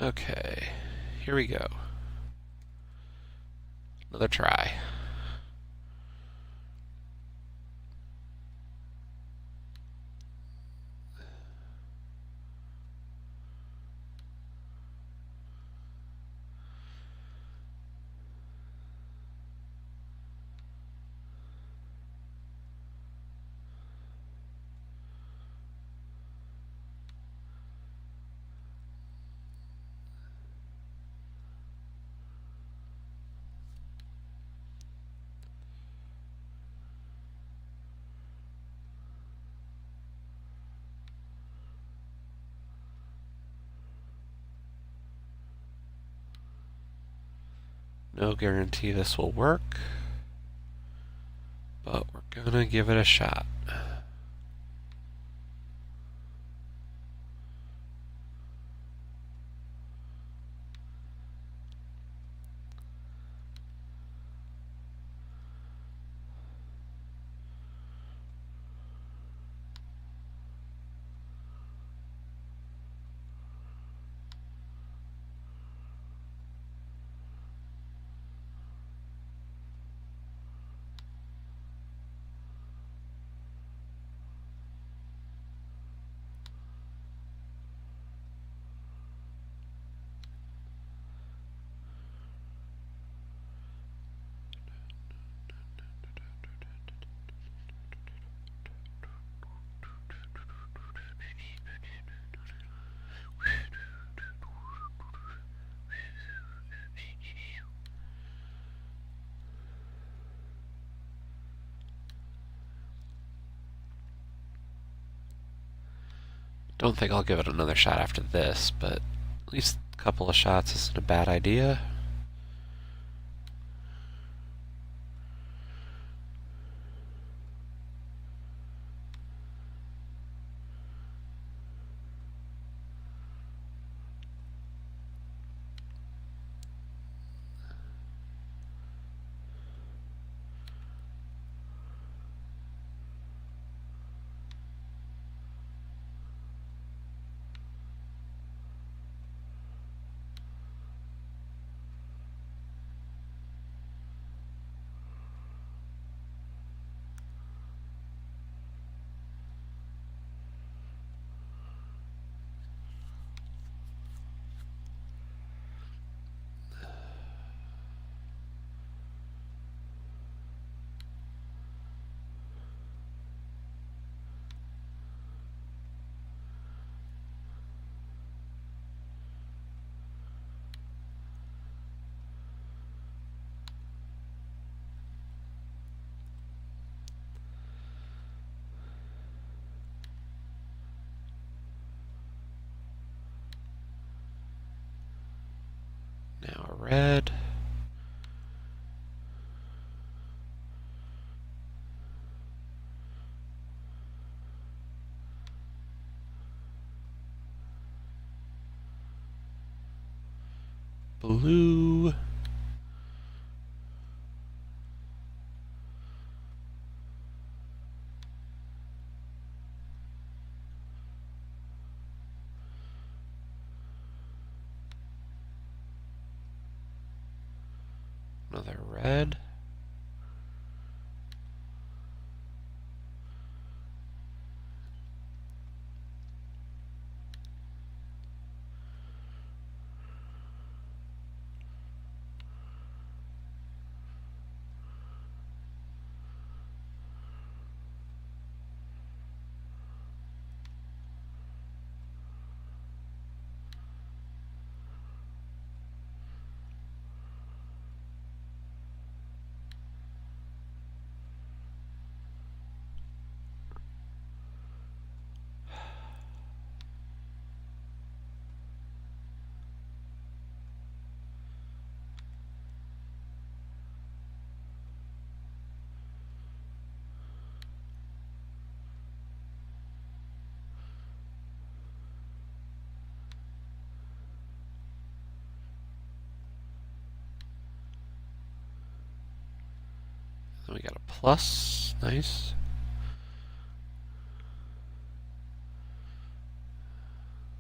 Okay, here we go. Another try. No guarantee this will work, but we're gonna give it a shot. Don't think I'll give it another shot after this, but at least a couple of shots isn't a bad idea. Now a red. Blue. Another red. Then we got a plus. Nice.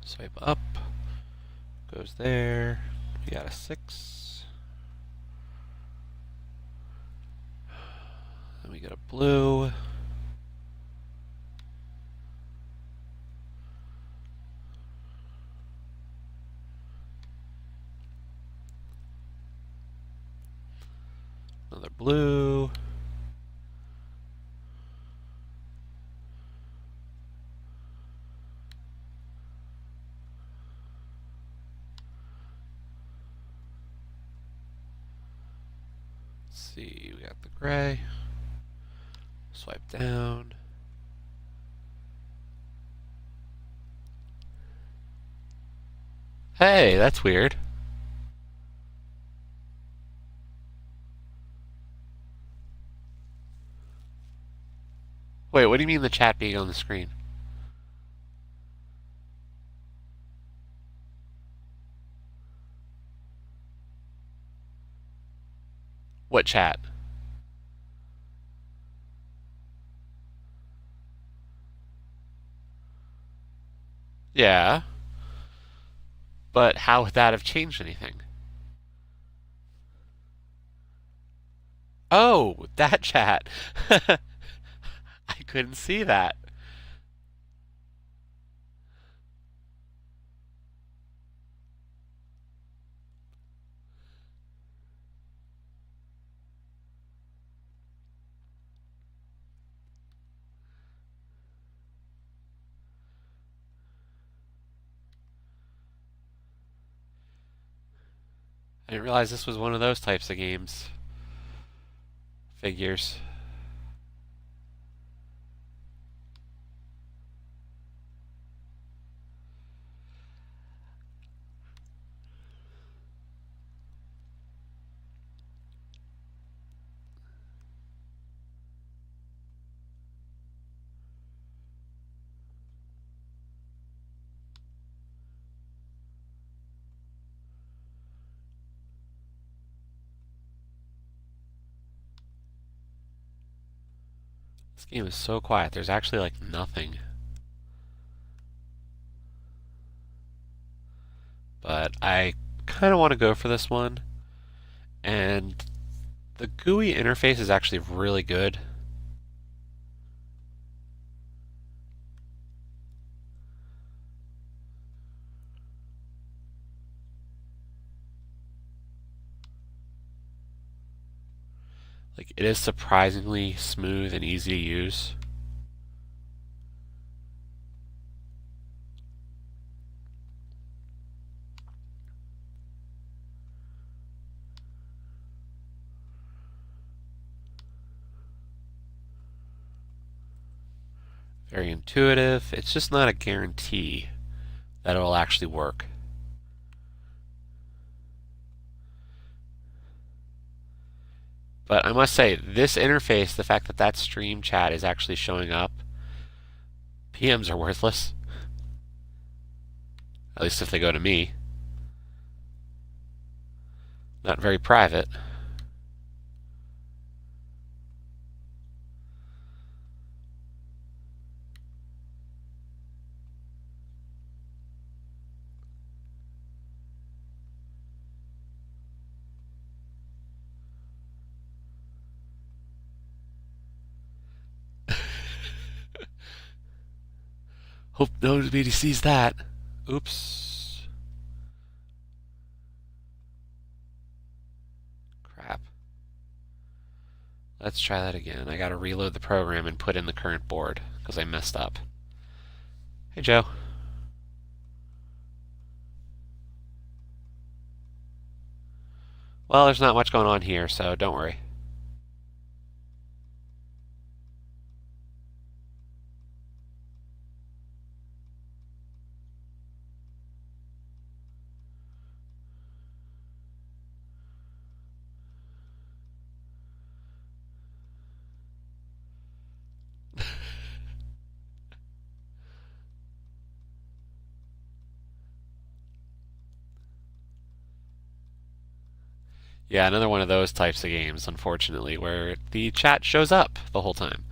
Swipe up. Goes there. We got a 6. Then we get a blue. Another blue. Let's see, we got the gray. Swipe down. Hey, that's weird. Wait, what do you mean the chat being on the screen? What chat? Yeah, but how would that have changed anything? Oh, that chat. I couldn't see that. I didn't realize this was one of those types of games. Figures. This game is so quiet. There's actually like nothing. But I kind of want to go for this one. And the GUI interface is actually really good. Like, it is surprisingly smooth and easy to use. Very intuitive. It's just not a guarantee that it will actually work. But I must say, this interface, the fact that that stream chat is actually showing up, PMs are worthless. At least if they go to me. Not very private. Hope nobody sees that. Oops. Crap. Let's try that again. I gotta reload the program and put in the current board because I messed up. Hey, Joe. Well, there's not much going on here, so don't worry. Yeah, another one of those types of games, unfortunately, where the chat shows up the whole time.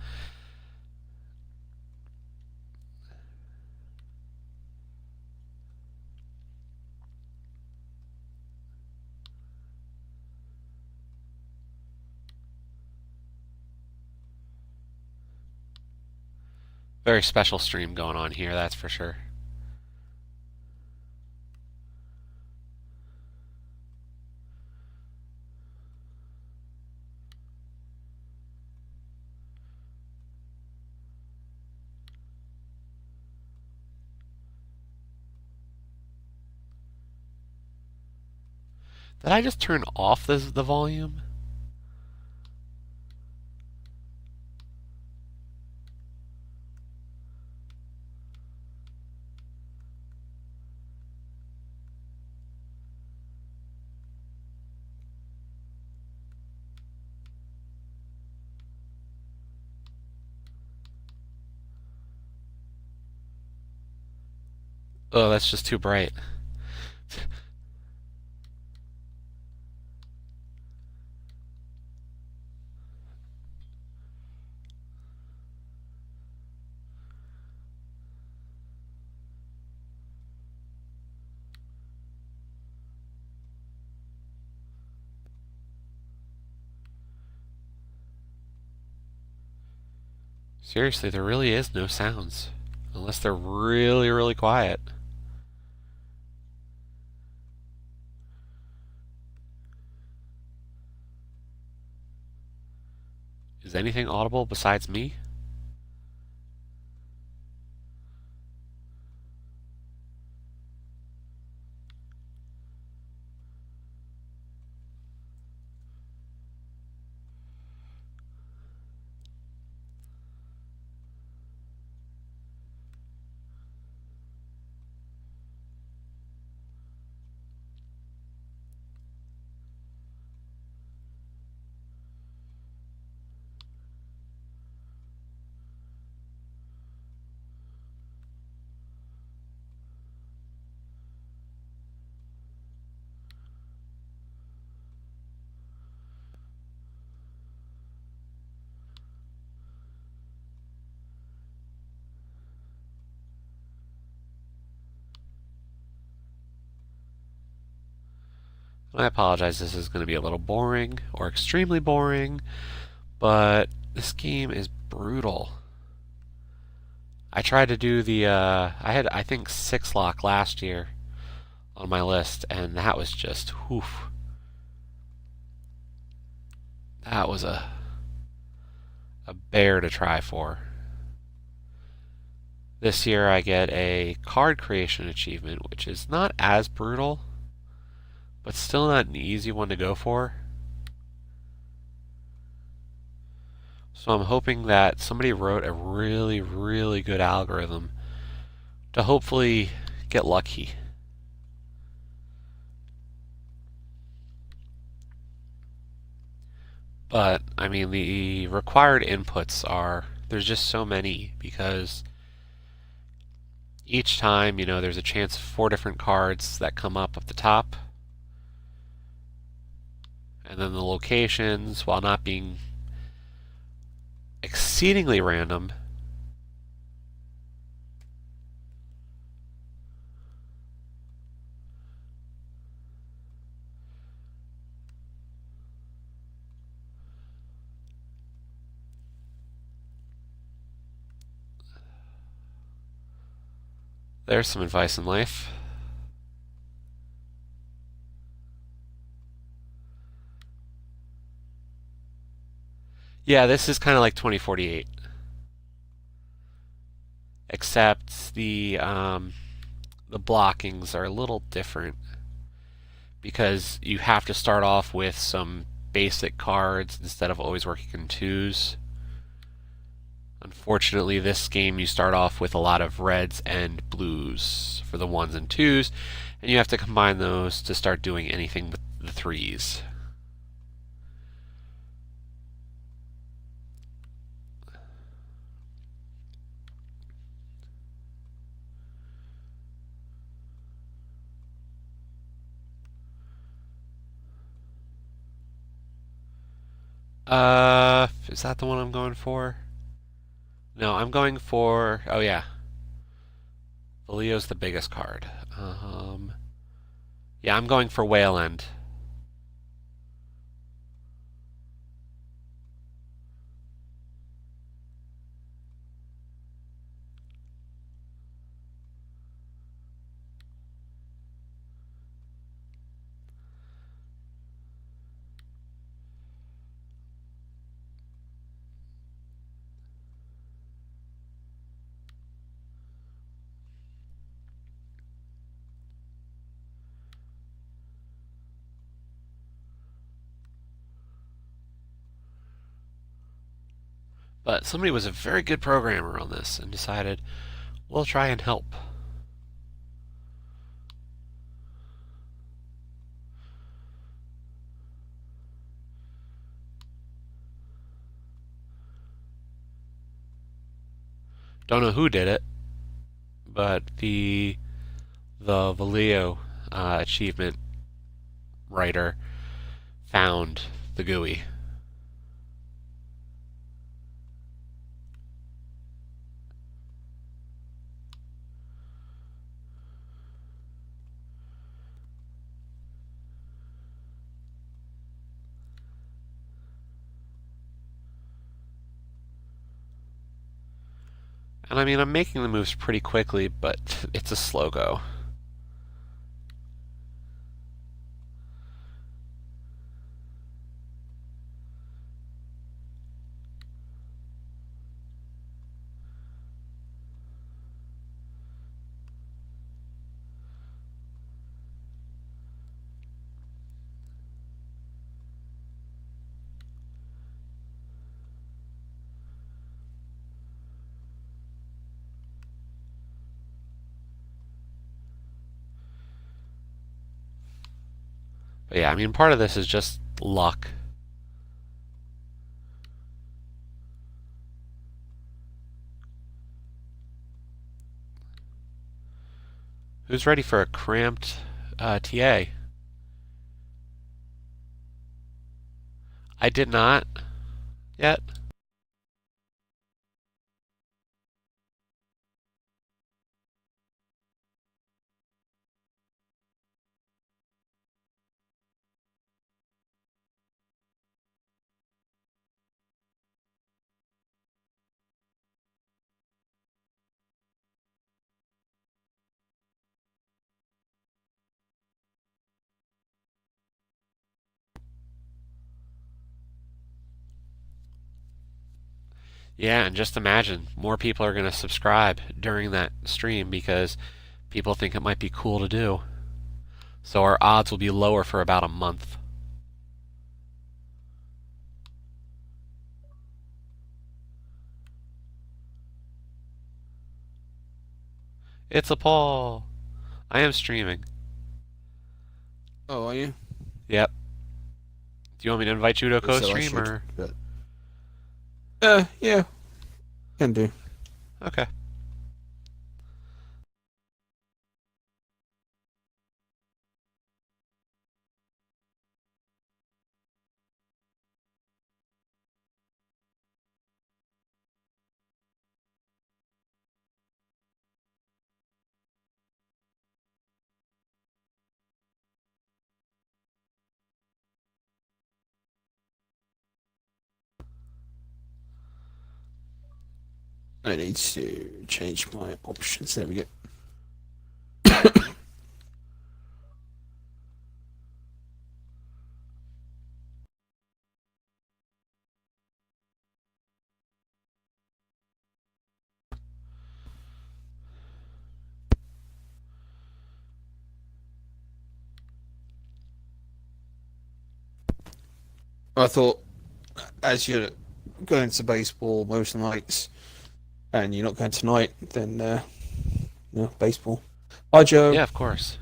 Very special stream going on here, that's for sure. Did I just turn off the volume? Oh, that's just too bright. Seriously, there really is no sounds. Unless they're really, really quiet. Is anything audible besides me? I apologize, this is going to be a little boring, or extremely boring, but this game is brutal. I tried to do I had, I think, 6 lock last year on my list, and that was just, whew. That was a bear to try for. This year I get a card creation achievement, which is not as brutal, but still not an easy one to go for. So I'm hoping that somebody wrote a really, really good algorithm to hopefully get lucky. But, I mean, the required inputs are, there's just so many, because each time, there's a chance of 4 different cards that come up at the top. And then the locations, while not being exceedingly random, there's some advice in life. Yeah, this is kind of like 2048, except the blockings are a little different because you have to start off with some basic cards instead of always working in twos. Unfortunately, this game you start off with a lot of reds and blues for the ones and twos, and you have to combine those to start doing anything with the threes. Is that the one I'm going for? No, I'm going for, oh yeah, the Leo's the biggest card. Yeah, I'm going for Whale End. But somebody was a very good programmer on this and decided, we'll try and help. Don't know who did it, but the Vallejo achievement writer found the GUI. And I mean, I'm making the moves pretty quickly, but it's a slow go. But yeah, I mean, part of this is just luck. Who's ready for a cramped TA? I did not yet. Yeah, and just imagine more people are going to subscribe during that stream because people think it might be cool to do. So our odds will be lower for about a month. It's a Paul. I am streaming. Oh, are you? Yep. Do you want me to invite you to a So I co-stream should. or? But... yeah, can do. Okay. I need to change my options. There we go. I thought, as you're going to baseball most nights, and you're not going tonight, then no baseball. Hi, Joe. Yeah, of course.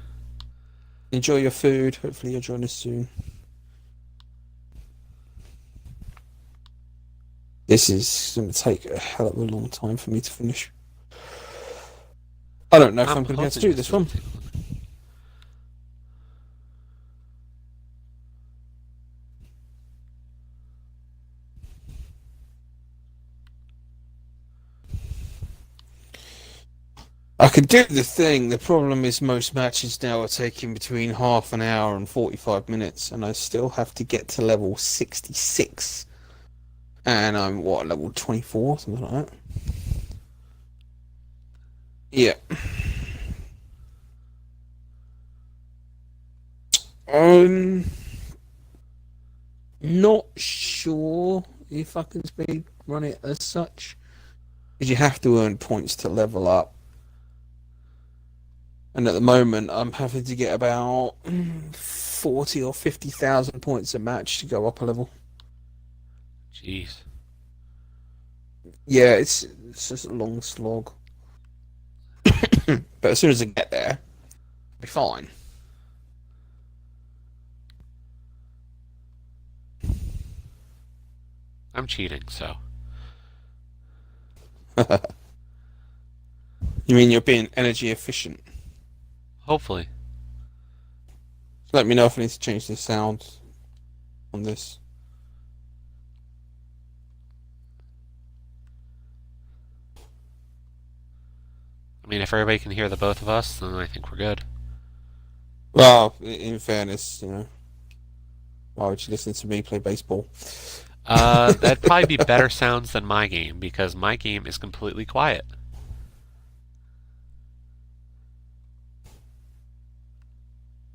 Enjoy your food. Hopefully, you'll join us soon. This is going to take a hell of a long time for me to finish. I don't know if I'm going to be able to do this one. I could do the thing. The problem is most matches now are taking between half an hour and 45 minutes, and I still have to get to level 66. And I'm, what, level 24? Something like that. Yeah. Not sure if I can speed run it as such. Because you have to earn points to level up. And at the moment, I'm having to get about 40 or 50,000 points a match to go up a level. Jeez. Yeah, it's just a long slog. But as soon as I get there, I'll be fine. I'm cheating, so You mean you're being energy efficient? hopefully. Let me know if I need to change the sound on this. I mean, if everybody can hear the both of us, then I think we're good. Well, in fairness, why would you listen to me play baseball? That'd probably be better sounds than my game because my game is completely quiet.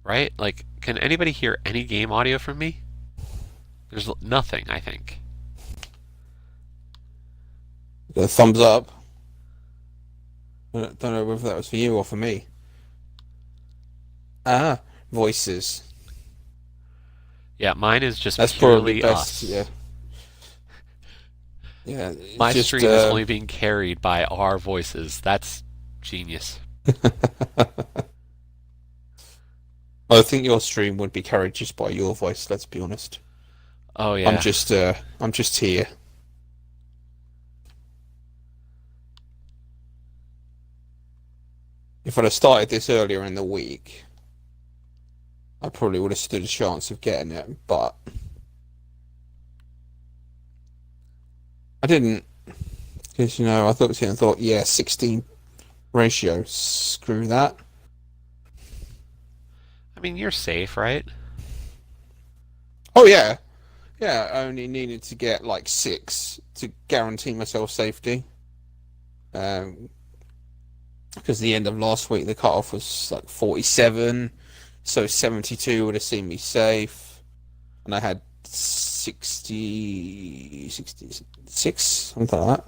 Right? Like, can anybody hear any game audio from me? There's nothing, I think. The thumbs up. I don't know whether that was for you or for me. Ah, voices. Yeah, mine is just That's probably purely best. Yeah, us. yeah. It's My just. stream is only being carried by our voices. That's genius. I think your stream would be carried just by your voice. Let's be honest. Oh, I'm yeah. just. I'm just here. If I'd have started this earlier in the week, I probably would have stood a chance of getting it, but I didn't. Because, I thought, yeah, 16 ratio. Screw that. I mean, you're safe, right? Oh, yeah. Yeah, I only needed to get like 6 to guarantee myself safety. Um, because the end of last week, the cutoff was like 47. So 72 would have seen me safe. And I had 66, something like that.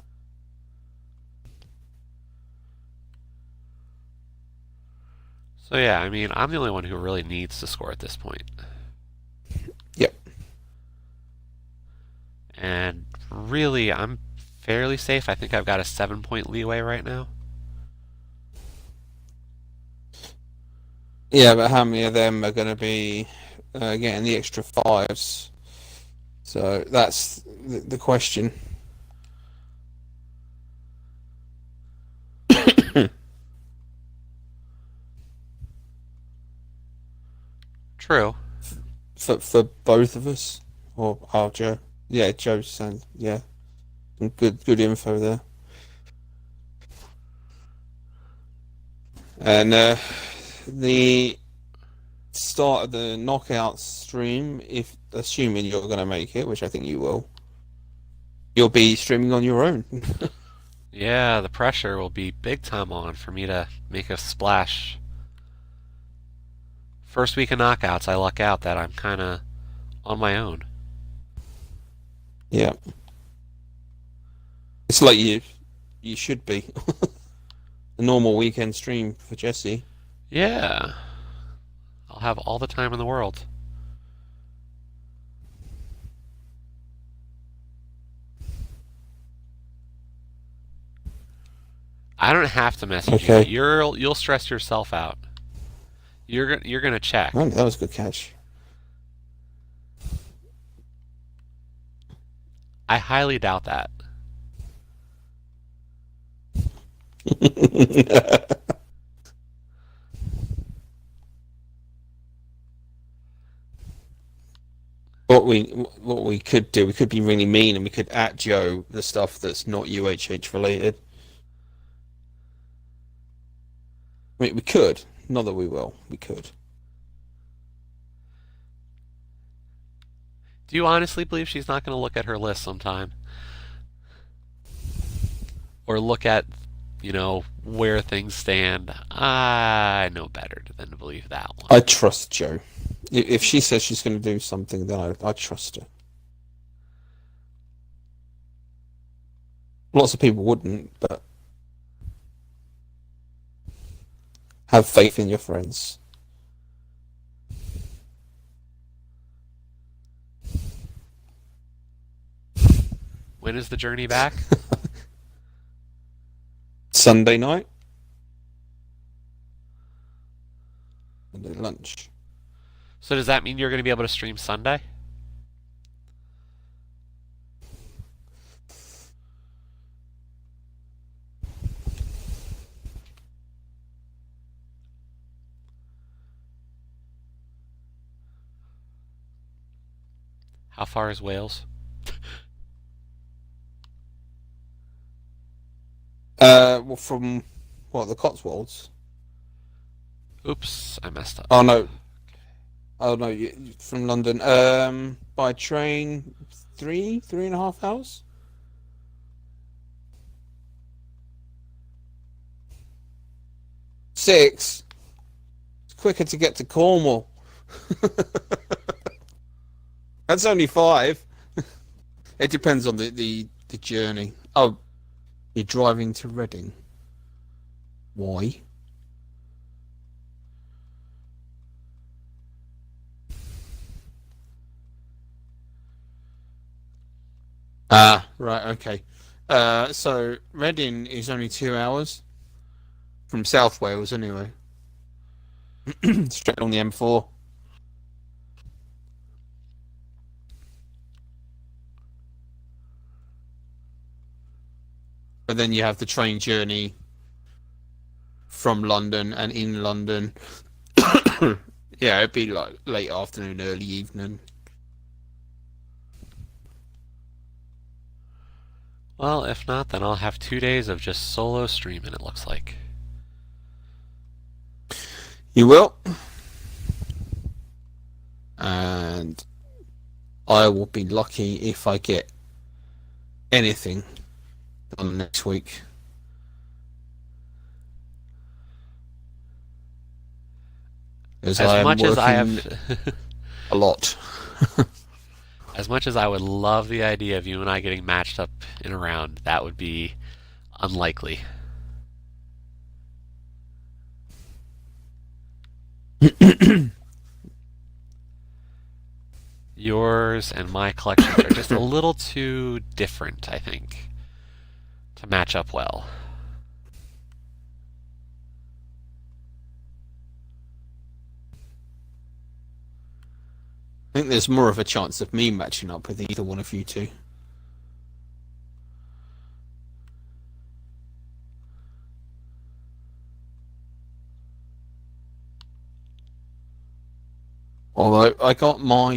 So, yeah, I mean, I'm the only one who really needs to score at this point. Yep. And really, I'm fairly safe. I think I've got a 7 point leeway right now. Yeah, but how many of them are going to be getting the extra fives? So that's the question. True. For both of us, or Joe? Yeah, Joe's saying yeah, some good info there. And the start of the knockout stream, if assuming you're going to make it, which I think you will, you'll be streaming on your own. Yeah, the pressure will be big time on for me to make a splash. First week of knockouts, I luck out that I'm kind of on my own. Yeah, it's like you should be. A normal weekend stream for Jesse. Yeah, I'll have all the time in the world. I don't have to message you. Okay, You'll stress yourself out. You're gonna check. oh, that was a good catch. I highly doubt that. What we could do, we could be really mean and we could at Joe the stuff that's not UHH related. I mean, we could. Not that we will. We could. Do you honestly believe she's not gonna look at her list sometime, or look at, where things stand? I know better than to believe that one. I trust Joe. If she says she's going to do something, then I trust her. Lots of people wouldn't, but have faith in your friends. When is the journey back? Sunday night. Sunday lunch. So does that mean you're going to be able to stream Sunday? How far is Wales? Well, from what, the Cotswolds? Oops, I messed up. Oh no, oh no, from London. By train, 3.5 hours. 6. It's quicker to get to Cornwall. That's only 5. It depends on the journey. Oh, you're driving to Reading. Why? Ah, right, okay. So Reading is only 2 hours from South Wales, anyway. Straight on the M4. But then you have the train journey from London and in London. Yeah, it'd be like late afternoon, early evening. Well, if not, then I'll have 2 days of just solo streaming, it looks like. You will. And I will be lucky if I get anything done next week. As much as I have a lot. As much as I would love the idea of you and I getting matched up in a round, that would be unlikely. Yours and my collections are just a little too different, I think, to match up well. I think there's more of a chance of me matching up with either one of you two. Although I got my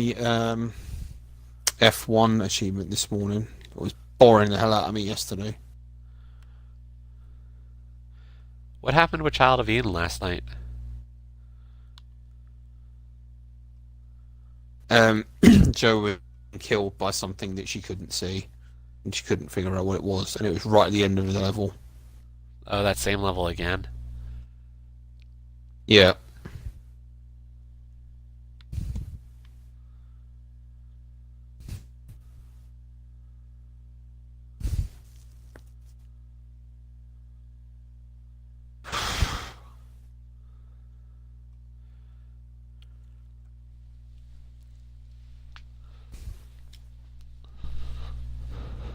F1 achievement this morning. It was boring the hell out of me yesterday. What happened with Child of Eden last night? Joe was killed by something that she couldn't see, and she couldn't figure out what it was, and it was right at the end of the level. Oh, that same level again? Yeah.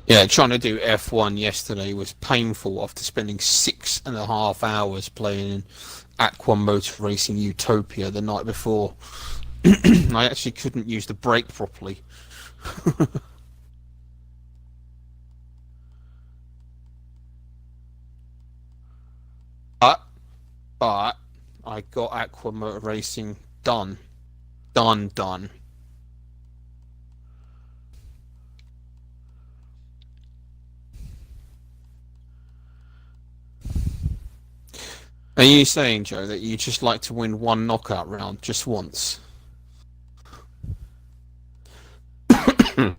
Yeah, trying to do F1 yesterday was painful after spending 6.5 hours playing Aqua Motor Racing Utopia the night before. I actually couldn't use the brake properly. but I got Aqua Motor Racing done. Done. Are you saying, Joe, that you just like to win one knockout round just once? Because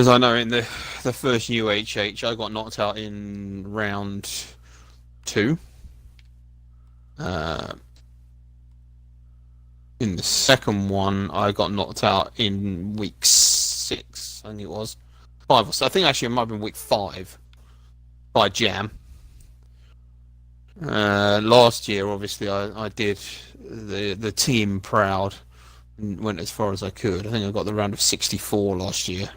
I know in the first UHH, I got knocked out in round 2. In the second one, I got knocked out in week 6, I think it was. 5 or so. I think actually it might have been week 5 by Jam. Last year, obviously, I did the team proud and went as far as I could. I think I got the round of 64 last year.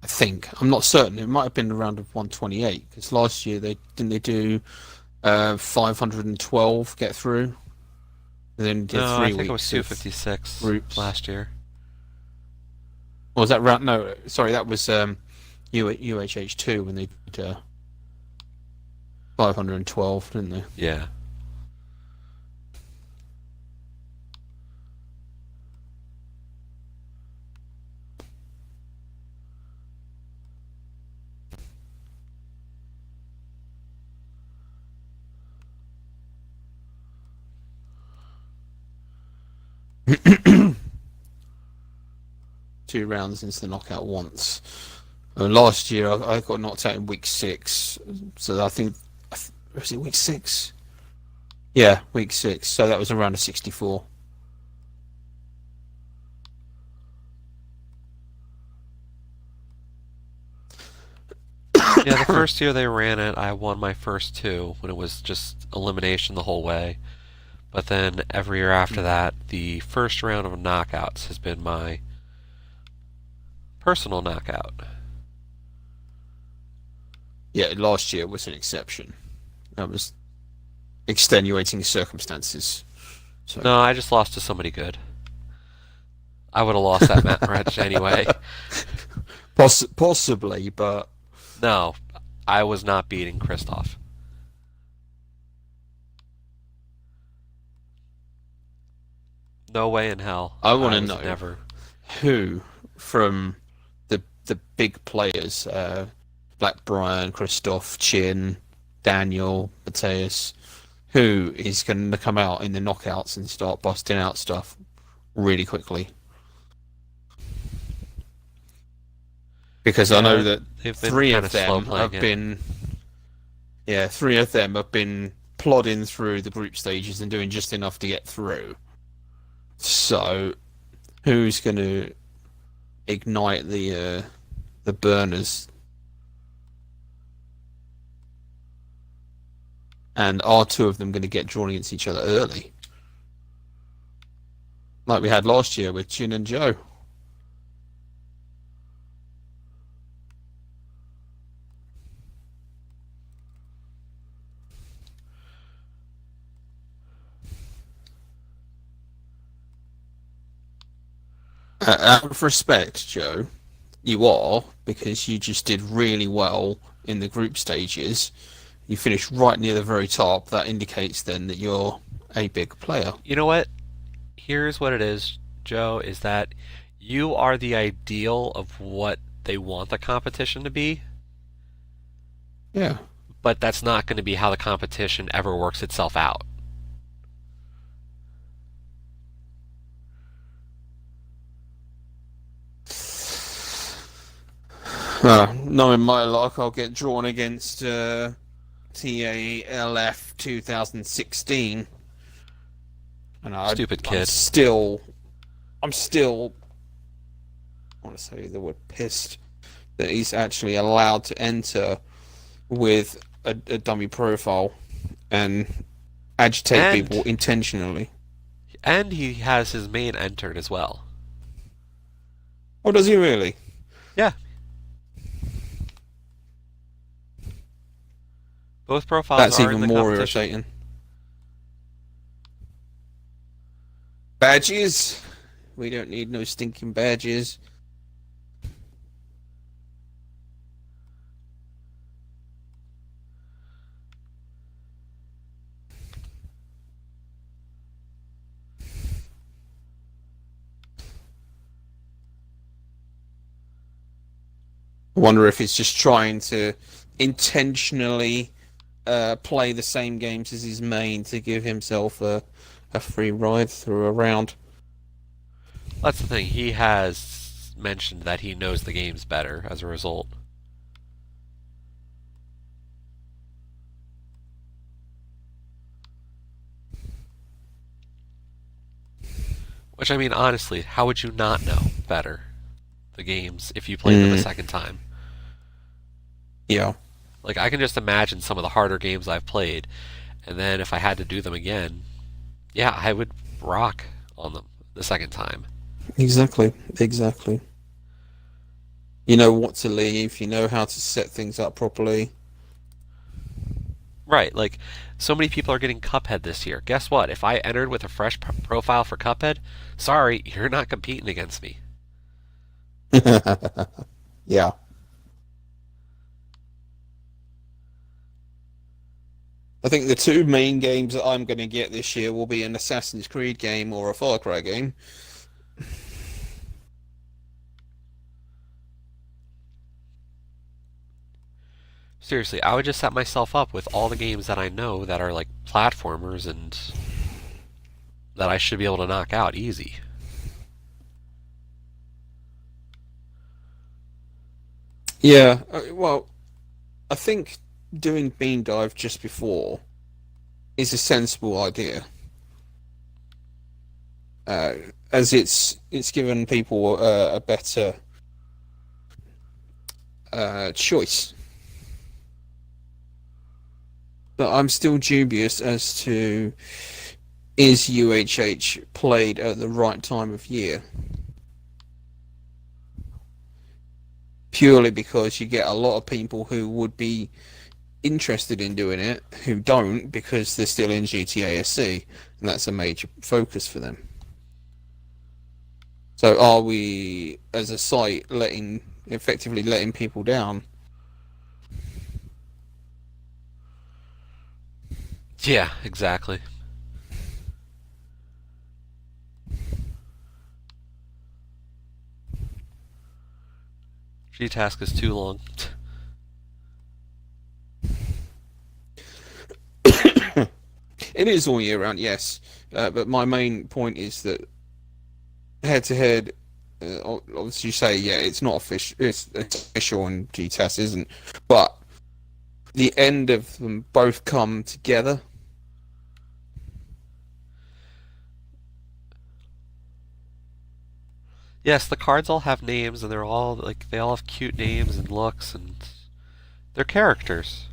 I think. I'm not certain. It might have been the round of 128 because last year they do 512 get through. And then did No, I three think it was weeks of 256 groups. last year. Or was that round? No, sorry, that was UHH2 when they did 512, didn't they? Yeah. Two rounds into the knockout once. Last year I got knocked out in week 6, so I think was it week 6? Yeah, week 6. So that was around a 64. Yeah, the first year they ran it, I won my first two when it was just elimination the whole way. But then every year after that, the first round of knockouts has been my personal knockout. Yeah, last year was an exception. That was extenuating circumstances. So No, I just lost to somebody good. I would have lost that match anyway. possibly, but No, I was not beating Kristoff. No way in hell. I want I to was know never. who from the big players, Black Brian, Christoph, Chin, Daniel, Mateus, who is going to come out in the knockouts and start busting out stuff really quickly. Because I know Yeah, that they've been three kind of of slow them playing have it. been, yeah, three of them have been plodding through the group stages and doing just enough to get through. So, who's going to ignite the burners? And are two of them going to get drawn against each other early, like we had last year with Chin and Joe? Out of respect, Joe, you are, because you just did really well in the group stages. You finished right near the very top. That indicates then that you're a big player. You know what? Here's what it is, Joe, is that you are the ideal of what they want the competition to be, Yeah. but that's not going to be how the competition ever works itself out. Knowing my luck, I'll get drawn against TALF 2016, and Stupid kid. I'm still, I want to say the word pissed that he's actually allowed to enter with a dummy profile and agitate people And intentionally. and he has his main entered as well. Oh, does he really? Yeah, both profiles That's are in even the more competition. irritating. Badges? We don't need no stinking badges. I wonder if it's just trying to intentionally play the same games as his main to give himself a free ride through a round. That's the thing. He has mentioned that he knows the games better as a result. Which, I mean, honestly, how would you not know better the games if you played them a Mm. second time? Yeah, Like I can just imagine some of the harder games I've played, and then if I had to do them again, yeah, I would rock on them the second time. exactly, exactly. You know what to leave. You know how to set things up properly. Right, like so many people are getting Cuphead this year. Guess what? If I entered with a fresh profile for Cuphead, sorry, you're not competing against me. Yeah. I think the two main games that I'm going to get this year will be an Assassin's Creed game or a Far Cry game. Seriously, I would just set myself up with all the games that I know that are like platformers and that I should be able to knock out easy. Yeah, well, I think doing Bean Dive just before is a sensible idea, uh, as it's given people a better choice. But I'm still dubious as to is UHH played at the right time of year? Purely because you get a lot of people who would be interested in doing it who don't because they're still in GTA SC, and that's a major focus for them. So are we, as a site, effectively letting people down? Yeah, exactly. G task is too long. It is all year round, yes, but my main point is that head to head, obviously you say yeah, it's not official, it's official, and GTAS isn't, but the end of them both come together. Yes, the cards all have names and they're all like they all have cute names and looks and they're characters.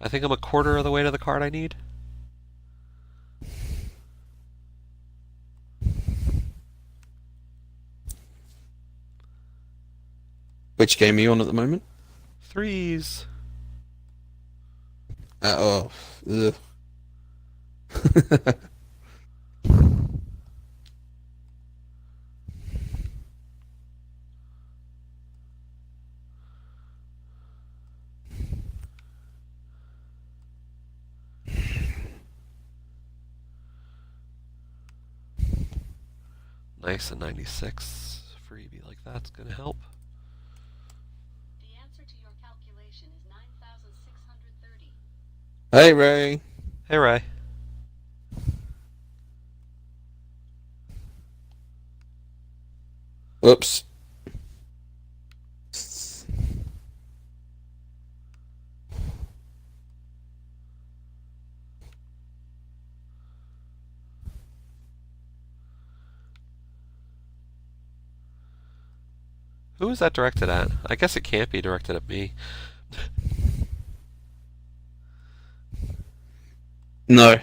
I think I'm a quarter of the way to the card I need. Which game are you on at the moment? Threes. Oh, ugh. Nice, a 96 freebie like that's gonna help. The answer to your calculation is 9,630. Hey Ray. Hey Ray. Oops. Who is that directed at? I guess it can't be directed at me. No,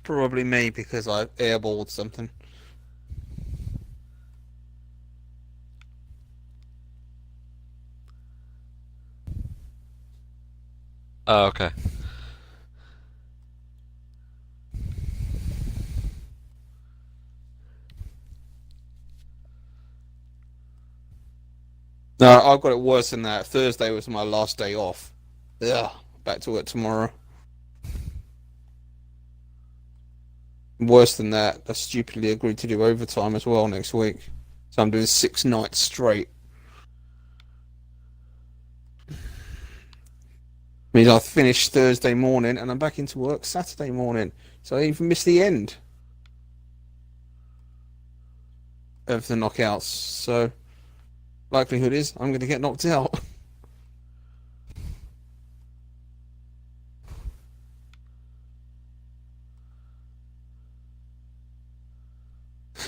probably me because I airballed something. Oh, okay. No, I've got it worse than that. Thursday was my last day off. Yeah, back to work tomorrow. Worse than that, I stupidly agreed to do overtime as well next week. So I'm doing 6 nights straight. Means I finish Thursday morning and I'm back into work Saturday morning. So I even missed the end of the knockouts. So likelihood is I'm going to get knocked out.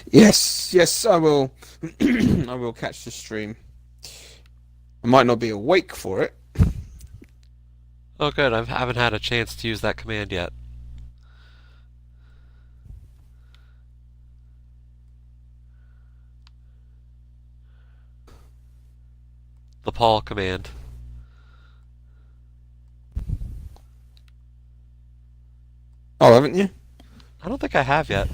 Yes, yes, I will. I will catch the stream. I might not be awake for it. Oh, good. I haven't had a chance to use that command yet. The Paul command. Oh, haven't you? I don't think I have yet.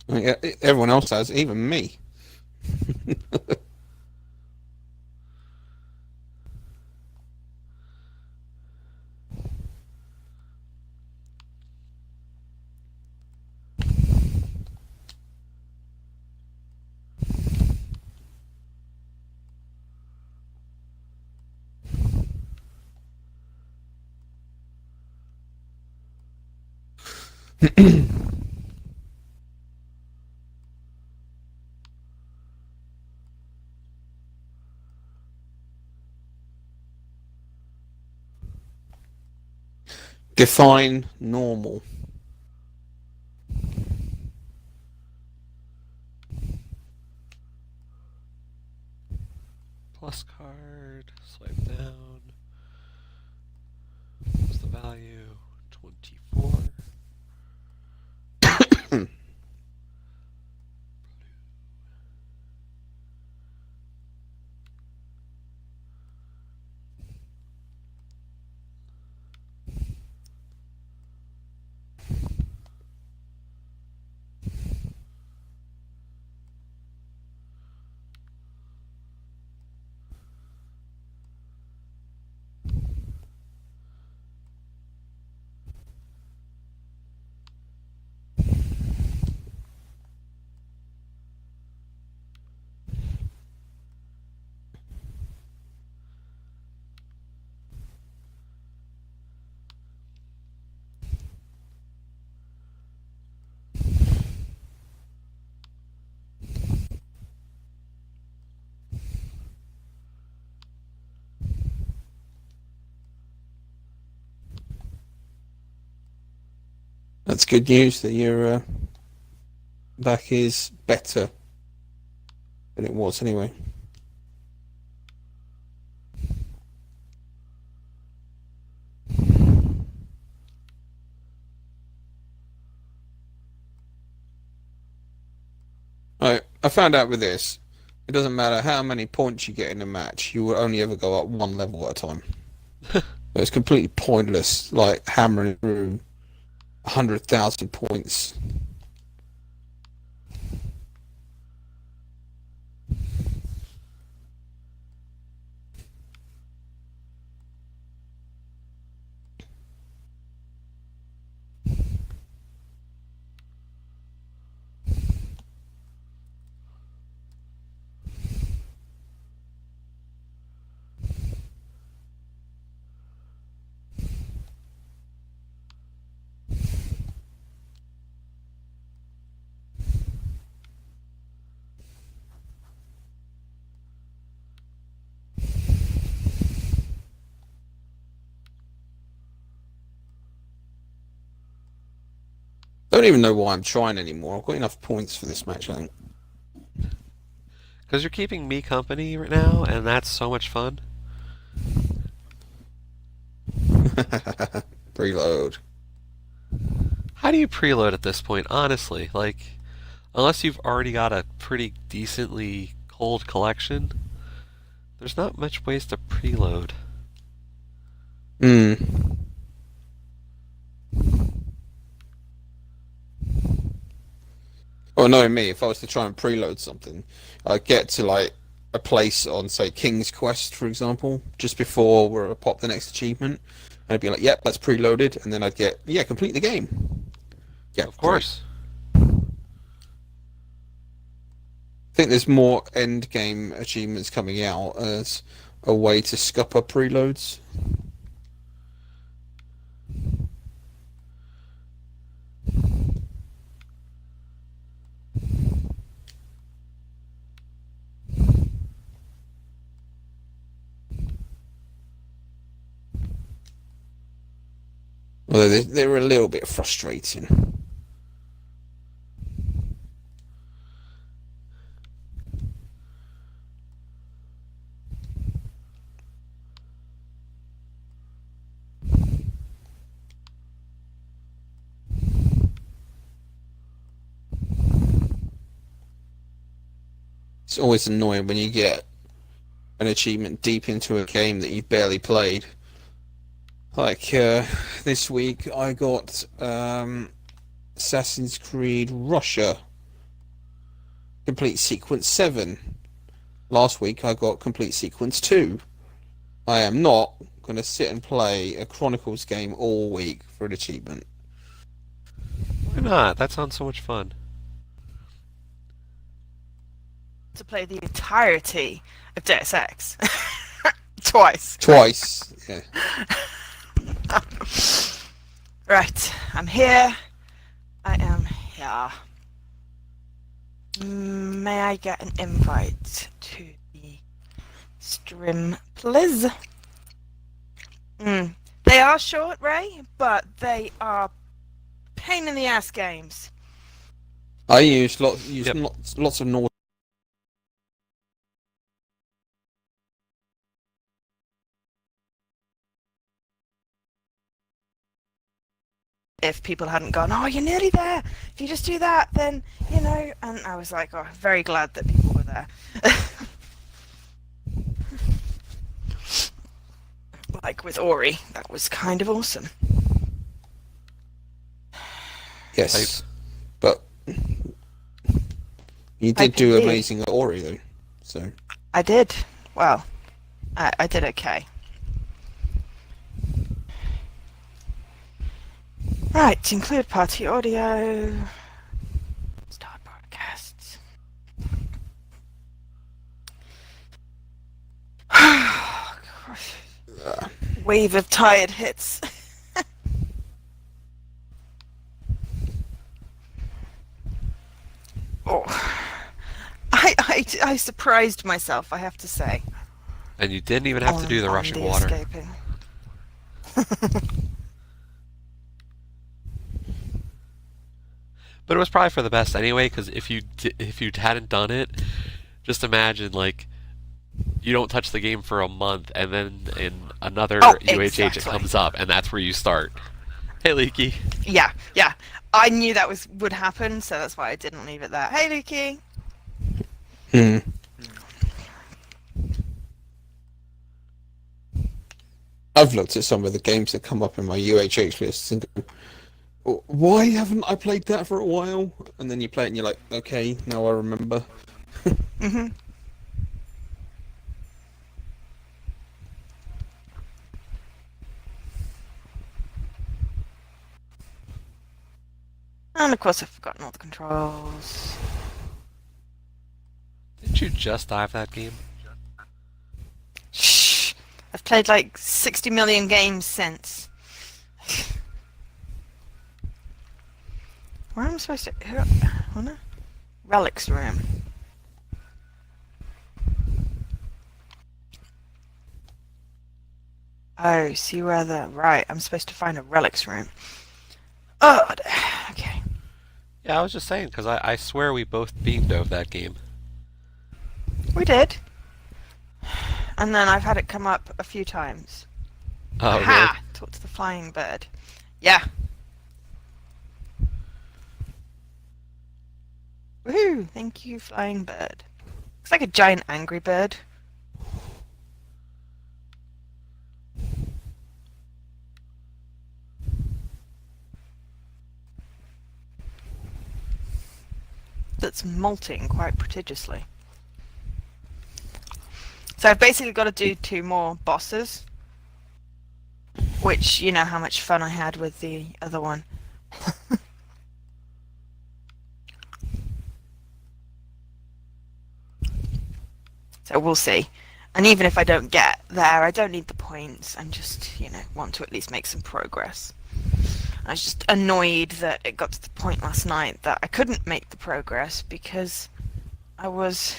Yeah, everyone else has, even me. Define normal. Plus card. Swipe down. What's the value? 24. That's good news that your back is better than it was anyway. I found out with this, it doesn't matter how many points you get in a match, you will only ever go up one level at a time. It's completely pointless, like hammering through 100,000 points. I don't even know why I'm trying anymore. I've got enough points for this match, I think. Because you're keeping me company right now, and that's so much fun. Preload. How do you preload at this point, honestly? Like, unless you've already got a pretty decently cold collection, there's not much ways to preload. Hmm. Well, knowing me, if I was to try and preload something, I'd get to like a place on, say, King's Quest, for example, just before we're to pop the next achievement. And I'd be like, yep, that's preloaded. And then I'd get, yeah, complete the game. Yeah, Of great. course. I think there's more end game achievements coming out as a way to scupper preloads. Although they're a little bit frustrating. It's always annoying when you get an achievement deep into a game that you've barely played. Like this week, I got Assassin's Creed Russia Complete Sequence 7. Last week, I got Complete Sequence 2. I am not going to sit and play a Chronicles game all week for an achievement. Why not? That sounds so much fun. To play the entirety of Deus Ex. Twice. Twice, yeah. Right, I'm here. I am here. May I get an invite to the stream, please? They are short, Ray, but they are pain in the ass games. I use lots of Nordic. If people hadn't gone, oh, you're nearly there. If you just do that, then, you know. And I was like, oh, very glad that people were there. Like with Ori, that was kind of awesome. Yes, but you did do amazing at Ori, though. So I did. Well, I did okay. Right, include party audio. Start broadcasts. Wave of tired hits. Oh, I surprised myself, I have to say. And you didn't even have to do the rushing water. Escaping. But it was probably for the best anyway, because if you hadn't done it, just imagine like you don't touch the game for a month, and then in another UHH it comes up, and that's where you start. Hey, Leaky. Yeah. I knew that would happen, so that's why I didn't leave it there. Hey, Leaky. I've looked at some of the games that come up in my UHH lists and go, why haven't I played that for a while? And then you play it and you're like, okay, now I remember. Mm-hmm. And of course I've forgotten all the controls. Didn't you just dive that game? Shh! I've played like 60 million games since. Where am I supposed to... Oh no. Relics room. Oh, see where the... Right, I'm supposed to find a relics room. Oh, okay. Yeah, I was just saying, because I swear we both beam dove that game. We did. And then I've had it come up a few times. Oh, Aha! Talk to the flying bird. Yeah. Woohoo! Thank you, flying bird. Looks like a giant angry bird. That's molting quite prodigiously. So I've basically got to do 2 more bosses, which, you know how much fun I had with the other one. So we'll see. And even if I don't get there, I don't need the points. I'm just, you know, want to at least make some progress. I was just annoyed that it got to the point last night that I couldn't make the progress because I was...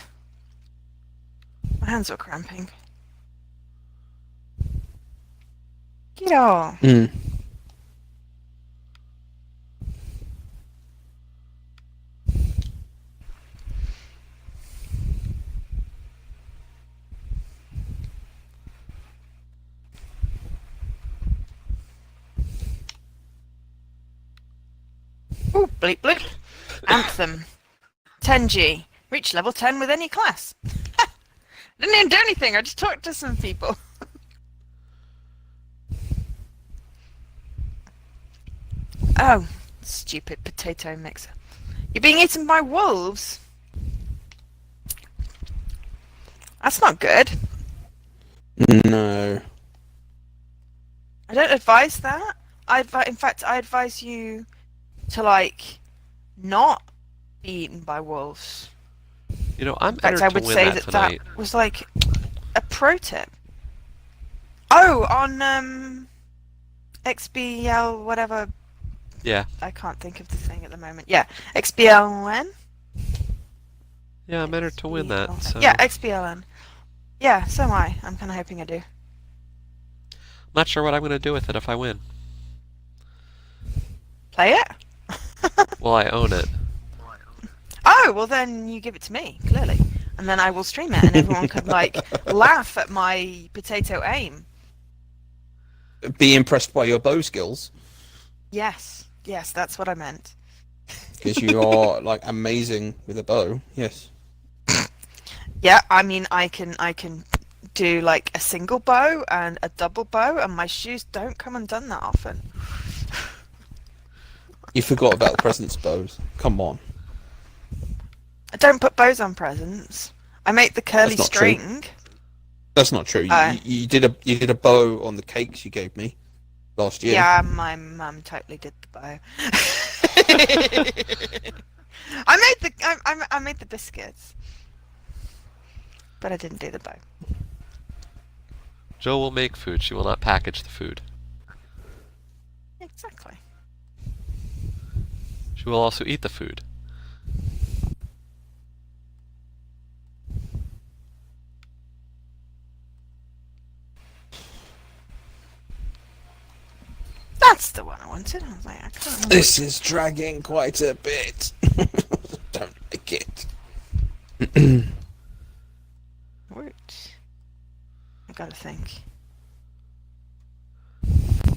My hands were cramping. Kiddo! Ooh, bleep bleep. Anthem. Tenji. Reach level 10 with any class. Didn't even do anything. I just talked to some people. Oh, stupid potato mixer. You're being eaten by wolves? That's not good. No. I don't advise that. In fact, I advise you to, like, not be eaten by wolves. You know, I'm In fact, entered I to would win say that that tonight. that was, like, a pro tip. Oh, on, XBL, whatever. Yeah. I can't think of the thing at the moment. Yeah, XBLN? Yeah, I'm entered to win that. So Yeah, XBLN. Yeah, so am I. I'm kind of hoping I do. I'm not sure what I'm going to do with it if I win. Play it? Well, I own it. Oh, well then you give it to me, clearly. And then I will stream it and everyone can, like, laugh at my potato aim. Be impressed by your bow skills, Yes, that's what I meant. because you are like amazing with a bow. Yes. Yeah, I mean, I can do, like, a single bow and a double bow, and my shoes don't come undone that often. You forgot about the presents bows. Come on. I don't put bows on presents. I make the curly That's not true. string. That's not true. You did a bow on the cakes you gave me last year. Yeah, my mum totally did the bow. I made the biscuits, but I didn't do the bow. Joe will make food. She will not package the food. Exactly. She will also eat the food. That's the one I wanted. I was like, I can't remember. This is dragging quite a bit. Don't like it. Wait. I gotta think.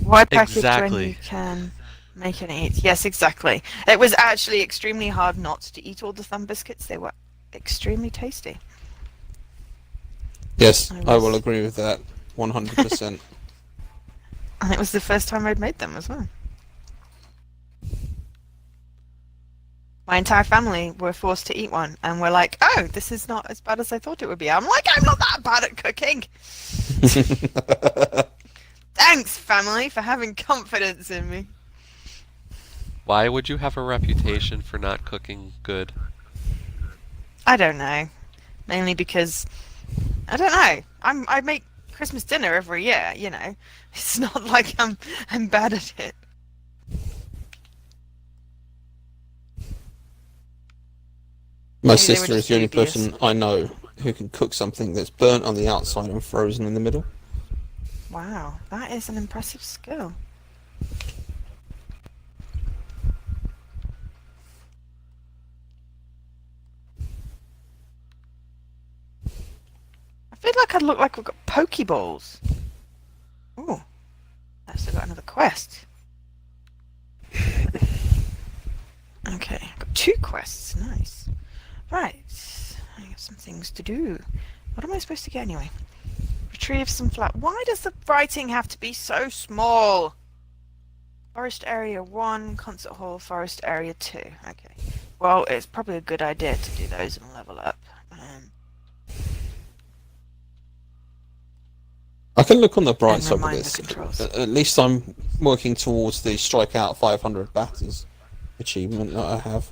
Why package when Exactly. you can make and eat? Yes, exactly. It was actually extremely hard not to eat all the thumb biscuits. They were extremely tasty. Yes, I I will was- agree with that. 100%. And it was the first time I'd made them as well. My entire family were forced to eat one, and we're like, oh, this is not as bad as I thought it would be. I'm like, I'm not that bad at cooking. Thanks, family, for having confidence in me. Why would you have a reputation for not cooking good? I don't know. Mainly because, I don't know. I make Christmas dinner every year, you know. It's not like I'm bad at it. My Maybe they were sister is just the only dubious. person I know who can cook something that's burnt on the outside and frozen in the middle. Wow, that is an impressive skill. I feel like I look like we've got Pokeballs. Ooh, I've still got another quest. Okay, I've got 2 quests. Nice. Right, I have some things to do. What am I supposed to get anyway? Retrieve some flat. Why does the writing have to be so small? Forest Area 1, Concert Hall, Forest Area 2. Okay. Well, it's probably a good idea to do those and level up. I can look on the bright And side of remind the this. controls. At least I'm working towards the strike out 500 batters achievement that I have.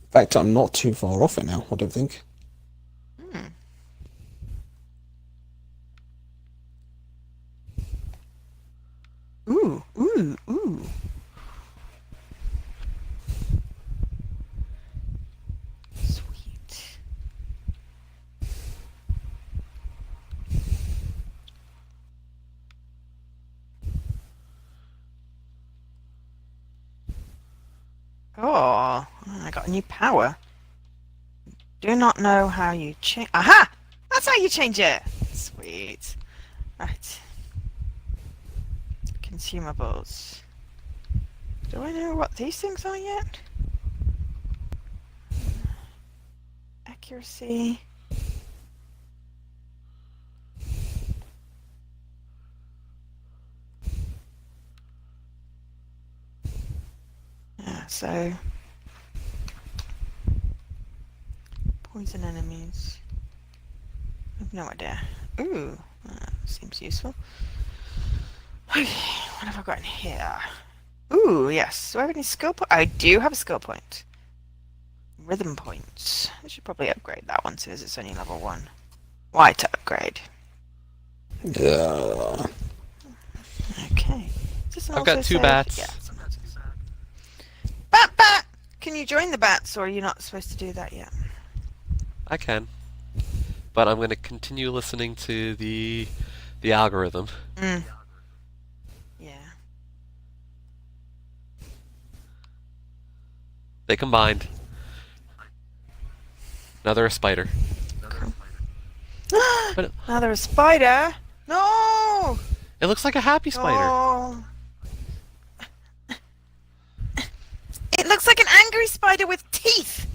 In fact, I'm not too far off it now, I don't think. Hmm. Ooh. Sweet. Oh, I got a new power. Do not know how you change. Aha! That's how you change it. Sweet. Right. Consumables. Do I know what these things are yet? Accuracy. Yeah, so poison enemies. I have no idea. Ooh, that seems useful. Okay, what have I got in here? Ooh, yes. Do I have any skill point? I do have a skill point. Rhythm points. I should probably upgrade that one since it's only level 1. Why to upgrade? Yeah. Okay. Is this an I've got auto 2 save? bats. Yeah, it's an auto save. Bat! Can you join the bats, or are you not supposed to do that yet? I can. But I'm going to continue listening to the algorithm. Mm. Yeah. They combined. Now they're a spider. But Now they're a spider. No! it looks like a happy spider. Oh. It looks like an angry spider with teeth.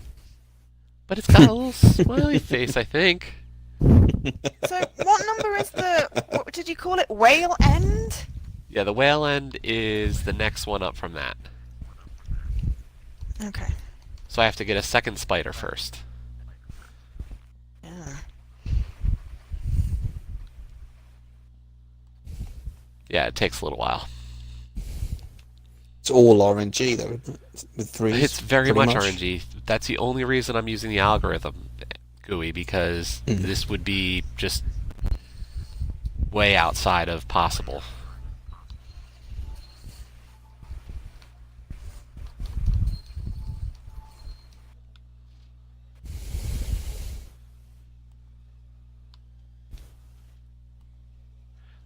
But it's got a little smiley face, I think. So, what number is what did you call it? Whale end? Yeah, the whale end is the next one up from that. Okay. So I have to get a second spider first. Yeah. Yeah, it takes a little while. It's all RNG though, isn't it? With threes. It's very pretty much RNG. That's the only reason I'm using the algorithm GUI, because this would be just way outside of possible.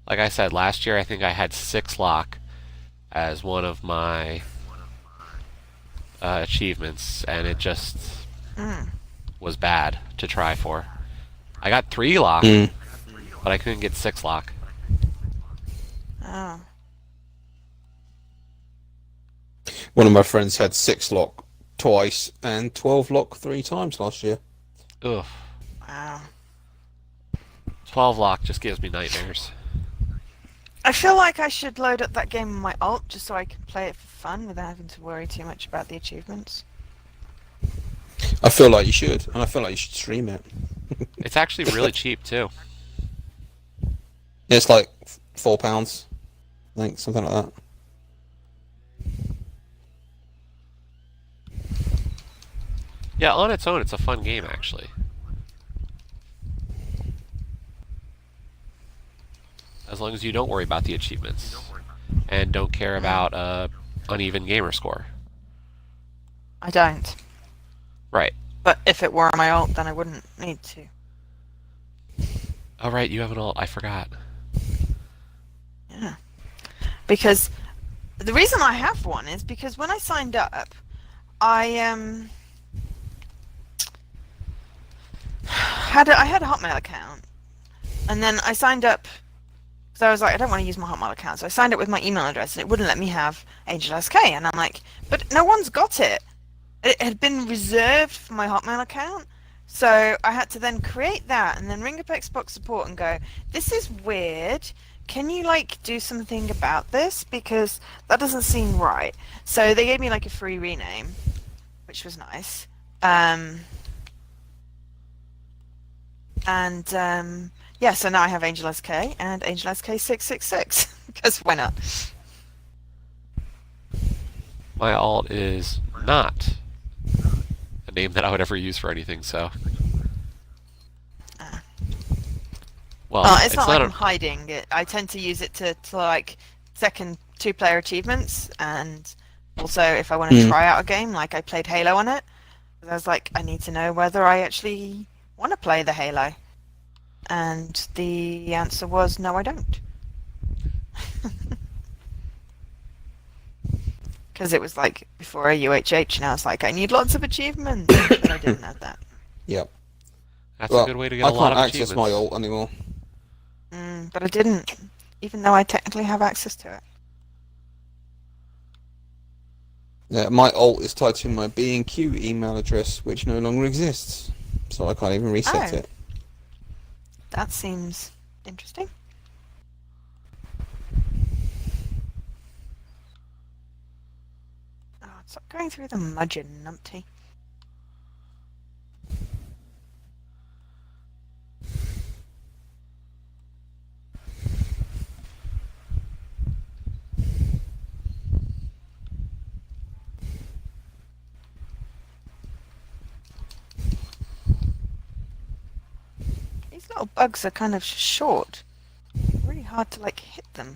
Like I said, last year I think I had 6 lock as one of my achievements, and it just was bad to try for. I got 3 lock, but I couldn't get 6 lock. Oh. One of my friends had 6 lock twice and 12 lock 3 times last year. Ugh. Wow. 12 lock just gives me nightmares. I feel like I should load up that game on my alt just so I can play it for fun without having to worry too much about the achievements. I feel like you should, and I feel like you should stream it. It's actually really cheap too. It's like £4, I think, something like that. Yeah, on its own, it's a fun game actually. As long as you don't worry about the achievements and don't care about uneven gamer score. I don't. Right. But if it were on my alt, then I wouldn't need to. Oh right, you have an alt. I forgot. Yeah. Because the reason I have one is because when I signed up, I had a Hotmail account, and then I signed up. So I was like, I don't want to use my Hotmail account. So I signed up with my email address, and it wouldn't let me have angelsk. And I'm like, but no one's got it. It had been reserved for my Hotmail account. So I had to then create that and then ring up Xbox support and go, this is weird. Can you, like, do something about this? Because that doesn't seem right. So they gave me, like, a free rename, which was nice. Yeah, so now I have angelsk and angelsk 666 because why not? My alt is not a name that I would ever use for anything, so. Well, it's not like I'm hiding it. I tend to use it to like second 2-player achievements, and also if I want to try out a game, like I played Halo on it. I was like, I need to know whether I actually want to play the Halo. And the answer was, no, I don't. Because it was like before a UHH, and I was like, I need lots of achievements. But I didn't have that. Yep. That's a good way to get a lot of I can't achievements. access my alt anymore. But I didn't, even though I technically have access to it. My alt is tied to my B&Q email address, which no longer exists, so I can't even reset Oh. it. That seems interesting. Oh, stop going through the mudgeon, numpty. These little bugs are kind of short. Really hard to like hit them.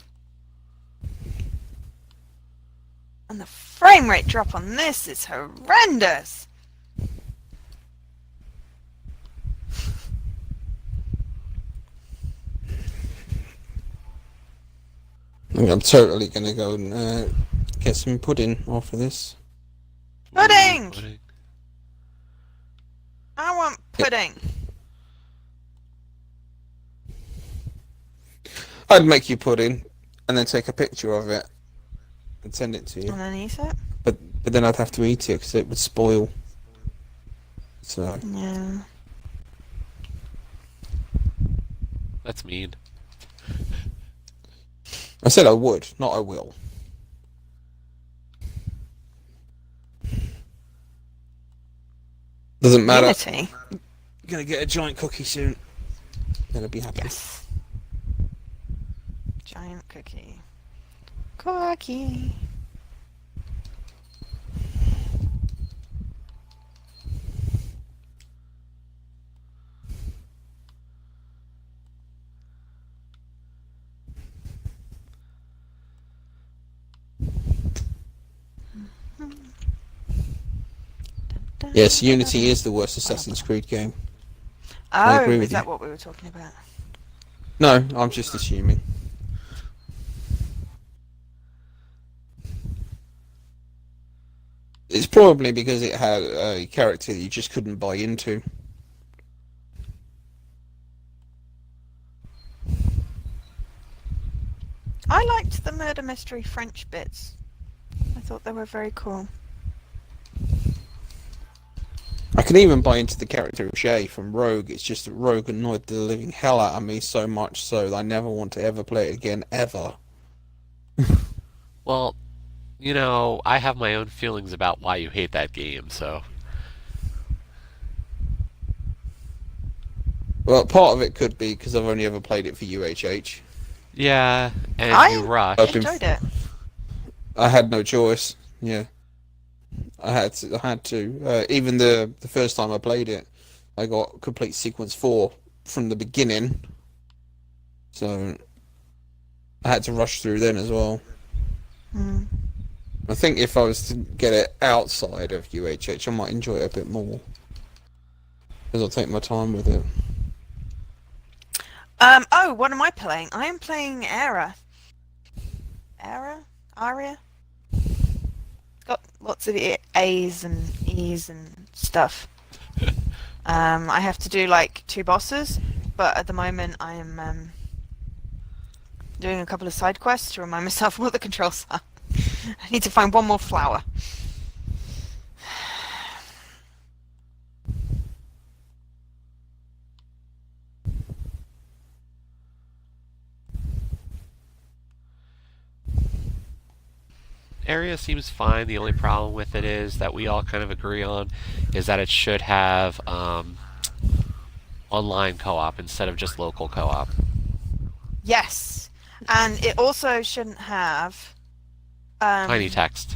And the frame rate drop on this is horrendous. I'm totally gonna go and get some pudding after this. Pudding! Pudding. I want pudding. I'd make you pudding, and then take a picture of it, and send it to you. And then eat it. But then I'd have to eat it because it would spoil. So Yeah. That's mean. I said I would, not I will. Doesn't matter. Unity. I'm gonna get a giant cookie soon. Then I'll be happy. Yes. Giant cookie. Cookie. Yes, Unity is the worst Assassin's Creed game. Oh, I agree with is that you. what we were talking about? No, I'm just assuming. It's probably because it had a character that you just couldn't buy into. I liked the murder mystery French bits. I thought they were very cool. I can even buy into the character of Shay from Rogue. It's just that Rogue annoyed the living hell out of me so much so that I never want to ever play it again, ever. Well, you know, I have my own feelings about why you hate that game, so. Well, part of it could be because I've only ever played it for UHH. Yeah, and I you rush. I've been- enjoyed it. I had no choice. Yeah, I had to. Even the first time I played it, I got complete sequence 4 from the beginning, so I had to rush through then as well. Hmm. I think if I was to get it outside of UHH, I might enjoy it a bit more because I'll take my time with it. Oh, what am I playing? I am playing Era. Aria? It's got lots of A's and E's and stuff. I have to do like 2 bosses, but at the moment I am doing a couple of side quests to remind myself what the controls are. I need to find one more flower. Area seems fine. The only problem with it is that we all kind of agree on is that it should have online co-op instead of just local co-op. Yes, and it also shouldn't have Tiny text.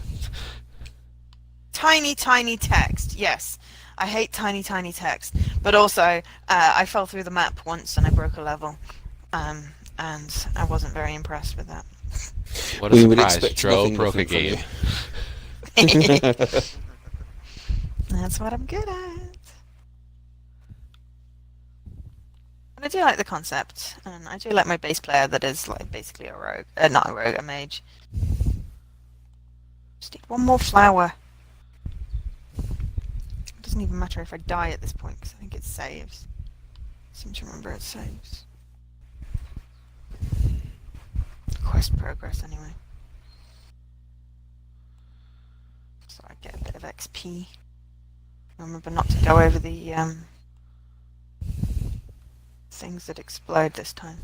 tiny text. Yes, I hate tiny text. But also, I fell through the map once and I broke a level, and I wasn't very impressed with that. What a We would surprise. expect Joe nothing broke a different game. from you. That's what I'm good at. And I do like the concept, and I do like my bass player that is like basically a rogue, not a rogue, a mage. Just need one more flower. It doesn't even matter if I die at this point because I think it saves. I seem to remember it saves. Quest progress, anyway. of XP. Remember not to go over the things that explode this time.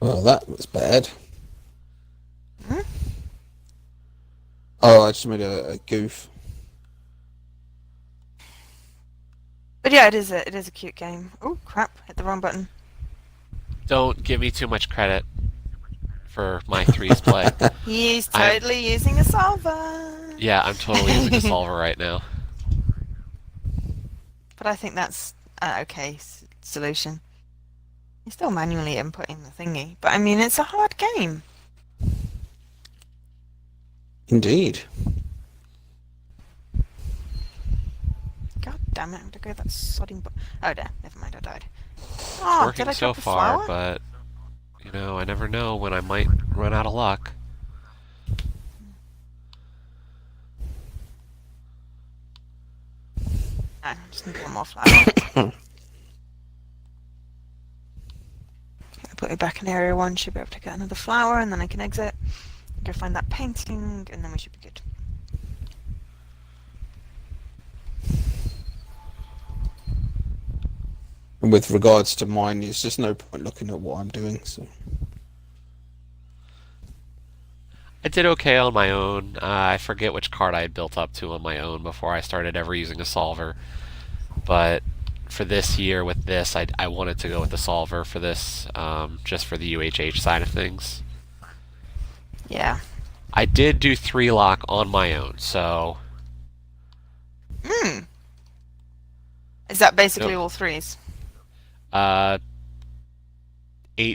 Well, that was bad. Hmm? Oh, I just made a goof. But yeah, it is a cute game. Oh crap! Hit the wrong button. Don't give me too much credit for my threes play. He's I'm- totally using a solver. Yeah, I'm totally using a solver right now. But I think that's an okay solution. You're still manually inputting the thingy, but I mean it's a hard game. Indeed. God damn it! I'm gonna go that sodding. Oh, there. Never mind. I died. Oh, did Working I so drop the far, flower? but you know, I never know when I might run out of luck. No, just need one more flower. Put me back in area 1. Should be able to get another flower, and then I can exit. Go find that painting, and then we should be good. And with regards to mine, there's just no point looking at what I'm doing. So I did okay on my own. I forget which card I had built up to on my own before I started ever using a solver. But for this year with this, I wanted to go with the solver for this, just for the UHH side of things. Yeah. I did do 3 lock on my own, so Hmm. Is that basically Nope. all threes? 8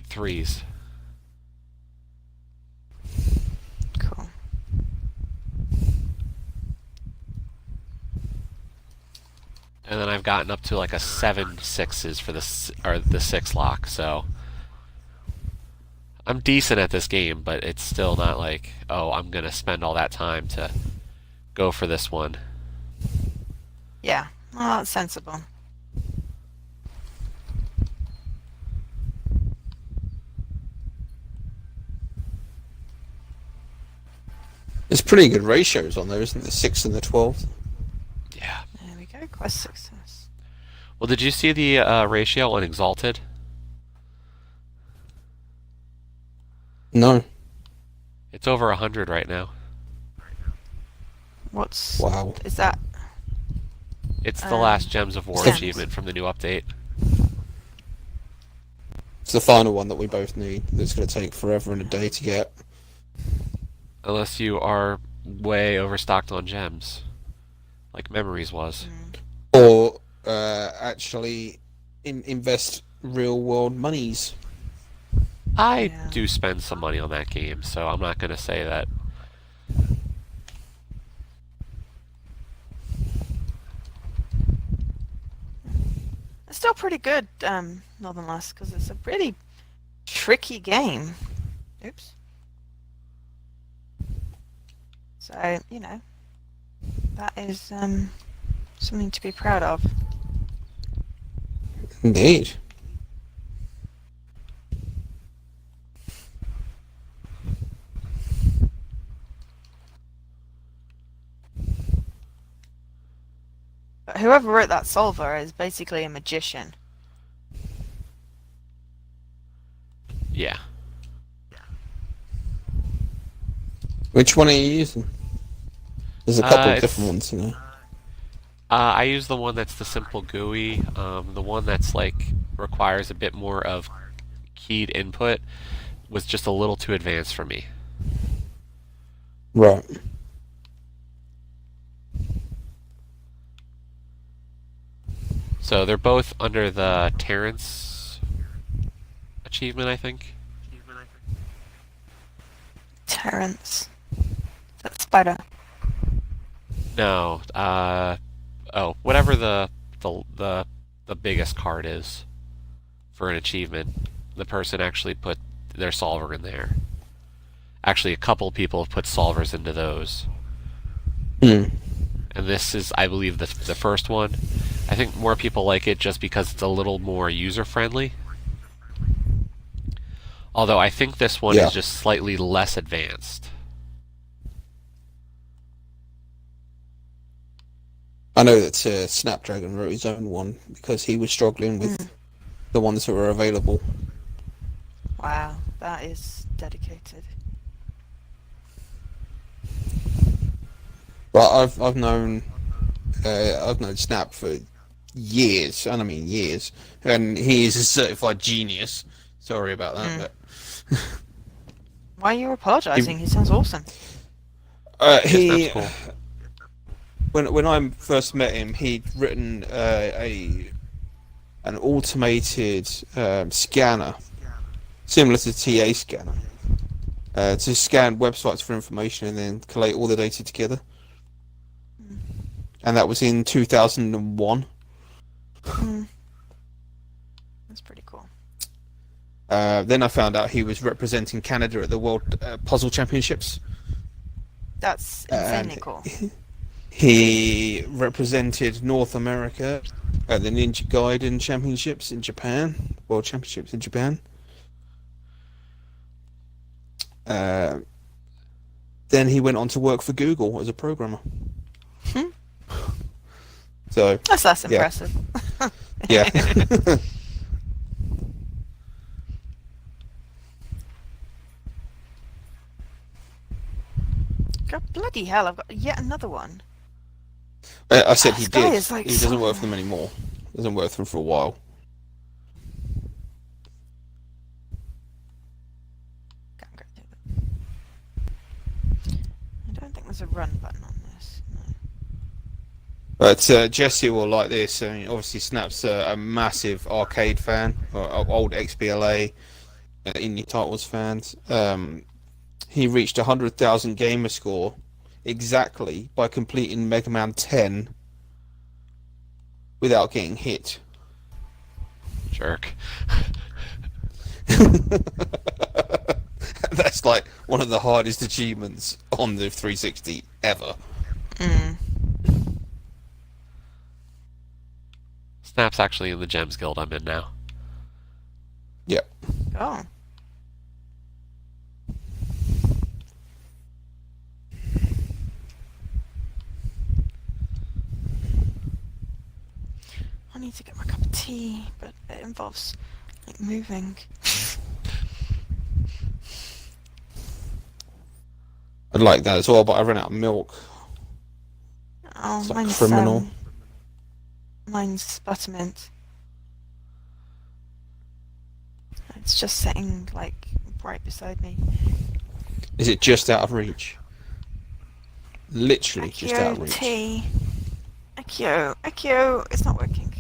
threes. Cool. And then I've gotten up to like a 7 sixes for the 6 lock, so I'm decent at this game, but it's still not like, oh, I'm gonna spend all that time to go for this one. Yeah. Well, that's sensible. there's pretty good ratios on there, isn't there? 6 and the 12. Yeah. There we go. Quest success. Well, did you see the ratio on Exalted? No. It's over 100 right now. What's... Wow. Is that... It's the last Gems of War Gems. achievement from the new update. It's the final one that we both need. That's going to take forever and a day to get. Unless you are way overstocked on gems, like Memories was. Or actually invest real world monies. I Yeah. do spend some money on that game, so I'm not going to say that. It's still pretty good, Northern Lust, because it's a pretty tricky game. Oops. So, you know, that is something to be proud of. Indeed. But whoever wrote that solver is basically a magician. Yeah. Which one are you using? There's a couple of it's- different ones, you know. I use the one that's the simple GUI. The one that's like requires a bit more of keyed input was just a little too advanced for me. Right. So they're both under the Terrence achievement, I think. Terrence. That spider. No, oh, whatever the biggest card is for an achievement, the person actually put their solver in there. Actually, a couple people have put solvers into those. Hmm. And this is, I believe, the first one. I think more people like it just because it's a little more user friendly. Although I think this one Yeah. is just slightly less advanced. I know that Snapdragon wrote his own one because he was struggling with the ones that were available. Wow, that is dedicated. But I've known Snap for years, and I mean years, and he is a certified genius. Sorry about that, Why are you apologising? He- He sounds awesome. but Yeah, Snap's he cool. when I first met him, he'd written an automated scanner similar to TA scanner to scan websites for information and then collate all the data together. And that was in 2001. That's pretty cool. Then I found out he was representing Canada at the World Puzzle Championships. That's insanely cool. He represented North America at the Ninja Gaiden Championships in Japan, World Championships in Japan. Then he went on to work for Google as a programmer. So That's less yeah. impressive. yeah. God bloody hell, I've got yet another one. I said he This guy did. is like He doesn't so- work for them anymore. Doesn't work for them for a while. Okay, I'm going to do it. I don't think there's a run button on this. No. But Jesse will like this. I mean, obviously, Snap's a massive arcade fan, or old XBLA, indie titles fans. He reached 100,000 gamer score exactly by completing Mega Man 10 without getting hit. Jerk. That's like one of the hardest achievements on the 360 ever. Snap's actually in the Gems Guild I'm in now. Yep. Oh. I need to get my cup of tea, but it involves like moving. I'd like that as well, but I ran out of milk. Oh, It's like mine's criminal. mine's buttermint. It's just sitting like right beside me. Is it just out of reach? Literally just out of Accio reach. tea. Accio. It's not working.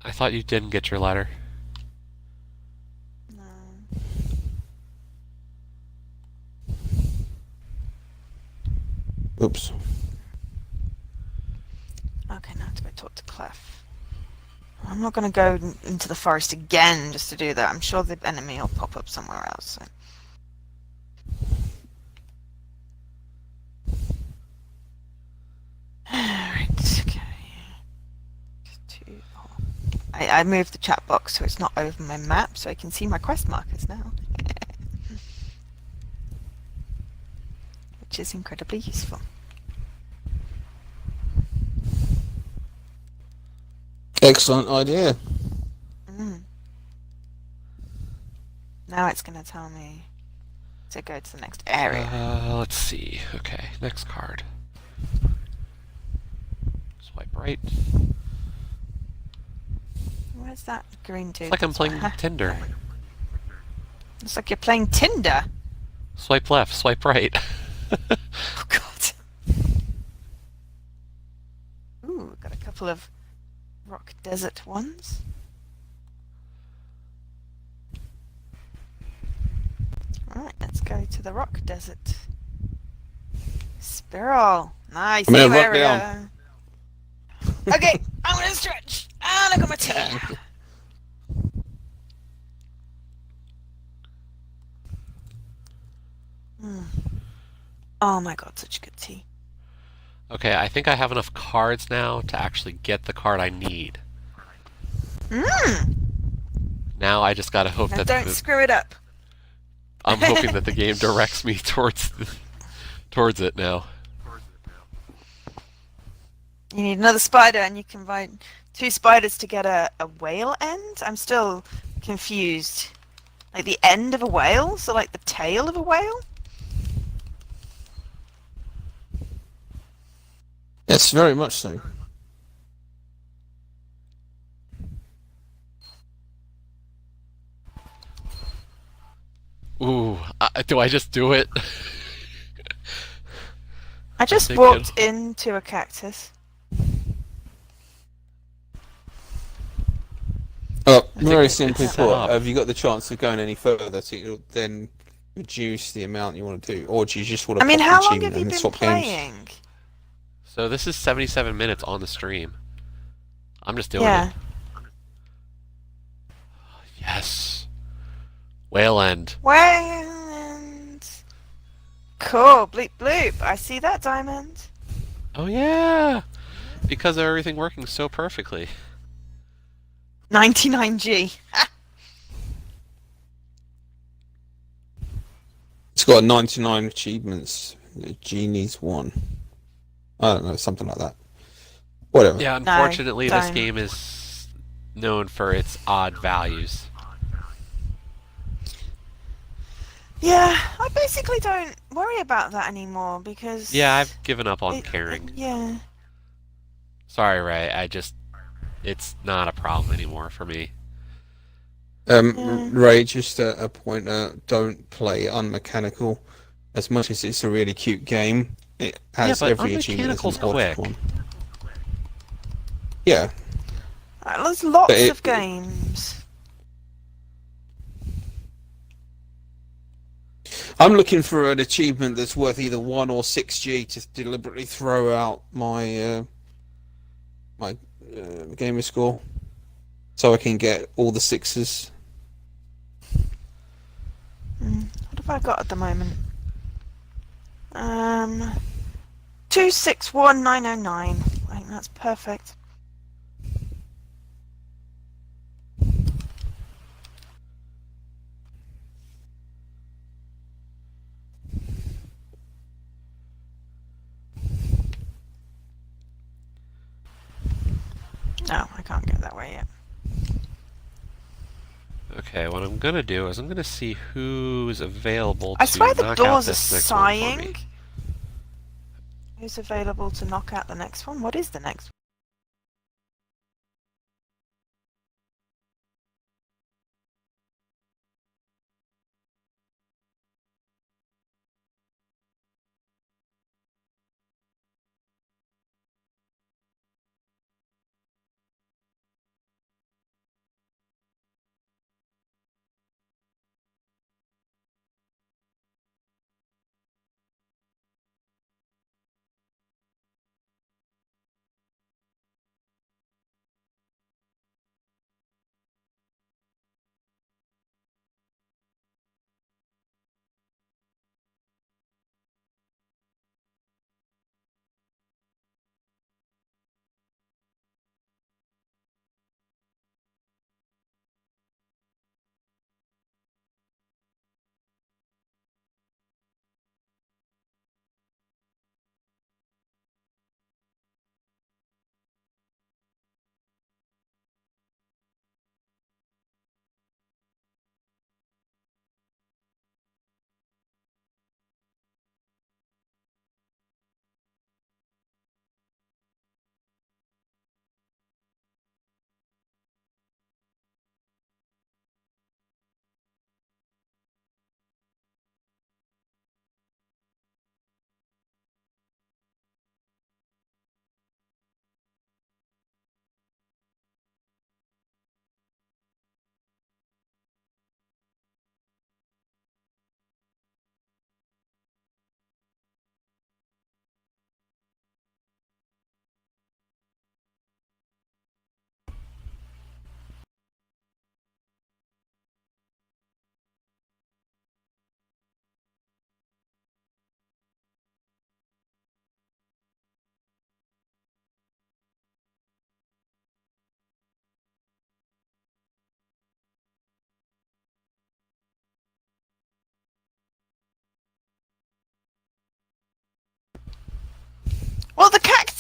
I thought you didn't get your letter. No. Oops. Okay, now I have to go talk to Clef. I'm not going to go into the forest again just to do that. I'm sure the enemy will pop up somewhere else. So. Alright, okay. I moved the chat box so it's not over my map so I can see my quest markers now. Which is incredibly useful. Excellent idea. Now it's going to tell me to go to the next area. Let's see. Okay, next card. Swipe right. Where's that green dude? It's like I'm That's playing what- Tinder. It's like you're playing Tinder. Swipe left, swipe right. Oh god. Ooh, got a couple of rock desert ones. Alright, let's go to the rock desert. Spiral. Nice. I'm in a new rock area. down. Okay, I'm gonna stretch. And I got my tea. Mm. Oh my god, such good tea. Okay, I think I have enough cards now to actually get the card I need. Mmm. Now I just gotta hope Now that don't screw it up. I'm hoping that the game directs me towards it now. You need another spider, and you can find two spiders to get a whale end? I'm still confused. Like the end of a whale? So like the tail of a whale? Yes, very much so. Ooh, do I just do it? I I just think it. walked into a cactus. Oh, I think very it's simply set put, up. have you got the chance of going any further to then reduce the amount you want to do? Or do you just want I to mean, pop the how long achievement have you and then been swap games? playing? So this is 77 minutes on the stream. I'm just doing it. Yeah. Yes. Whale end. Whale. Cool. Bleep bloop. I see that diamond. Oh yeah! Because of everything working so perfectly. 99G. It's got 99 achievements. The genie's one. I don't know, something like that. Whatever. Yeah, No, unfortunately this don't. game is known for its odd values. Yeah, I basically don't worry about that anymore because Yeah, I've given up on caring. yeah. Sorry, Ray. It's not a problem anymore for me. Yeah. Ray, just a pointer, don't play unmechanical. As much as it's a really cute game, it Yeah, has but every achievement as an unmechanical's odd quick. one. Yeah, There's but lots of games. I'm looking for an achievement that's worth either 1 or 6G to deliberately throw out my gamer score, so I can get all the sixes. What have I got at the moment? 261909. I think that's perfect. No, I can't go that way yet. Okay, what I'm gonna do is I'm gonna see who's available I to swear the knock out doors are this next one for me. sighing. Who's available to knock out the next one? What is the next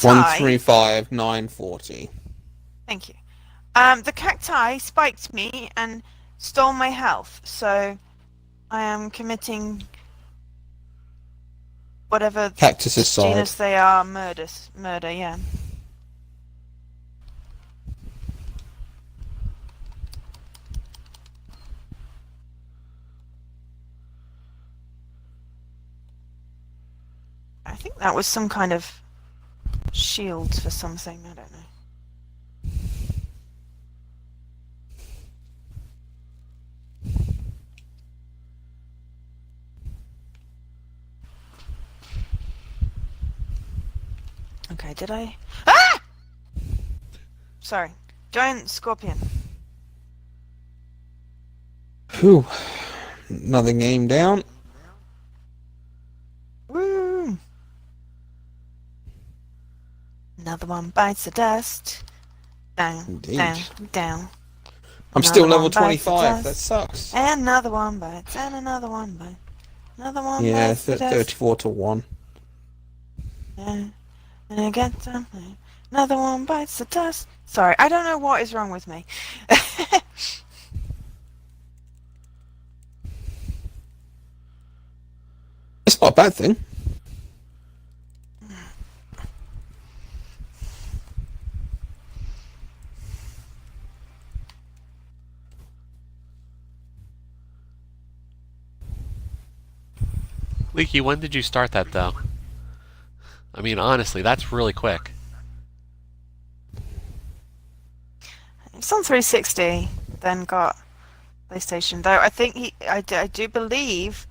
cacti. 135,940. Thank you. The cacti spiked me and stole my health, so I am committing whatever Cactus aside. genus they are, murder, yeah. I think that was some kind of shield for something, I don't know. Okay, did I? Ah! Sorry. Giant scorpion. Whew. Another game down. Woo! Another one bites the dust. Down, Indeed. down, down. I'm still Another level one bites the 25. That dust. sucks. And another one bites, and another one bites. Another one Yeah, bites the dust. 34 to 1. Yeah. And I get something. Another one bites the dust. Sorry, I don't know what is wrong with me. It's not a bad thing. Leaky, when did you start that though? I mean, honestly, that's really quick. It's on 360, then got PlayStation. Though I think I do believe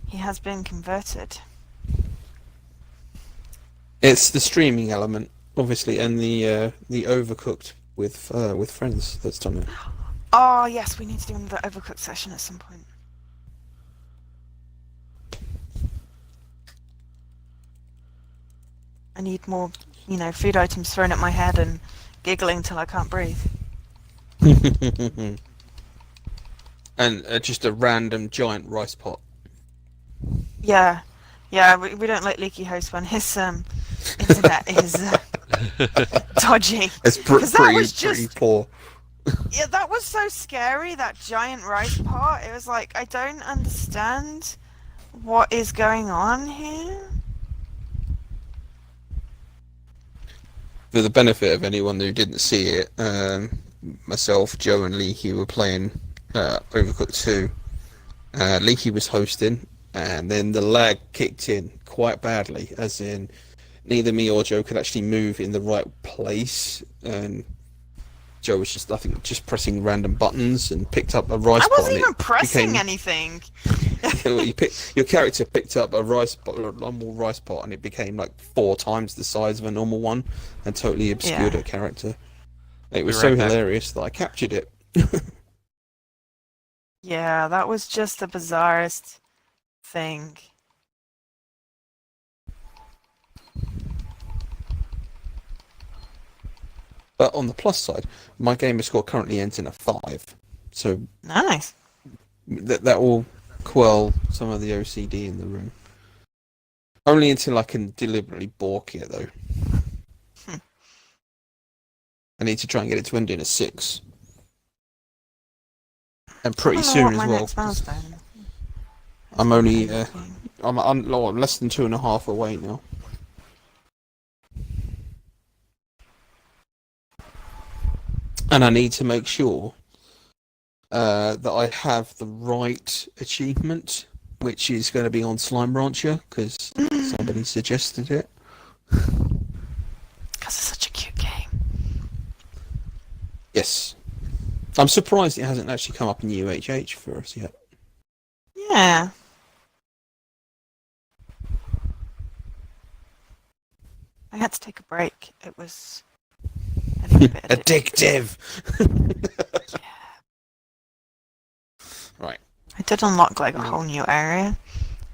he has been converted. It's the streaming element, obviously, and the overcooked with friends that's done it. Oh yes, we need to do another Overcooked session at some point. I need more, food items thrown at my head and giggling till I can't breathe. And just a random giant rice pot. Yeah, we don't let Leaky host when his internet is dodgy. It's 'Cause that was pretty just- poor. Yeah, that was so scary, that giant rice pot. It was like, I don't understand what is going on here. For the benefit of anyone who didn't see it, myself, Joe, and Leaky were playing Overcooked 2. Leaky was hosting, and then the lag kicked in quite badly, as in neither me or Joe could actually move in the right place, and Joe was just pressing random buttons and picked up a rice I pot. wasn't even pressing became, anything. your character picked up a normal rice pot, and it became like 4 times the size of a normal one, and totally obscured Yeah. her character. It was Be so right back. hilarious that I captured it. Yeah, that was just the bizarrest thing. But on the plus side, my gamer score currently ends in a 5, so Nice. that will quell some of the OCD in the room. Only until I can deliberately balk it, though. I need to try and get it to end in a 6. And pretty I don't know soon what as my well. next milestone is. I'm only I'm less than 2.5 away now. And I need to make sure that I have the right achievement, which is going to be on Slime Rancher, because somebody suggested it. Because it's such a cute game. Yes. I'm surprised it hasn't actually come up in UHH for us yet. Yeah. I had to take a break. It was a little bit Addictive! Yeah. Right. I did unlock like a whole new area.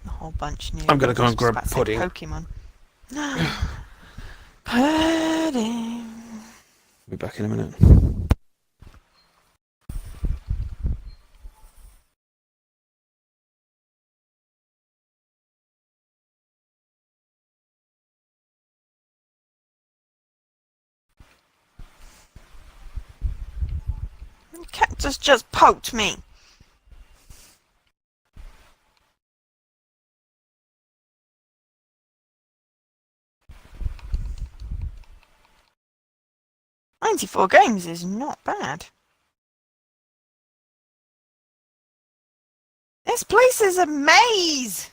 A whole bunch new. I'm gonna go and grab Just about to say pudding. Pokemon. Pudding. Be back in a minute. The cactus just poked me. "94 games is not bad. This place is a maze!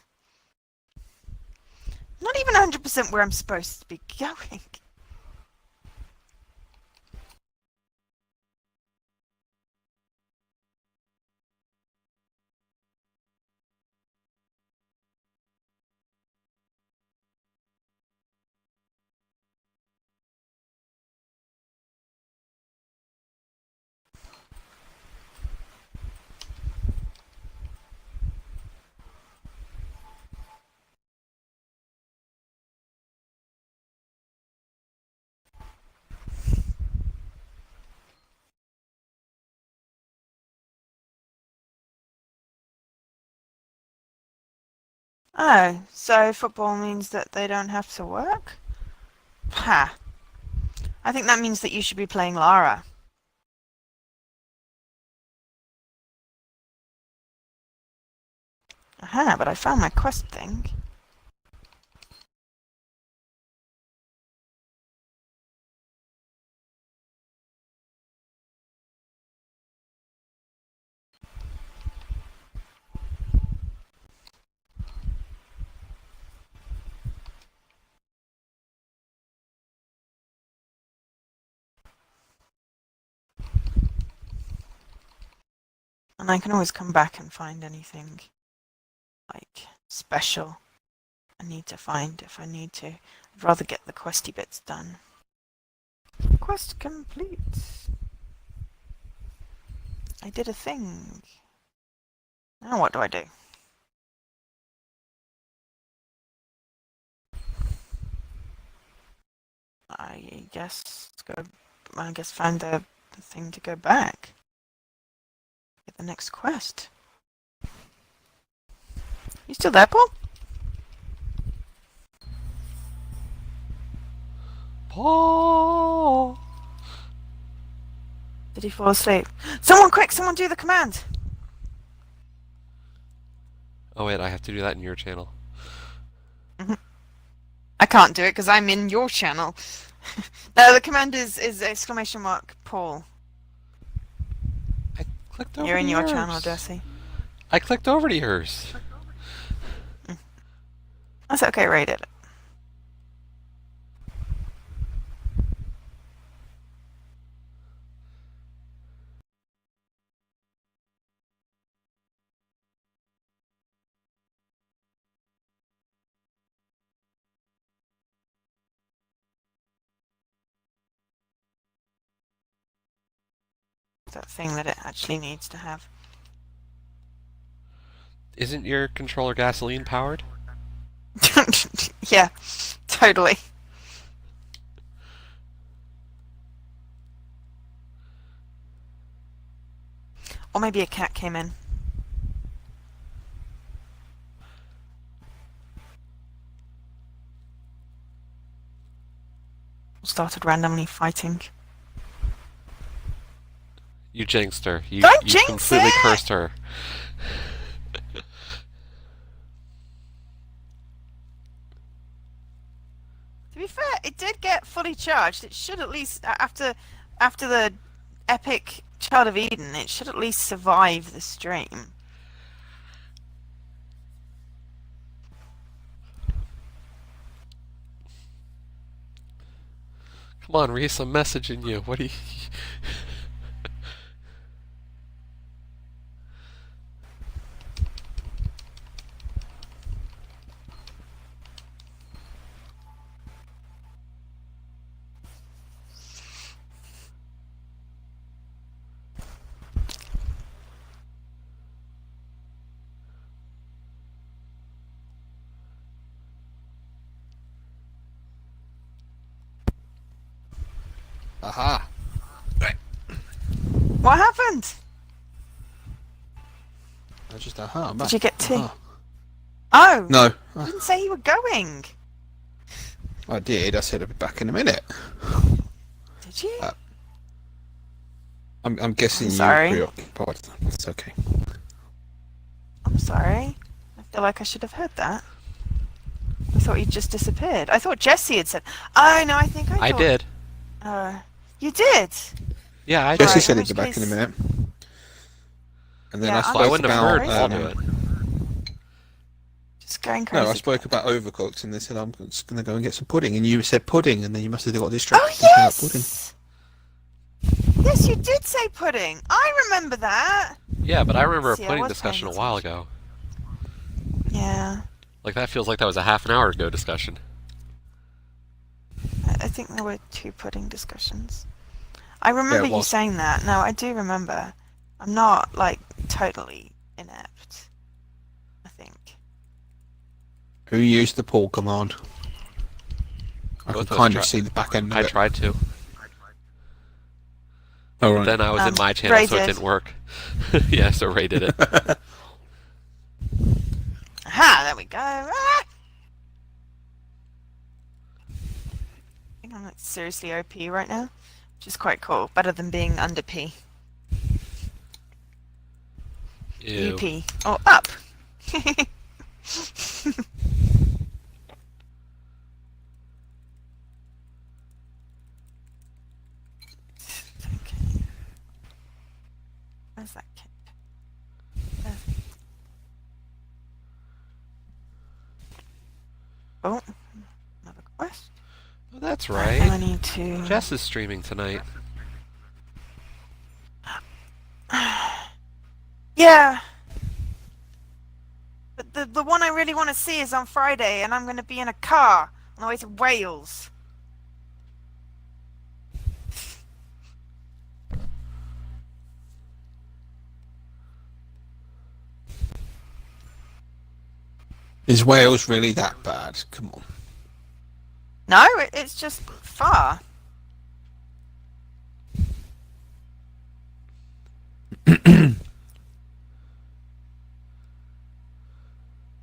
Not even 100% where I'm supposed to be going." Oh, so football means that they don't have to work? Ha. I think that means that you should be playing Lara. Aha, but I found my quest thing. And I can always come back and find anything, like, special I need to find if I need to. I'd rather get the questy bits done. Quest complete. I did a thing. Now what do I do? I guess find the thing to go back. Get the next quest. You still there, Paul? Paul! Did he fall asleep? Someone quick! Someone do the command! Oh wait, I have to do that in your channel. I can't do it because I'm in your channel. No, the command is exclamation mark Paul. I clicked over You're in to your yours. channel, Jesse. I clicked over to yours. That's okay, Ray did it. That thing that it actually needs to have. Isn't your controller gasoline powered? Yeah, totally. Or maybe a cat came in. Started randomly fighting. You jinxed her. You Jinx completely it! cursed her. To be fair, it did get fully charged. It should at least, after the epic Child of Eden, it should at least survive the stream. Come on, Reese, I'm messaging you. What do you... Aha. What happened? I just aha. Did you get tea? Aha. Oh! No. You didn't say you were going. I did. I said I'd be back in a minute. Did you? I'm guessing I'm you sorry. were preoccupied. It's okay. I'm sorry. I feel like I should have heard that. I thought you'd just disappeared. I thought Jesse had said. Oh no, I think I I thought. did. You did. Yeah, I Jesse did. said in he'd be which back in a case- minute. And then Yeah, I I'm Well, I spoke wouldn't have about. heard Paul do it. Just going crazy. No, I spoke about overcooked, and they said I'm just going to go and get some pudding, and you said pudding, and then you must have got Oh distracted thinking about pudding. yes. Yes, you did say pudding. I remember that. Yeah, but I remember a See, I pudding was discussion a paying while attention. ago. Yeah. Like, that feels like that was a half an hour ago discussion. I think there were 2 pudding discussions. I remember it you was. saying that. No, I do remember. I'm not, like, totally inept. I think. Who used the pull command? I Both can of us kind of tri- see the back end of I it. tried to. Oh, right. Then I was in my channel, Ray so it did. didn't work. Yeah, so Ray did it. Aha! There we go. Ah! I think I'm, like, seriously OP right now. Which is quite cool. Better than being under P. Ew. UP. Oh, up! Okay. Where's that kid? There. Oh, another quest. Oh, that's I right. need to. Jess is streaming tonight. Yeah. But the one I really want to see is on Friday, and I'm going to be in a car on the way to Wales. Is Wales really that bad? Come on. No, it's just far.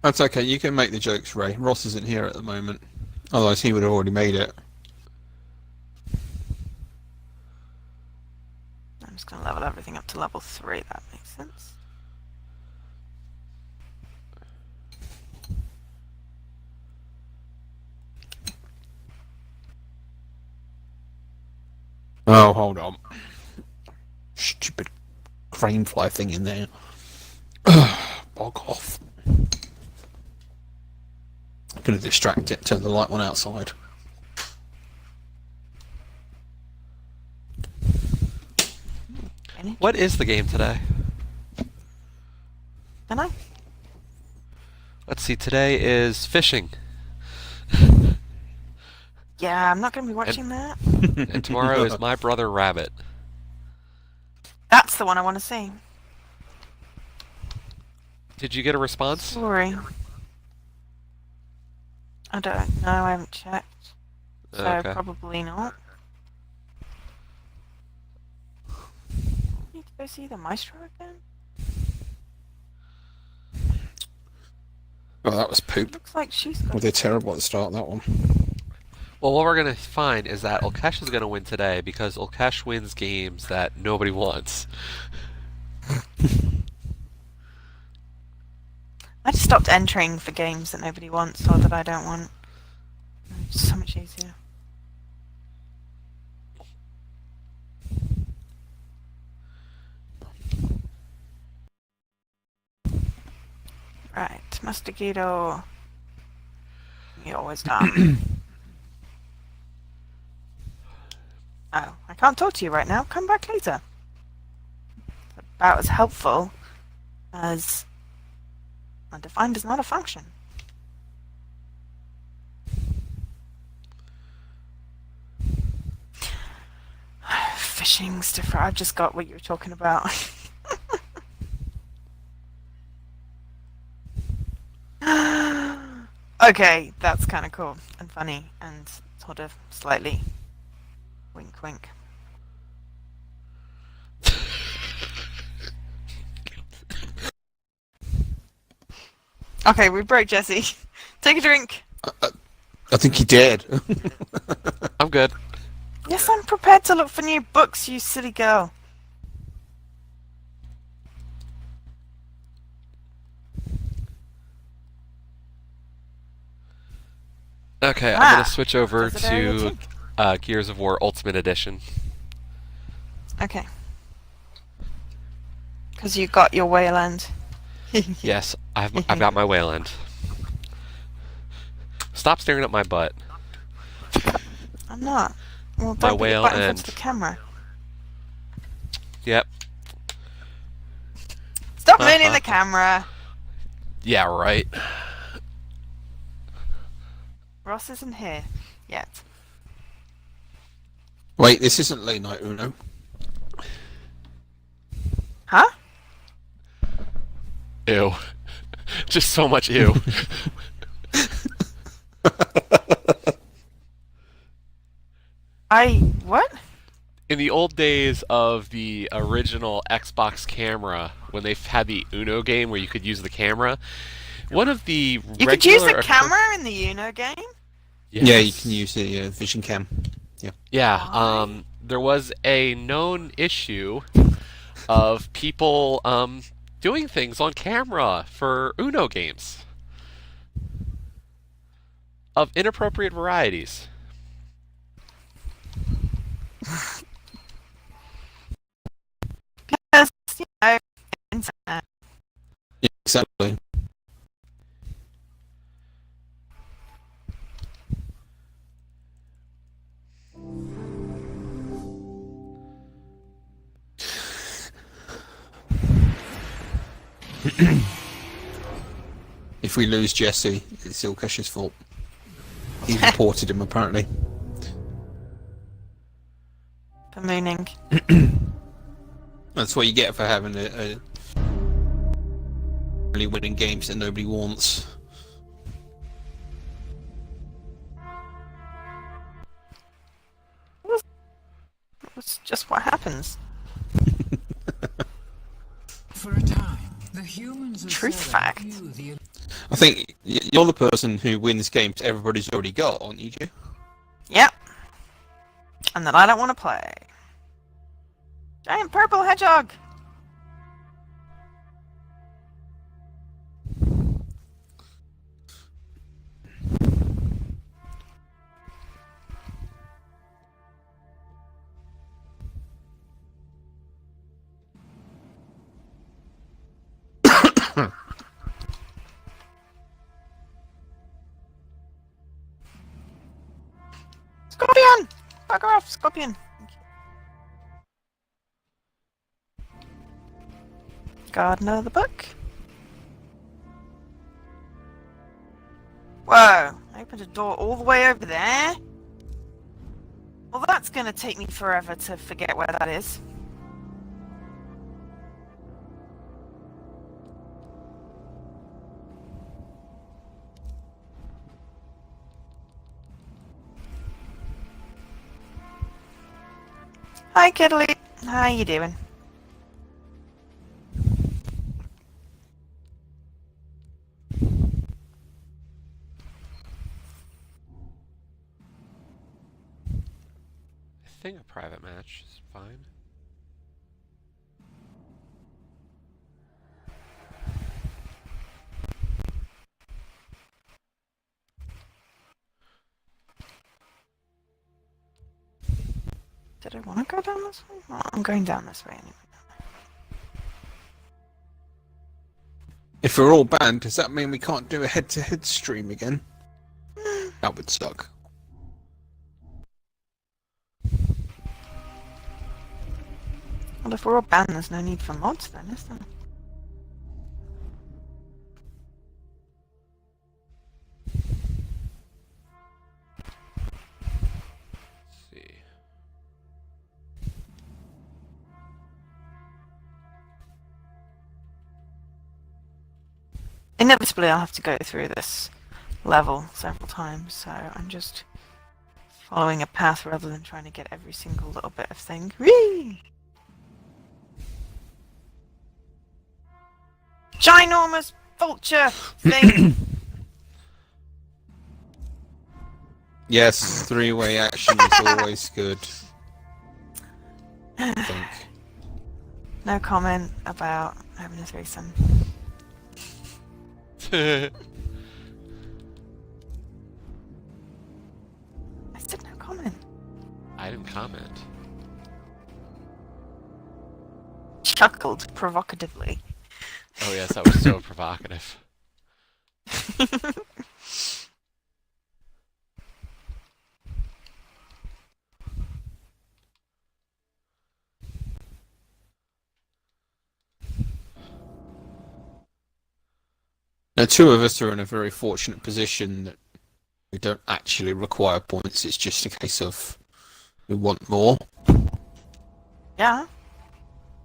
That's okay. You can make the jokes, Ray. Ross isn't here at the moment. Otherwise, he would have already made it. I'm just going to level everything up to level 3. That makes sense. Oh, hold on. Stupid crane fly thing in there. Bog off. I'm going to distract it. Turn the light on outside. What is the game today? Can I? Let's see, today is fishing. Yeah, I'm not going to be watching that. And tomorrow is My Brother Rabbit. That's the one I want to see. Did you get a response? Sorry. I don't know. I haven't checked. So Okay. probably not. Need to go see the maestro again? Oh, that was poop. Looks like she's got. Well, they're terrible at the start, that one. Well, what we're going to find is that Ulkesh is going to win today because Ulkesh wins games that nobody wants. I just stopped entering for games that nobody wants or that I don't want. It's so much easier. Right, Mustagito. You always done. Oh, I can't talk to you right now. Come back later. About as helpful as undefined is not a function. Fishing stiffer. I've just got what you were talking about. Okay, that's kind of cool and funny and sort of slightly wink wink. Okay, we broke Jesse. Take a drink. I think he did. I'm good. Yes, I'm prepared to look for new books, you silly girl. Okay, I'm gonna Ah, switch over does it area to too? Gears of War Ultimate Edition. Okay. Because you got your Wayland. Yes, I've got my Wayland. Stop staring at my butt. I'm not. Well, My don't put your whale butt in front of and the camera. yep. Stop moving the camera. Yeah, right. Ross isn't here yet. Wait, this isn't late night Uno. Huh? Ew. Just so much ew. What? In the old days of the original Xbox camera, when they had the Uno game where you could use the camera, one of the You could use the regular camera in the Uno game? Yeah, you Yes. can use the vision cam. Yeah, Why? there was a known issue of people doing things on camera for Uno games of inappropriate varieties. Because, internet. Yeah, exactly. If we lose Jesse, it's Ilkesh's fault. He reported him apparently. For mooning. That's what you get for having a really winning games that nobody wants. That's just what happens. For a time, the humans of Truth Seven fact. view the I think you're the person who wins games everybody's already got, aren't you, Joe? Yep. And that I don't want to play. Giant purple hedgehog! Scorpion! Bugger off, Scorpion! Gardener of the book. Whoa! I opened a door all the way over there? Well, that's gonna take me forever to forget where that is. Hi, Kiddly. How you doing? I think a private match is fine. Did I want to go down this way? Well, I'm going down this way anyway. If we're all banned, does that mean we can't do a head-to-head stream again? That would suck. Well, if we're all banned, there's no need for mods then, is there? Let's see. Inevitably, I'll have to go through this level several times, so I'm just following a path rather than trying to get every single little bit of thing. Whee! Ginormous vulture thing! Yes, three-way action is always good. I think. No comment about having a threesome. I said no comment. I didn't comment. Chuckled provocatively. Oh yes, that was so provocative. Now, two of us are in a very fortunate position that we don't actually require points. It's just a case of we want more. Yeah.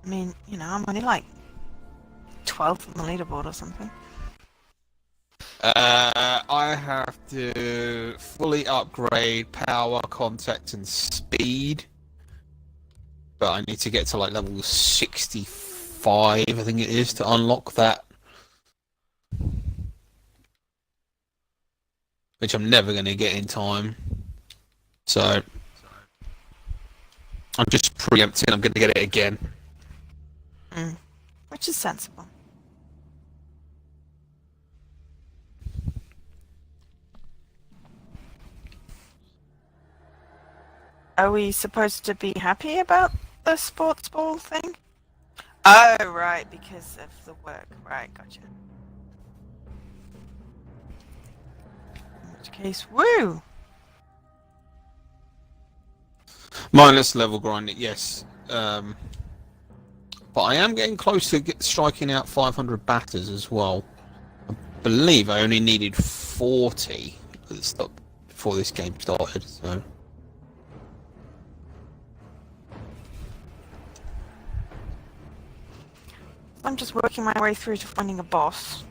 I mean, you know, I'm only like 12th on the leaderboard or something. I have to fully upgrade power, contact, and speed. But I need to get to like level 65, I think it is, to unlock that. Which I'm never going to get in time. So I'm just preempting, I'm going to get it again. Which is sensible. Are we supposed to be happy about the sports ball thing? Oh, right, because of the work. Right, gotcha. In which case, woo! Minus level grinding, yes. But I am getting close to striking out 500 batters as well. I believe I only needed 40 at the stop before this game started. So I'm just working my way through to finding a boss,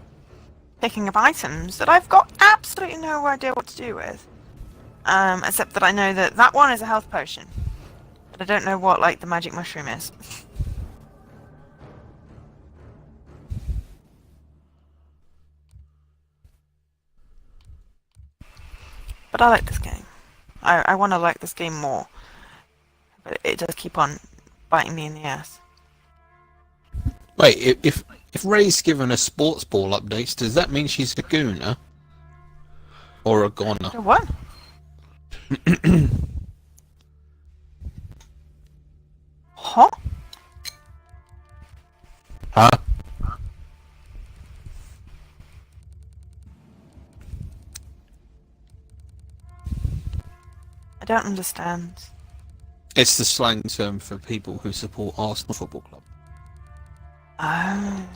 picking up items that I've got absolutely no idea what to do with. Except that I know that that one is a health potion. But I don't know what, like, the magic mushroom is. But I like this game. I want to like this game more. But it does keep on biting me in the ass. wait, if Ray's given us sports ball updates, does that mean she's a gooner or a goner? A what? Huh? Huh? I don't understand. It's the slang term for people who support Arsenal Football Club. Oh.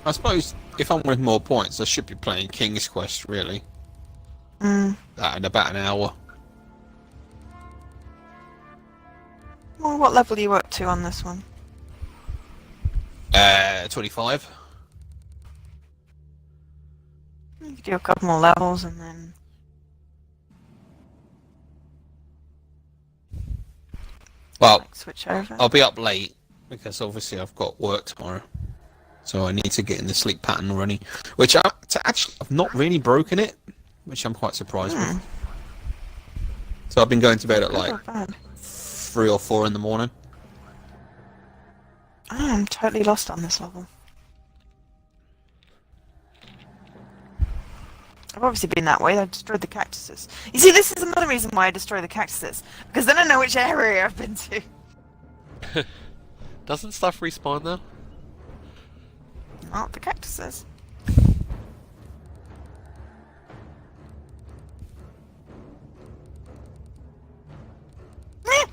I suppose if I'm with more points, I should be playing King's Quest, really. That in about an hour. Well, what level are you up to on this one? 25. You could do a couple more levels and then... Well, like, switch over. I'll be up late because obviously I've got work tomorrow, so I need to get in the sleep pattern already. Which I've not really broken it, which I'm quite surprised with. So I've been going to bed at like Not bad. 3 or 4 in the morning. I am totally lost on this level. I've obviously been that way. I've destroyed the cactuses. You see, this is another reason why I destroy the cactuses. Because then I know which area I've been to. Doesn't stuff respawn though? Not the cactuses. Meh.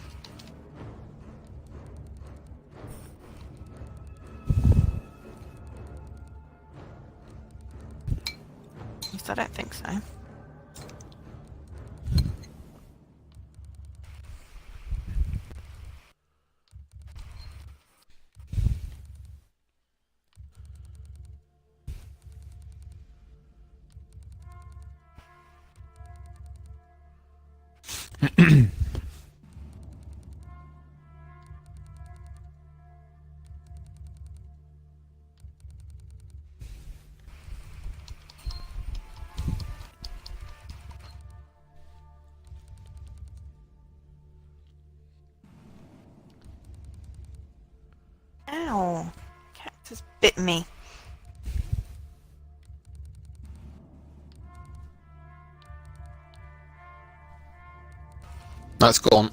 At least I don't think so. Ow. Cactus bit me. That's gone.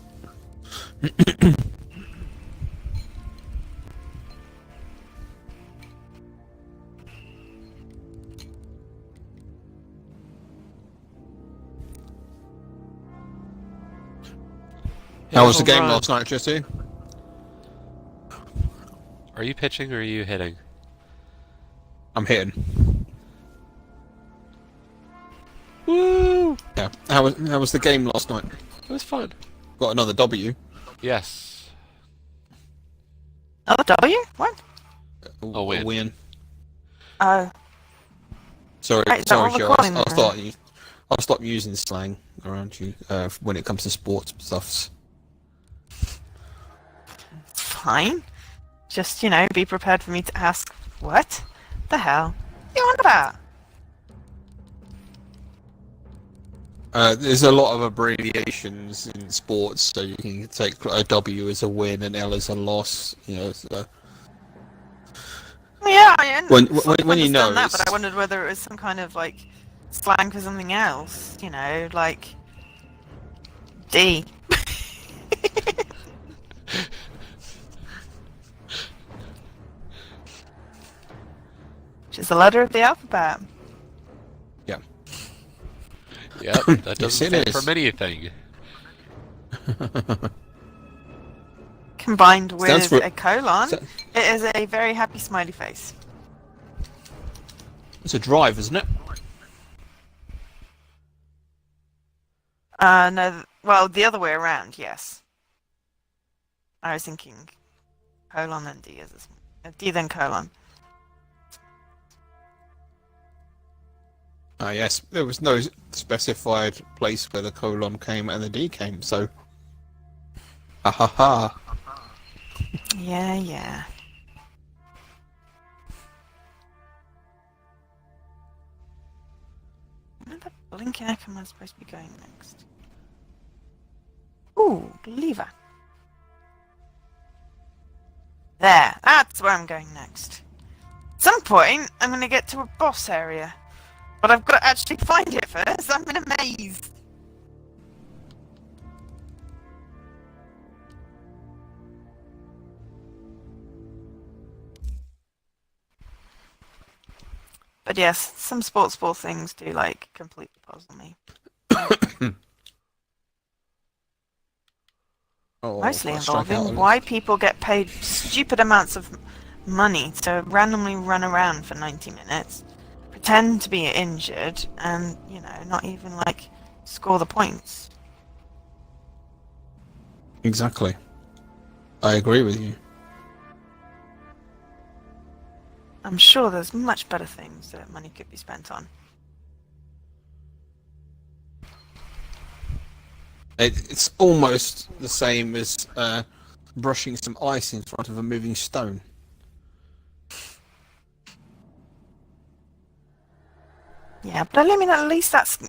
How was the game last night, Jesse? Are you pitching or are you hitting? I'm hitting. Woo! Yeah. How was the game last night? It was fun. Got another W. Yes. Oh, W? What? A win. win. Oh. Sorry, Right, is that sorry, what we're Joe. calling I'll stop using slang around you when it comes to sports stuffs. Fine. Just, be prepared for me to ask, what the hell you on about? There's a lot of abbreviations in sports, so you can take a W as a win and L as a loss. So. Yeah, I When when you know, that, but I wondered whether it was some kind of slang for something else. Like D. Which is the letter of the alphabet. Yeah. Yep, that doesn't stand for anything. Combined with Stands for- a colon, it is a very happy smiley face. It's a drive, isn't it? No, well, the other way around, yes. I was thinking colon and D is D then colon. Yes, there was no specified place where the colon came and the D came, so. Ha ha ha. Yeah. Where the blinking heck am I supposed to be going next? Ooh, lever. There, that's where I'm going next. At some point, I'm going to get to a boss area. But I've got to actually find it first. I'm in a maze. But yes, some sports ball things do completely puzzle me. Mostly involving why people get paid stupid amounts of money to randomly run around for 90 minutes, pretend to be injured, and, not even, score the points. Exactly. I agree with you. I'm sure there's much better things that money could be spent on. It's almost the same as brushing some ice in front of a moving stone. Yeah, but I mean, at least that's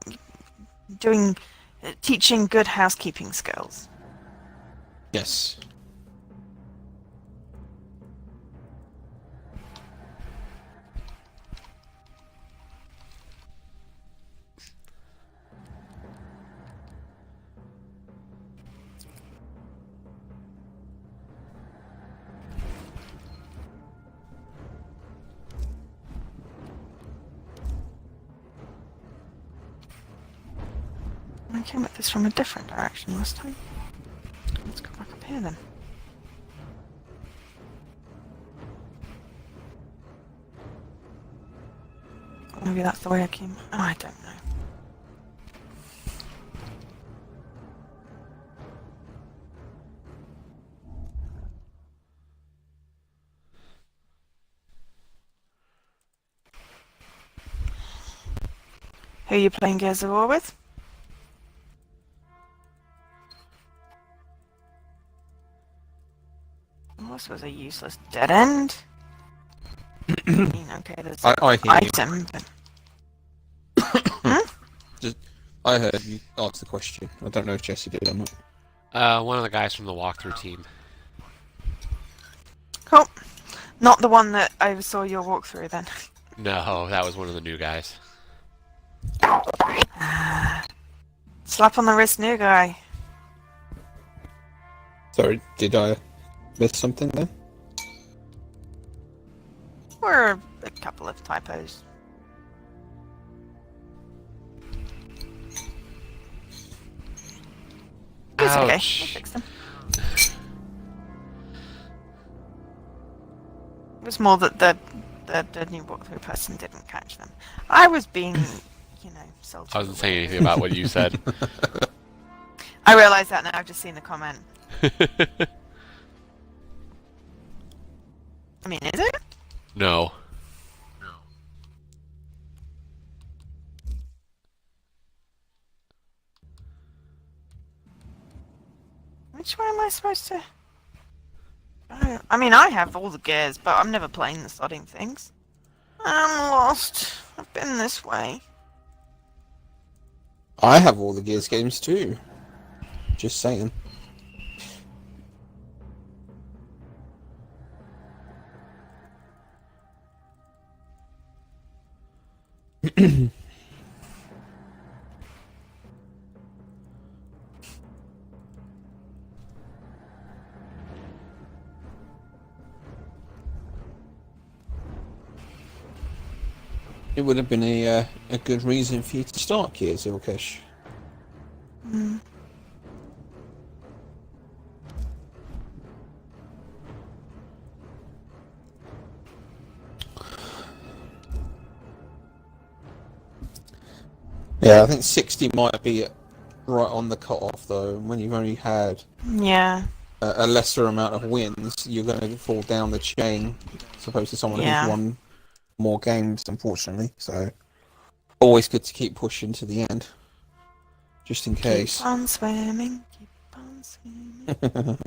teaching good housekeeping skills. Yes. I came at this from a different direction last time. Let's go back up here then. Maybe that's the way I came. Oh, I don't know. Who are you playing Gears of War with? Oh, this was a useless dead end. Okay, there's an I hear you. item, but... I heard you ask the question. I don't know if Jesse did or not. One of the guys from the walkthrough team. Cool. Not the one that I saw your walkthrough then. No, that was one of the new guys. Slap on the wrist, new guy. Sorry, did I miss something there? Or a couple of typos. It's okay. We'll Ouch. fix them. It was more that the new walkthrough person didn't catch them. I was being, salty. I wasn't saying anything about what you said. I realise that now. I've just seen the comment. I mean, is it? No. Which one am I supposed to? I mean, I have all the gears, but I'm never playing the sodding things. I'm lost. I've been this way. I have all the Gears games too. Just saying. It would have been a good reason for you to start Gears, Ilkesh. Yeah, I think 60 might be right on the cut-off, though. When you've only had Yeah. a lesser amount of wins, you're going to fall down the chain, as opposed to someone Yeah. who's won more games, unfortunately. So, always good to keep pushing to the end, just in case. Keep on swimming. Keep on swimming.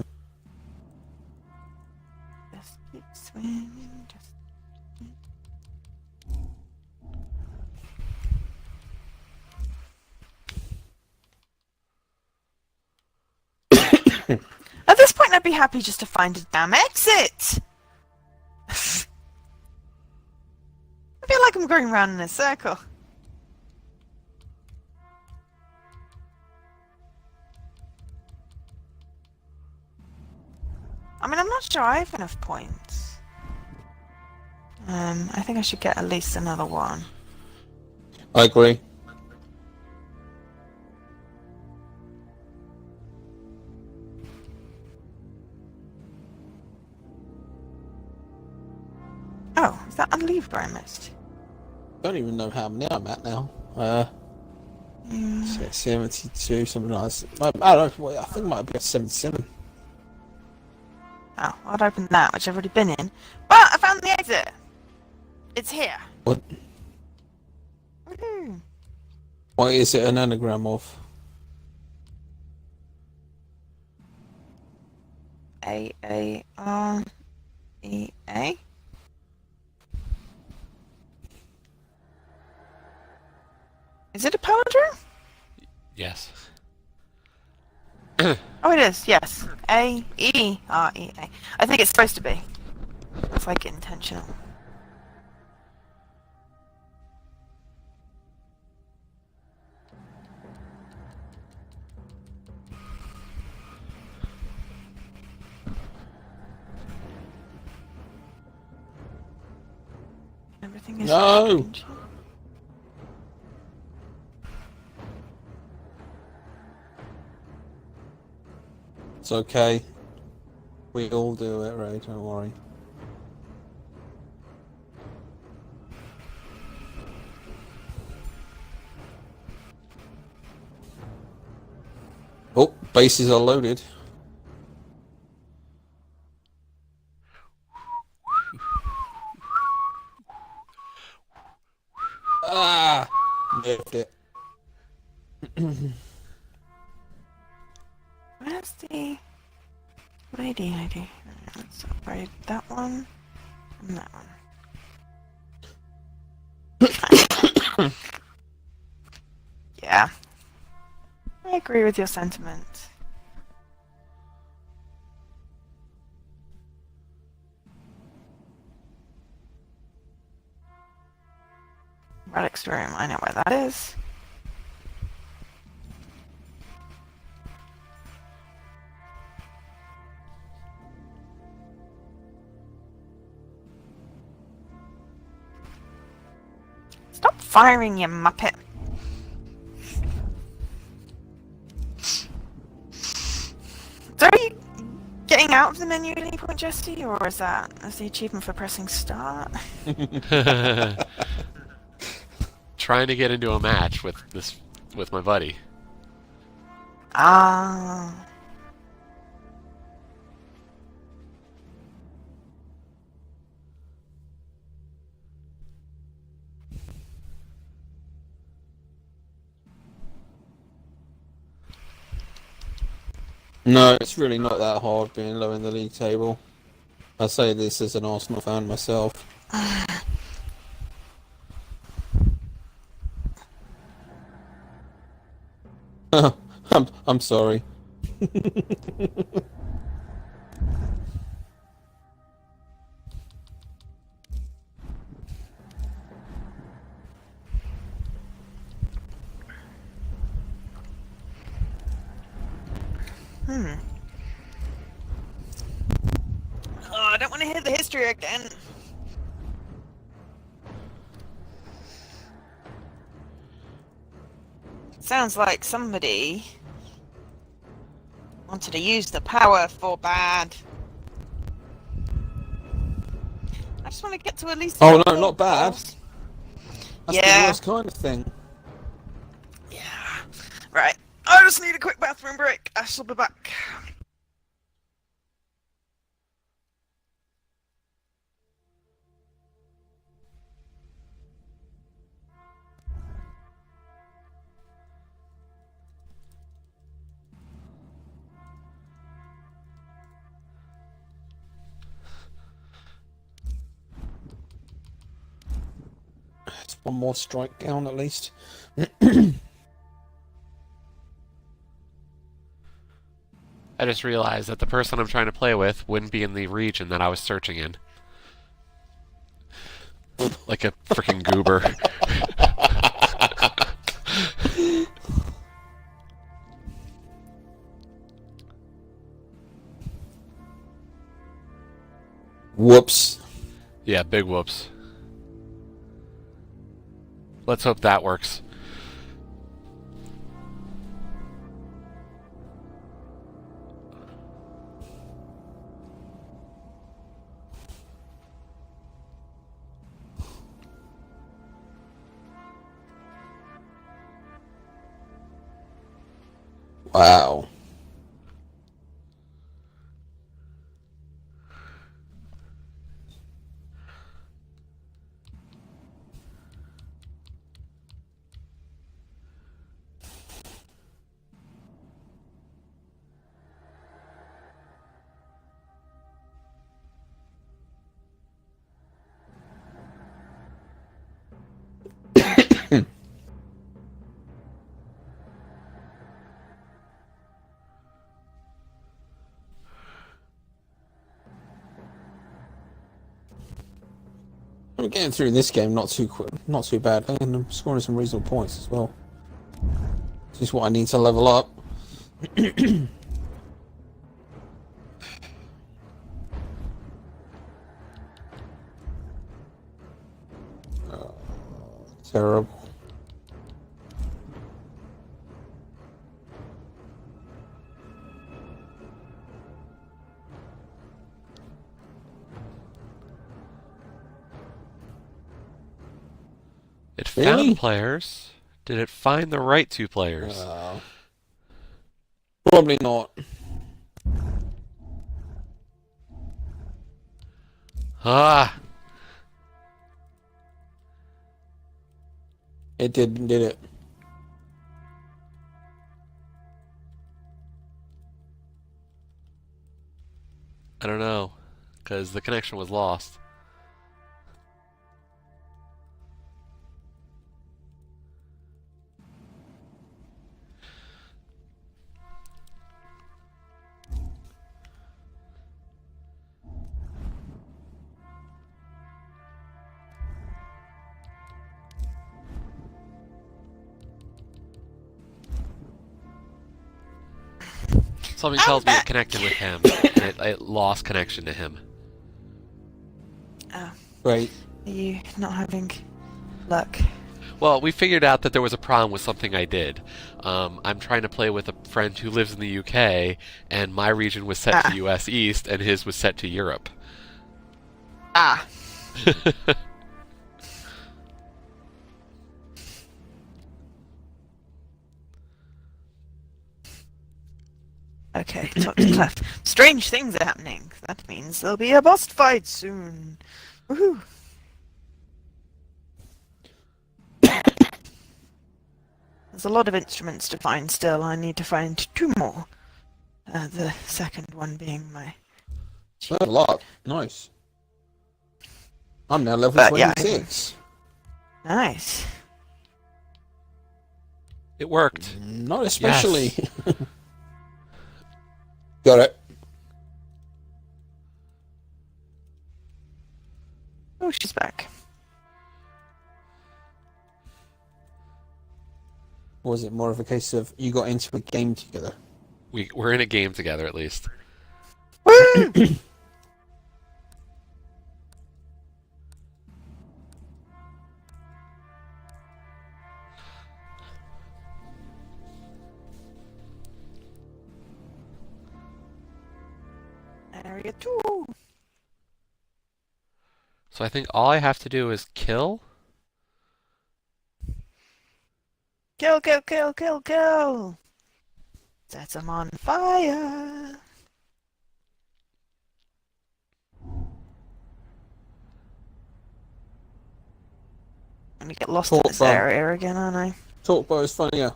Just keep swimming. Just. At this point, I'd be happy just to find a damn exit. I feel like I'm going round in a circle. I mean, I'm not sure I have enough points. I think I should get at least another one. I agree. Oh, is that unleaved where I missed? Don't even know how many I'm at now. Yeah. 72, something like that. I don't know. I think it might be at 77. Oh, I'd open that, which I've already been in. But I found the exit. It's here. What? Woohoo. What is it an anagram of? A-A-R-E-A? Is it a palindrome? Yes. Oh, it is, yes. A-E-R-E-A. I think it's supposed to be. It's like intentional. Everything is No! intentional. It's okay. We all do it, Ray, don't worry. Oh, bases are loaded. Ah! Left it. Where's the lady ID? Let's upgrade that one and that one. Yeah. I agree with your sentiment. Relics room, I know where that is. Stop firing, you muppet. So are you getting out of the menu at any point, Jesse, or is the achievement for pressing start? Trying to get into a match with my buddy. Ah. No, it's really not that hard being low in the league table. I say this as an Arsenal fan myself. I'm sorry. Oh, I don't want to hear the history again. Sounds like somebody wanted to use the power for bad. I just want to get to at least. Oh no, not bad. Goals. That's Yeah. the worst kind of thing. Yeah. Right. I just need a quick bathroom break. I shall be back. It's one more strike down at least. I just realized that the person I'm trying to play with wouldn't be in the region that I was searching in. Like a freaking goober. Whoops. Yeah, big whoops. Let's hope that works. Wow. I'm getting through this game not too badly, and I'm scoring some reasonable points as well. This is what I need to level up. Terrible. It Really? found players. Did it find the right two players? Probably not. Ah! It did it? I don't know. Because the connection was lost. Something tells me it connected with him, and it lost connection to him. Oh, Great. are you not having luck? Well, we figured out that there was a problem with something I did. I'm trying to play with a friend who lives in the UK, and my region was set to US East, and his was set to Europe. Ah. Okay, talk to Clef. Strange things are happening. That means there'll be a boss fight soon. Woohoo! There's a lot of instruments to find still. I need to find 2 more. The second one being my... A lot. Nice. I'm now level But, yeah, 26. Nice. It worked. Not especially. Yes. Got it. Oh, she's back. Or was it more of a case of you got into a game together? We're in a game together, at least. Woo! Area 2. So I think all I have to do is kill. Kill, kill, kill, kill, kill! Set them on fire! I'm gonna get lost in this Talk, bro. area again, aren't I? Talk bow is funnier.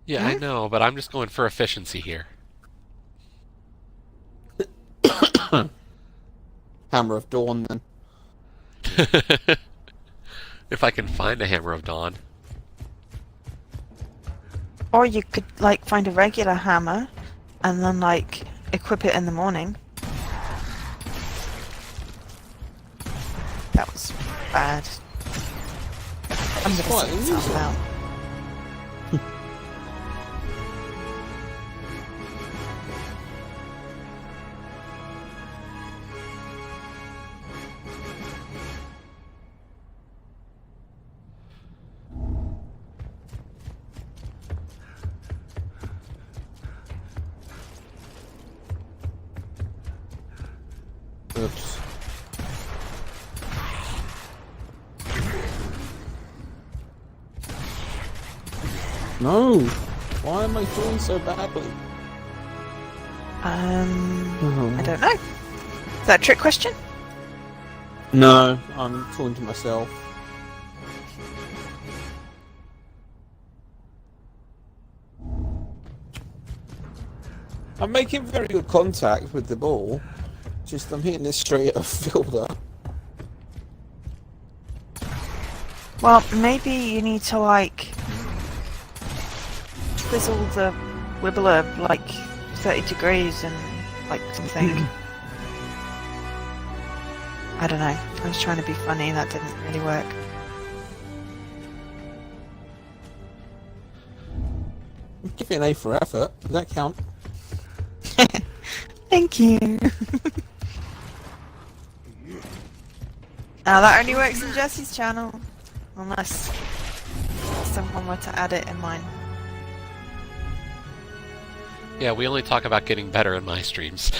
Yeah, I know, but I'm just going for efficiency here. Hammer of Dawn, then. If I can find a Hammer of Dawn. Or you could, like, find a regular hammer and then, like, equip it in the morning. That was bad. I'm gonna quite sort myself unusual. out. Oops. No! Why am I doing so badly? I don't know. Is that a trick question? No, I'm talking to myself. I'm making very good contact with the ball. Just I'm hitting this straight at a fielder. Well, maybe you need to, like, twizzle the wibbler, like, 30 degrees and, like, something. I don't know. I was trying to be funny, that didn't really work. Give me an A for effort. Does that count? Thank you. Now that only works in Jesse's channel. Unless someone were to add it in mine. Yeah, we only talk about getting better in my streams.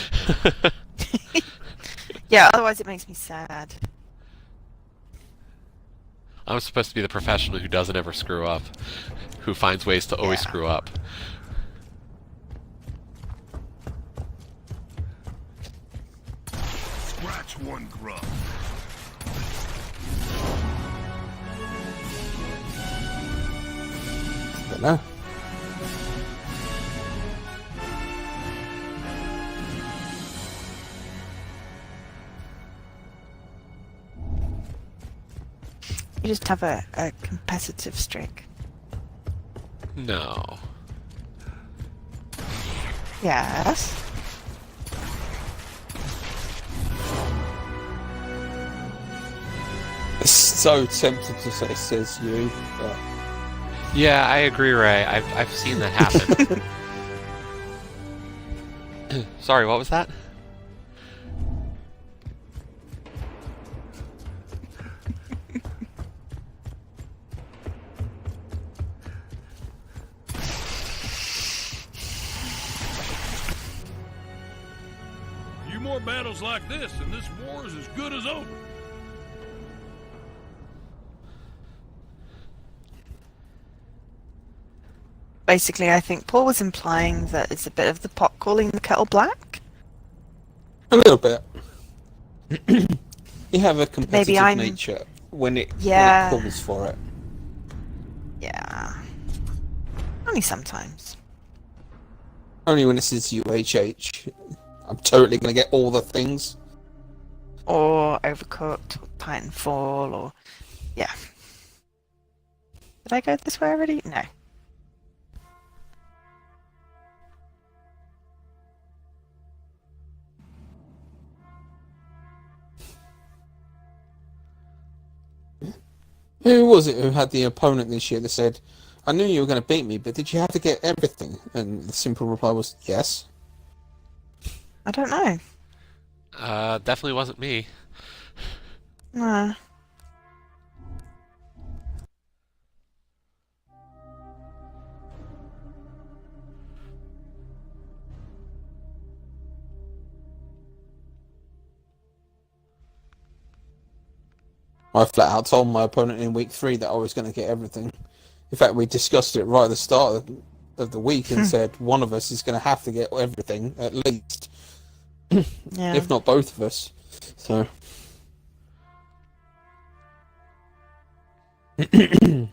Yeah, otherwise it makes me sad. I'm supposed to be the professional who doesn't ever screw up, who finds ways to always Yeah. screw up. Scratch one grub. Don't know. You just have a competitive streak. No. Yes. So tempted to say says you, but Yeah, I agree, Ray. I've seen that happen. Sorry, what was that? A few more battles like this, and this war is as good as over. Basically, I think Paul was implying that it's a bit of the pot calling the kettle black. A little bit. You have a competitive I'm- nature when it Yeah. calls for it. Yeah. Only sometimes. Only when this is UHH. I'm totally going to get all the things. Or Overcooked, or Titanfall, or... Yeah. Did I go this way already? No. Who was it who had the opponent this year that said, I knew you were going to beat me, but did you have to get everything? And the simple reply was, yes. I don't know. Definitely wasn't me. No. I flat out told my opponent in week 3 that I was going to get everything. In fact, we discussed it right at the start of the week and said one of us is going to have to get everything, at least. Yeah. If not both of us. So... They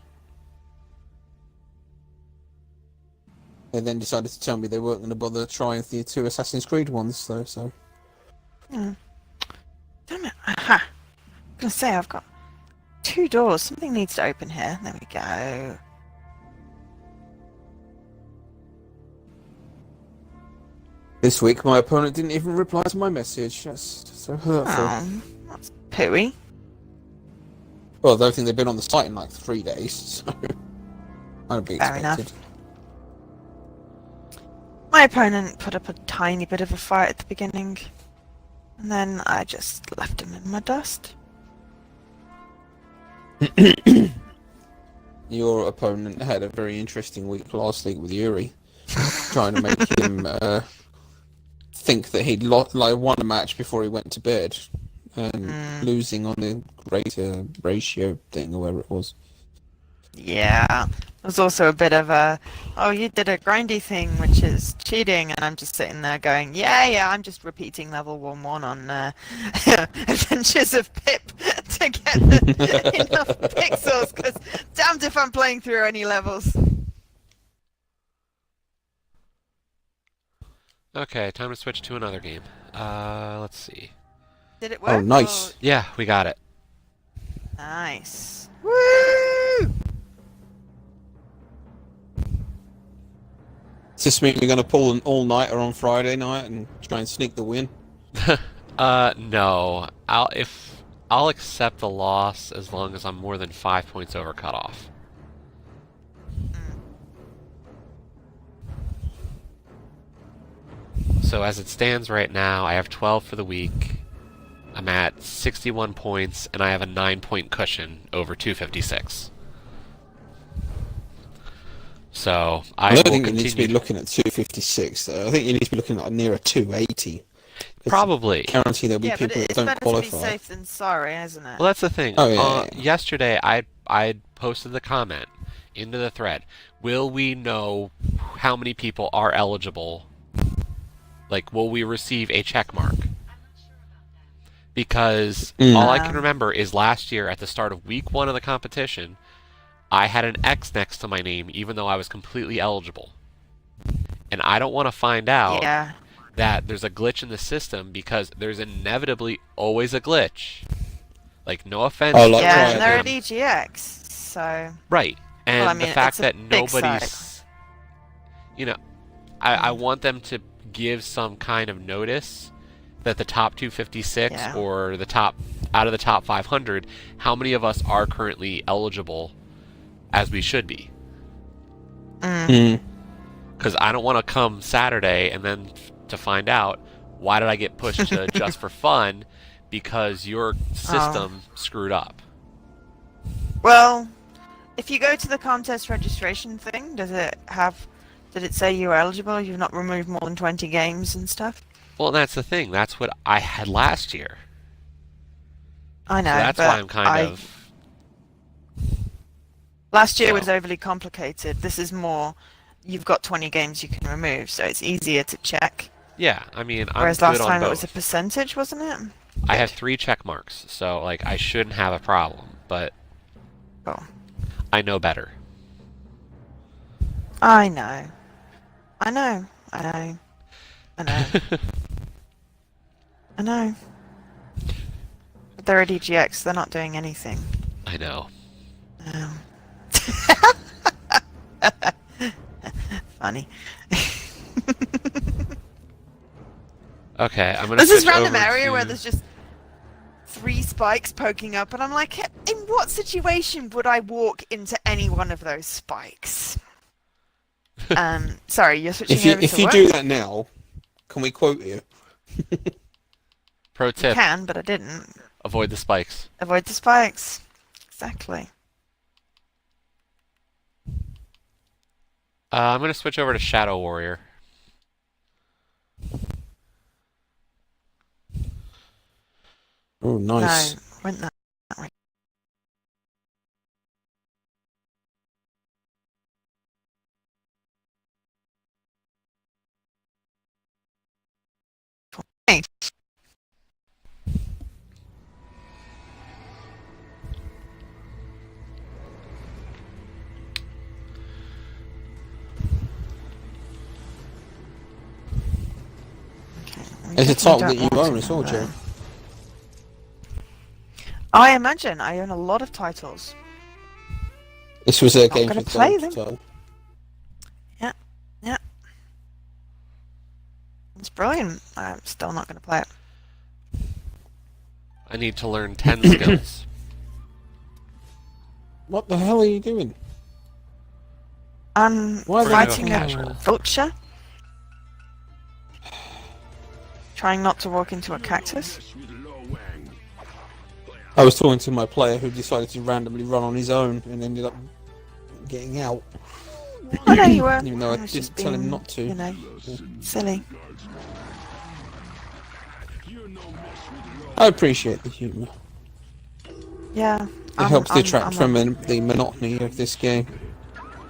then decided to tell me they weren't going to bother trying the 2 Assassin's Creed ones, though, so... Yeah. Damn it. Aha. I'm gonna say I've got 2 doors. Something needs to open here. There we go. This week, my opponent didn't even reply to my message. That's so hurtful. Oh, that's pooey. Well, I don't think they've been on the site in like 3 days, so... I'd be Fair enough. expected. My opponent put up a tiny bit of a fight at the beginning. And then I just left him in my dust. Your opponent had a very interesting week last week with Yuri. Trying to make him think that he'd won a match before he went to bed. And losing on the greater ratio thing, or whatever it was. Yeah. There's also a bit of a, oh, you did a grindy thing, which is cheating, and I'm just sitting there going, yeah, I'm just repeating level 1-1 on Adventures of Pip to get enough pixels, because damned if I'm playing through any levels. Okay, time to switch to another game. Let's see. Did it work? Oh, nice. Yeah, we got it. Nice. Woo! Does this mean you're going to pull an all-nighter on Friday night and try and sneak the win? No. I'll accept the loss as long as I'm more than 5 points over cutoff. So as it stands right now, I have 12 for the week. I'm at 61 points, and I have a 9-point cushion over 256. So I I don't will think you continue. need to be looking at 256, though. I think you need to be looking at nearer 280. Probably. Guarantee there'll be Yeah, but people that it's don't better to qualify. be safe than sorry, isn't it? Well, that's the thing. Oh, yeah. Yesterday, I posted the comment into the thread. Will we know how many people are eligible? Like, will we receive a check mark? Because all I can remember is last year at the start of week 1 of the competition, I had an X next to my name, even though I was completely eligible. And I don't want to find out Yeah. that there's a glitch in the system, because there's inevitably always a glitch. Like, no offense. Oh, like Yeah, Riot and they're then. at EGX, so... Right. And Well, I mean, the fact it's a that big nobody's... You know, I want them to give some kind of notice that the top 256 Yeah. or the top... Out of the top 500, how many of us are currently eligible as we should be? Because I don't want to come Saturday and then to find out why did I get pushed to just for fun because your system screwed up. Well, if you go to the contest registration thing, did it say you're eligible? You've not removed more than 20 games and stuff? Well, that's the thing. That's what I had last year. I know, So that's but why I'm kind of... Last year was overly complicated. This is more, you've got 20 games you can remove, so it's easier to check. Yeah, I mean, I'm Whereas good last on time both. it was a percentage, wasn't it? I have 3 check marks, so like I shouldn't have a problem, but Oh. I know better. I know. I know. I know. I know. I know. But they're at EGX, they're not doing anything. I know. Funny. Okay, I'm gonna There's this switch random over area to... where there's just 3 spikes poking up, and I'm like, in what situation would I walk into any one of those spikes? Sorry, you're switching over to If you what? do that now, can we quote you? Pro I tip, can, but I didn't. avoid the spikes. Avoid the spikes. Exactly. I'm gonna switch over to Shadow Warrior. Oh, nice. No, went that way. Hey. Okay, we It's a definitely title don't that you want to own as go well, there. Joe. I imagine I own a lot of titles. This was a Not game gonna for play Gold them. title. Yeah. It's brilliant. I'm still not going to play it. I need to learn 10 skills. What the hell are you doing? I'm Why We're gonna go fighting a casual. vulture. Trying not to walk into a cactus. I was talking to my player who decided to randomly run on his own and ended up getting out. I know you were. Even though I was didn't just tell him being, not to. You know, silly. I appreciate the humour. Yeah. It helps detract from the monotony of this game.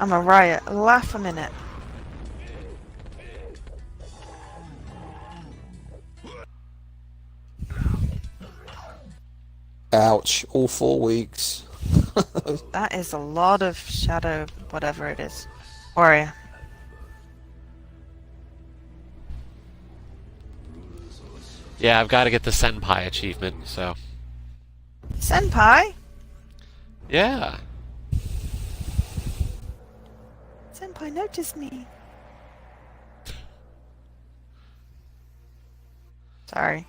I'm a riot. Laugh a minute. Ouch, all 4 weeks. That is a lot of shadow, whatever it is. Warrior. Yeah, I've got to get the Senpai achievement, so... Senpai? Yeah. Senpai noticed me. Sorry.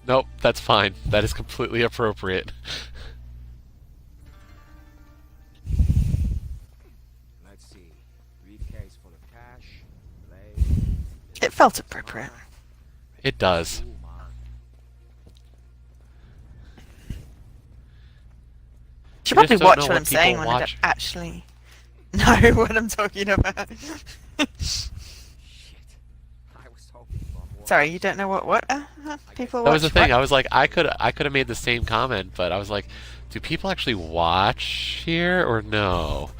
Nope, that's fine. That is completely appropriate. Let's see. Briefcase full of cash, blade. It felt appropriate. It does. Should You just probably don't watch know what what I'm saying people when I watch. don't actually know what I'm talking about. Shit. I was hoping for more. Sorry, you don't know what people watch. That was the thing. what? I was like, I could have made the same comment, but I was like, do people actually watch here or no?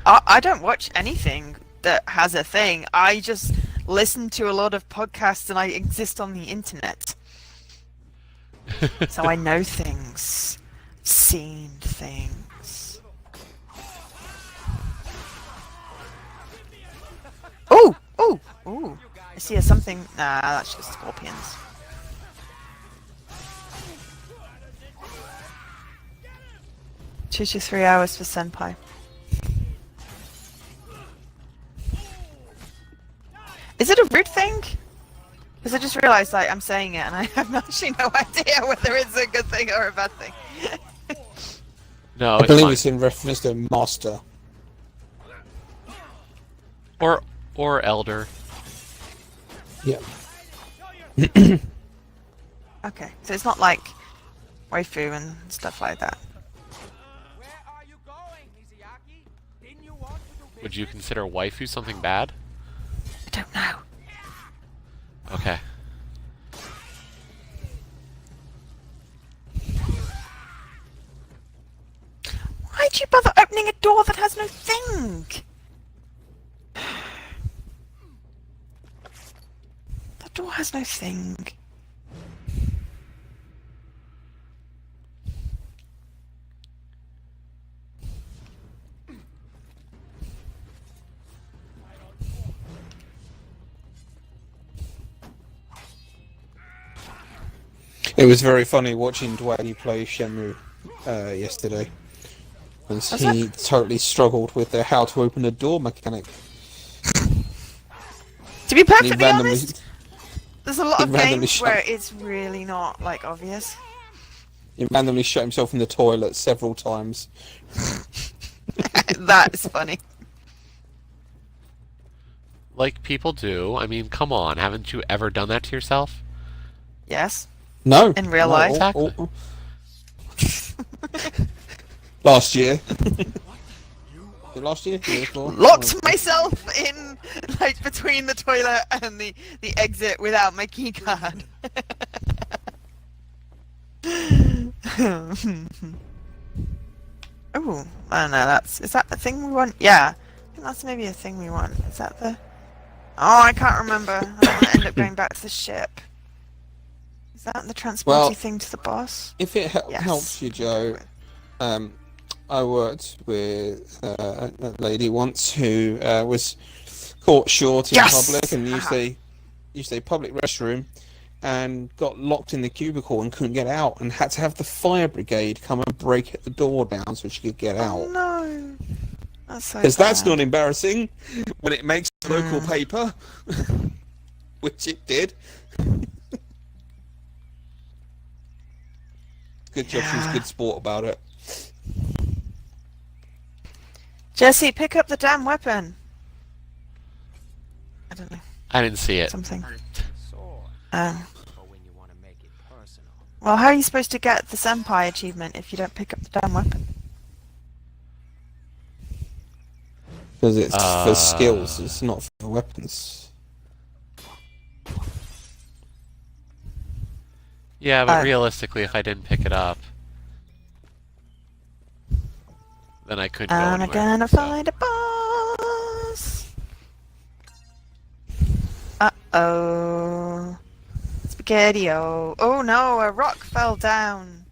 I don't watch anything that has a thing. I just listen to a lot of podcasts and I exist on the internet. So I know things. Seen things. Ooh! Ooh! Ooh! I see something. Nah, that's just scorpions. Two to 3 hours for Senpai. Is it a rude thing? Because I just realised like, I'm saying it and I have actually no idea whether it's a good thing or a bad thing. No, I it's believe fine. it's in reference to Master. Or elder. Yeah. Okay, so it's not like waifu and stuff like that. Where are you going, Mizuyaki? Didn't you want to do Would you business? consider waifu something bad? I don't know. Okay. Why'd you bother opening a door that has no thing? The door has no thing. It was very funny watching Dwayne play Shenmue yesterday. Because Was he totally struggled with the how to open a door mechanic. To be And he perfectly randomly, honest, there's a lot he of randomly games shut- where it's really not, like, obvious. he randomly shut himself in the toilet several times. That's funny. Like people do. I mean, come on. Haven't you ever done that to yourself? Yes. No. In real no, life? Exactly. Last year. Last year? Year before? Locked myself in, like, between the toilet and the exit without my key card. Oh, I don't know, is that the thing we want? Yeah. I think that's maybe a thing we want. Is that the... Oh, I can't remember. I don't want to end up going back to the ship. Is that the transporty Well, thing to the boss? If it Yes. helps you, Joe, I worked with a lady once who was caught short in Yes! public and Aha. used a public restroom and got locked in the cubicle and couldn't get out and had to have the fire brigade come and break the door down so she could get Oh out. no. That's so Because that's bad. not embarrassing when it makes local paper, which it did. Good job, she was a Yeah. good sport about it. Jesse, pick up the damn weapon. I don't know, I didn't see it. something. Sword. Um, For when you want to make it personal. well, how are you supposed to get the senpai achievement if you don't pick up the damn weapon? Because it's for skills, it's not for weapons. Yeah, but Uh, realistically, if I didn't pick it up, then I couldn't go I'm anywhere. gonna so. find a boss. Uh-oh. Spaghetti-o. Oh no, a rock fell down.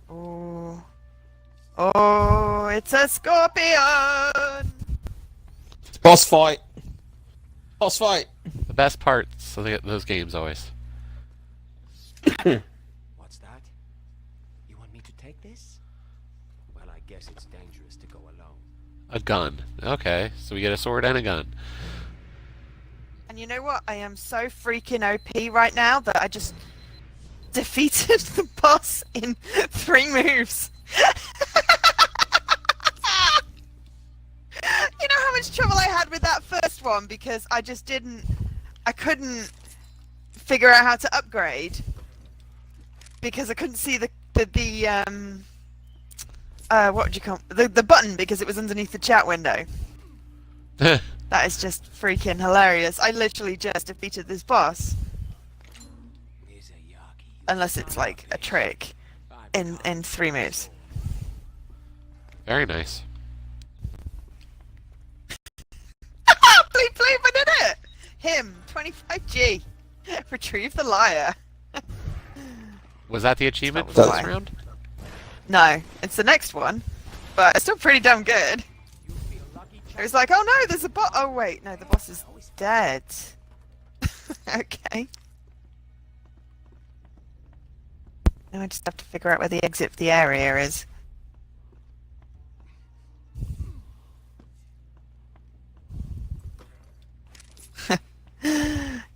Oh. Oh, it's a scorpion! Boss fight! Boss fight! The best parts of those games always. What's that? You want me to take this? Well, I guess it's dangerous to go alone. A gun. Okay, so we get a sword and a gun. And you know what? I am so freaking OP right now that I just defeated the boss in 3 moves. You know how much trouble I had with that first one because I couldn't figure out how to upgrade because I couldn't see the what would you call the button because it was underneath the chat window. That is just freaking hilarious. I literally just defeated this boss. Mizuyaki, Unless it's like a trick in 3 moves. Very nice. Bleep bleep, I did it! Him, 25G. Retrieve the liar. Was that the achievement That for was this why. round? No, it's the next one. But it's still pretty damn good. you feel lucky, It was like, oh no, there's a boss. Oh wait, no, the boss is dead. Okay. Now I just have to figure out where the exit for the area is.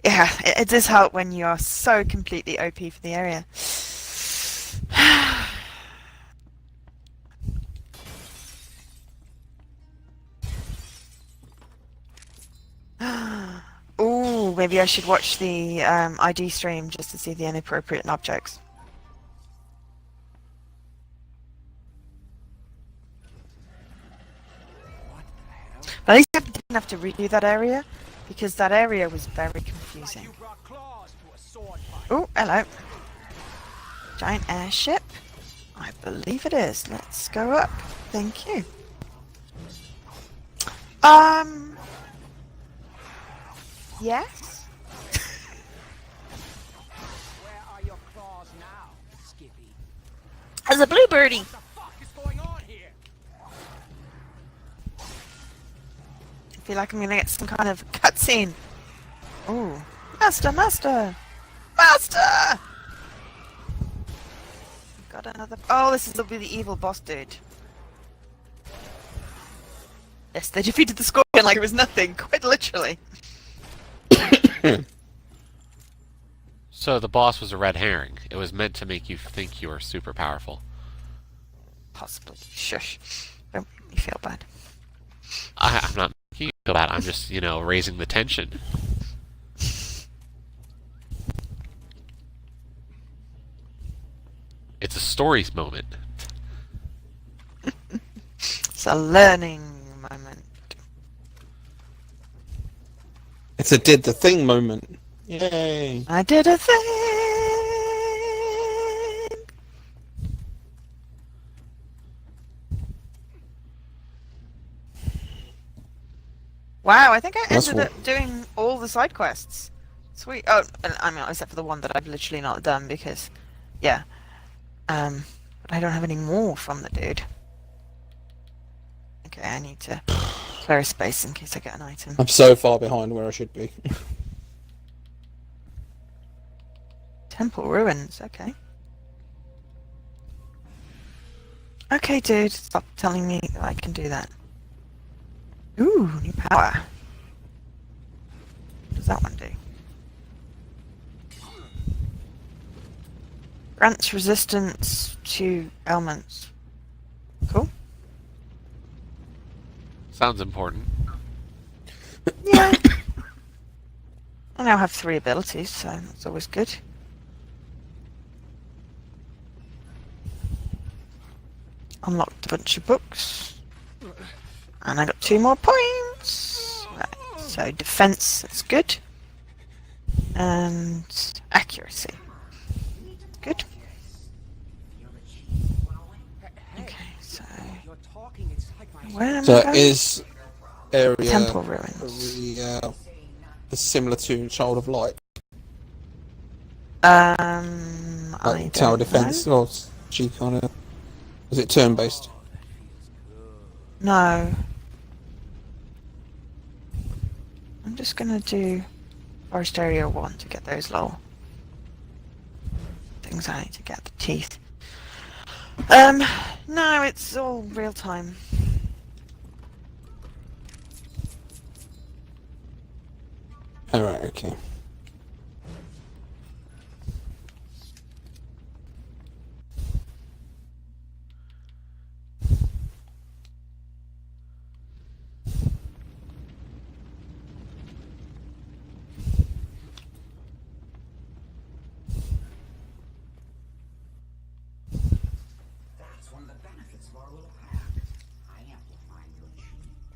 Yeah, it does help when you are so completely OP for the area. maybe I should watch the ID stream just to see the inappropriate objects. But at least I didn't have to redo that area, because that area was very confusing. Oh, hello. Giant airship? I believe it is. Let's go up. Thank you. Yes? Where are your claws now, Skippy? As a bluebirdie. What the fuck is going on here? I feel like I'm gonna get some kind of cutscene. Ooh. Master! Master! Master! Got another. Oh, this will be the evil boss dude. Yes, they defeated the scorpion like it was nothing, quite literally. So the boss was a red herring. It was meant to make you think you were super powerful. Possibly. Shush. Don't make me feel bad. I'm not making you feel bad. I'm just, raising the tension. It's a stories moment. It's a learning moment. It's a did the thing moment. Yay! I did a thing! Wow, I think I That's ended what- up doing all the side quests. Sweet. Oh, I mean, except for the one that I've literally not done because, yeah. But I don't have any more from the dude. Okay, I need to clear a space in case I get an item. I'm so far behind where I should be. Temple ruins, okay. Okay, dude, stop telling me that I can do that. Ooh, new power. What does that one do? Grants resistance to ailments. Cool. Sounds important. Yeah. I now have 3 abilities, so that's always good. Unlocked a bunch of books. And I got 2 more points. Right, so defense, that's good. And accuracy. Good. Okay, so You're talking, it's like my where am So I it going? is area Temple ruins. is similar to Child of Light, I tower don't defense. know. Or she kind of is it turn based? No. I'm just gonna do Forest Area 1 to get those little things I need to get, the teeth. No, it's all real time. All right, okay. That's one of the benefits of our little pact. I amplify your chi.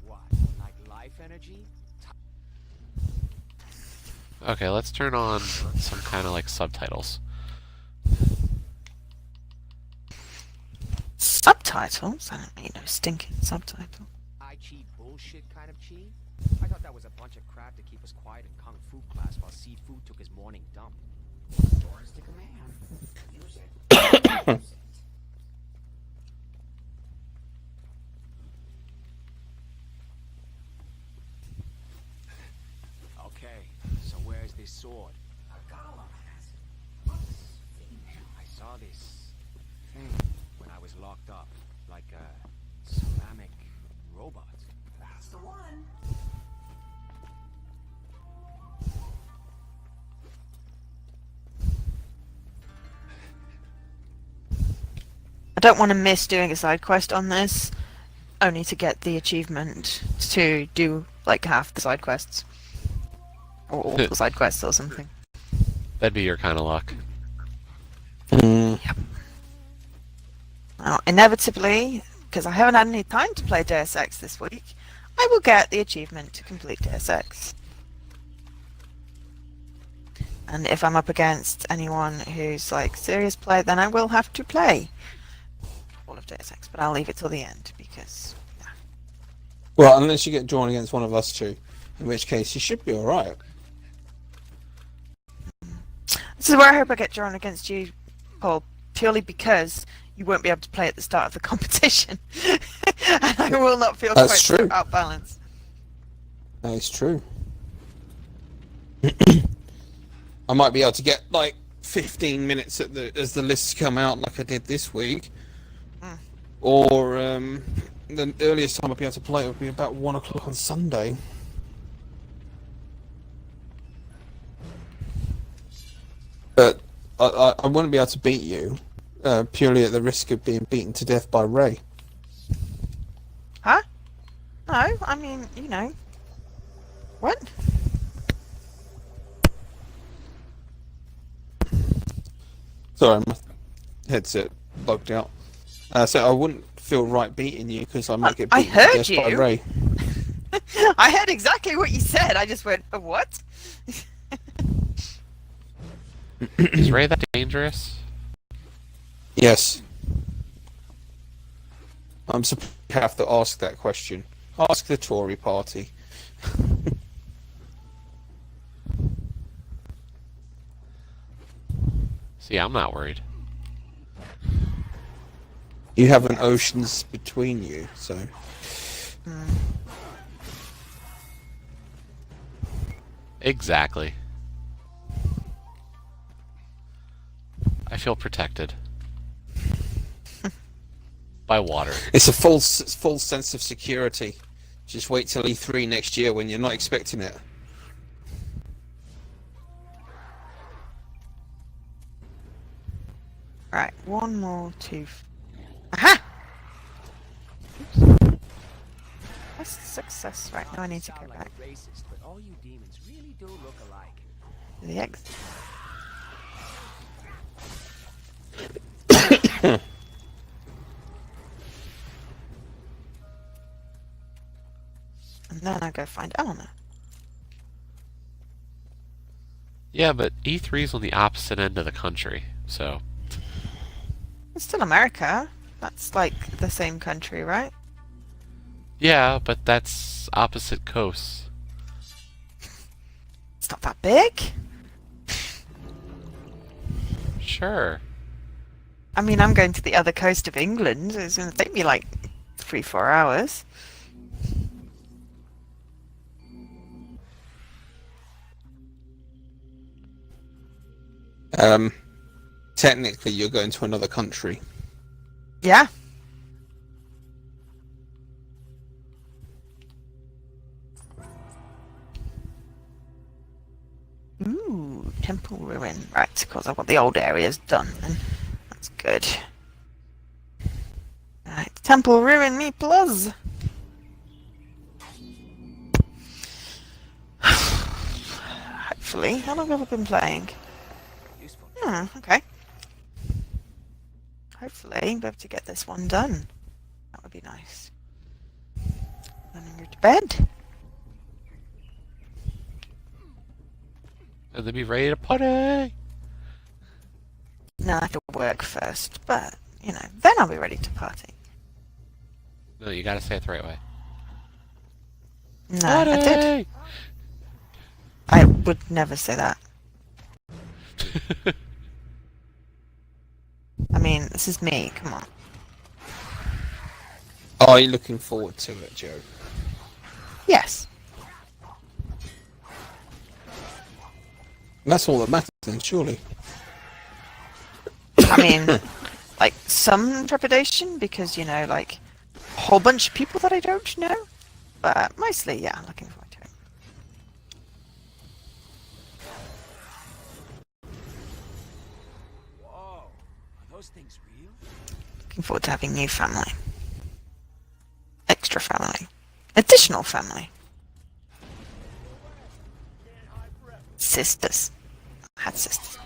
what? Like life energy? Okay, let's turn on some kind of like subtitles. Subtitles? I don't need no stinking subtitle. I chi bullshit kind of chi? I thought that was a bunch of crap to keep us quiet in kung fu class while Seafood took his morning dump. Yours to command. Use it. Use it. Okay, so where's this sword? A golem has it. What's female? I saw this thing when I was locked up, like a ceramic robot. That's the one. I don't want to miss doing a side quest on this, only to get the achievement to do like half the side quests. or awful side quests or something. That'd be your kind of luck. Now, inevitably, because I haven't had any time to play Deus Ex this week, I will get the achievement to complete Deus Ex. And if I'm up against anyone who's like serious play, then I will have to play all of Deus Ex, but I'll leave it till the end because Well, unless you get drawn against one of us two, in which case you should be alright. this is where I hope I get drawn against you, Paul, purely because you won't be able to play at the start of the competition. And I will not feel That's quite so true. outbalanced. That is true. I might be able to get like 15 minutes as the lists come out, like I did this week. Or the earliest time I'll be able to play would be about 1 o'clock on Sunday. But I wouldn't be able to beat you purely at the risk of being beaten to death by Ray. Huh? No, I mean, you know. What? Sorry, my headset bugged out. So I wouldn't feel right beating you because I might get I beaten to heard death by you. Ray. I heard exactly what you said. I just went, what? Is Ray that dangerous? Yes. I'm surprised you have to ask that question. Ask the Tory party. See, I'm not worried. You have an oceans between you, so... Exactly. I feel protected. By water. It's a full sense of security. Just wait till E3 next year when you're not expecting it. Right, one more, two. Aha! That's success. Right, now I need to go Sound like back a racist, but all you demons really do look alike. to the exit. And then I go find Eleanor. Yeah, but E3's on the opposite end of the country, so... It's still America. That's like the same country, right? Yeah, but that's opposite coasts. It's not that big. Sure. I mean, I'm going to the other coast of England. It's going to take me like 3-4 hours. Technically, you're going to another country. Yeah. Ooh, temple ruin. Right, because I've got the old areas done. Then that's good. Right, temple ruin me plus. Hopefully, how long have I been playing? Useful. Okay. Hopefully, I'll be able to get this one done. That would be nice. Then I go to bed. And then be ready to party! No, I have to work first, but, you know, then I'll be ready to party. No, you gotta say it the right way. No, I did. Party! I would never say that. I mean, this is me, come on. Are you looking forward to it, Joe? Yes. That's all that matters then, surely. I mean, like, some trepidation, because, you know, like, a whole bunch of people that I don't know. But mostly, yeah, I'm looking forward to it. Whoa, are those things real? Looking forward to having new family. Extra family. Additional family. Sisters. I had sisters.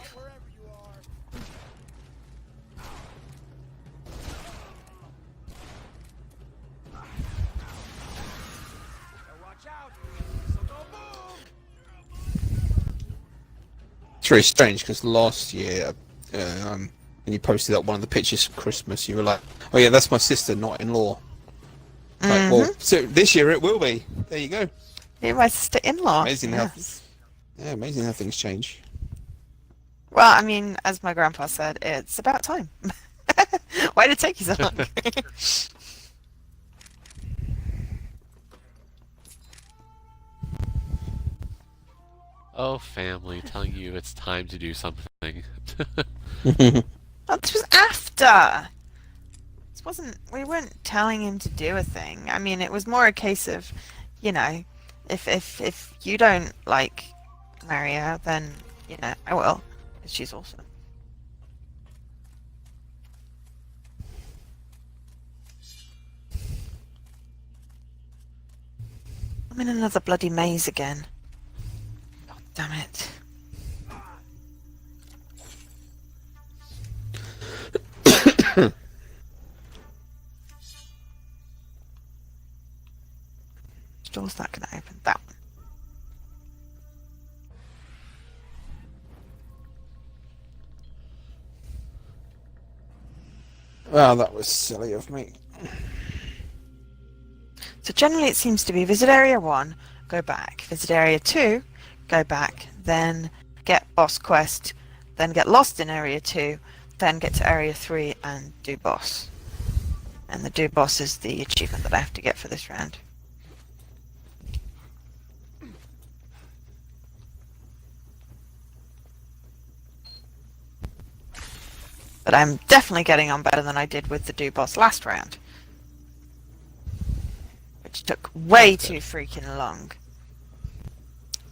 It's very strange because last year, when you posted up one of the pictures for Christmas, you were like, "Oh yeah, that's my sister, not in law." Like, well, so this year it will be. There you go. You're my sister-in-law. Amazing Yes. amazing how things change. Well, I mean, as my grandpa said, it's about time. Why did it take you so long? Oh, family, telling you it's time to do something. Oh, this was after. This wasn't. We weren't telling him to do a thing. I mean, it was more a case of, you know, if you don't like marry her, then you know I will, 'cause she's awesome. I'm in another bloody maze again. God damn it. Which door's not going to open? That one. Well, that was silly of me. So generally it seems to be visit area 1, go back. Visit area 2, go back. Then get boss quest. Then get lost in area 2. Then get to area 3 and do boss. And the do boss is the achievement that I have to get for this round. But I'm definitely getting on better than I did with the do boss last round. Which took way too freaking long.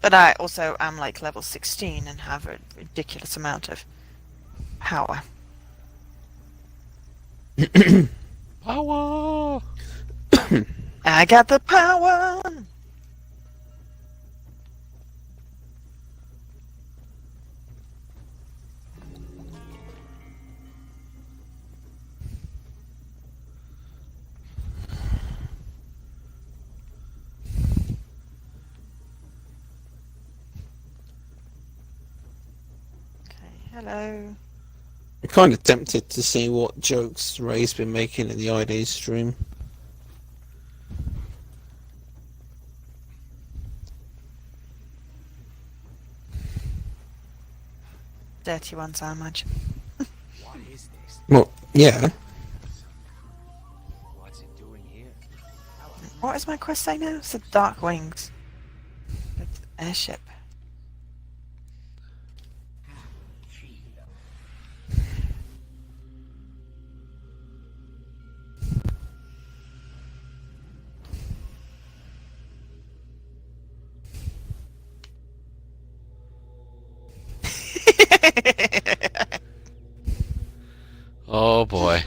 But I also am like level 16 and have a ridiculous amount of power. Power! I got the power! Hello. I'm kind of tempted to see what jokes Ray's been making in the ID stream. Dirty ones, I imagine. What is this? Well, yeah. What's it doing here? What is my quest say now? It's the Dark Wings. It's the airship. Oh boy.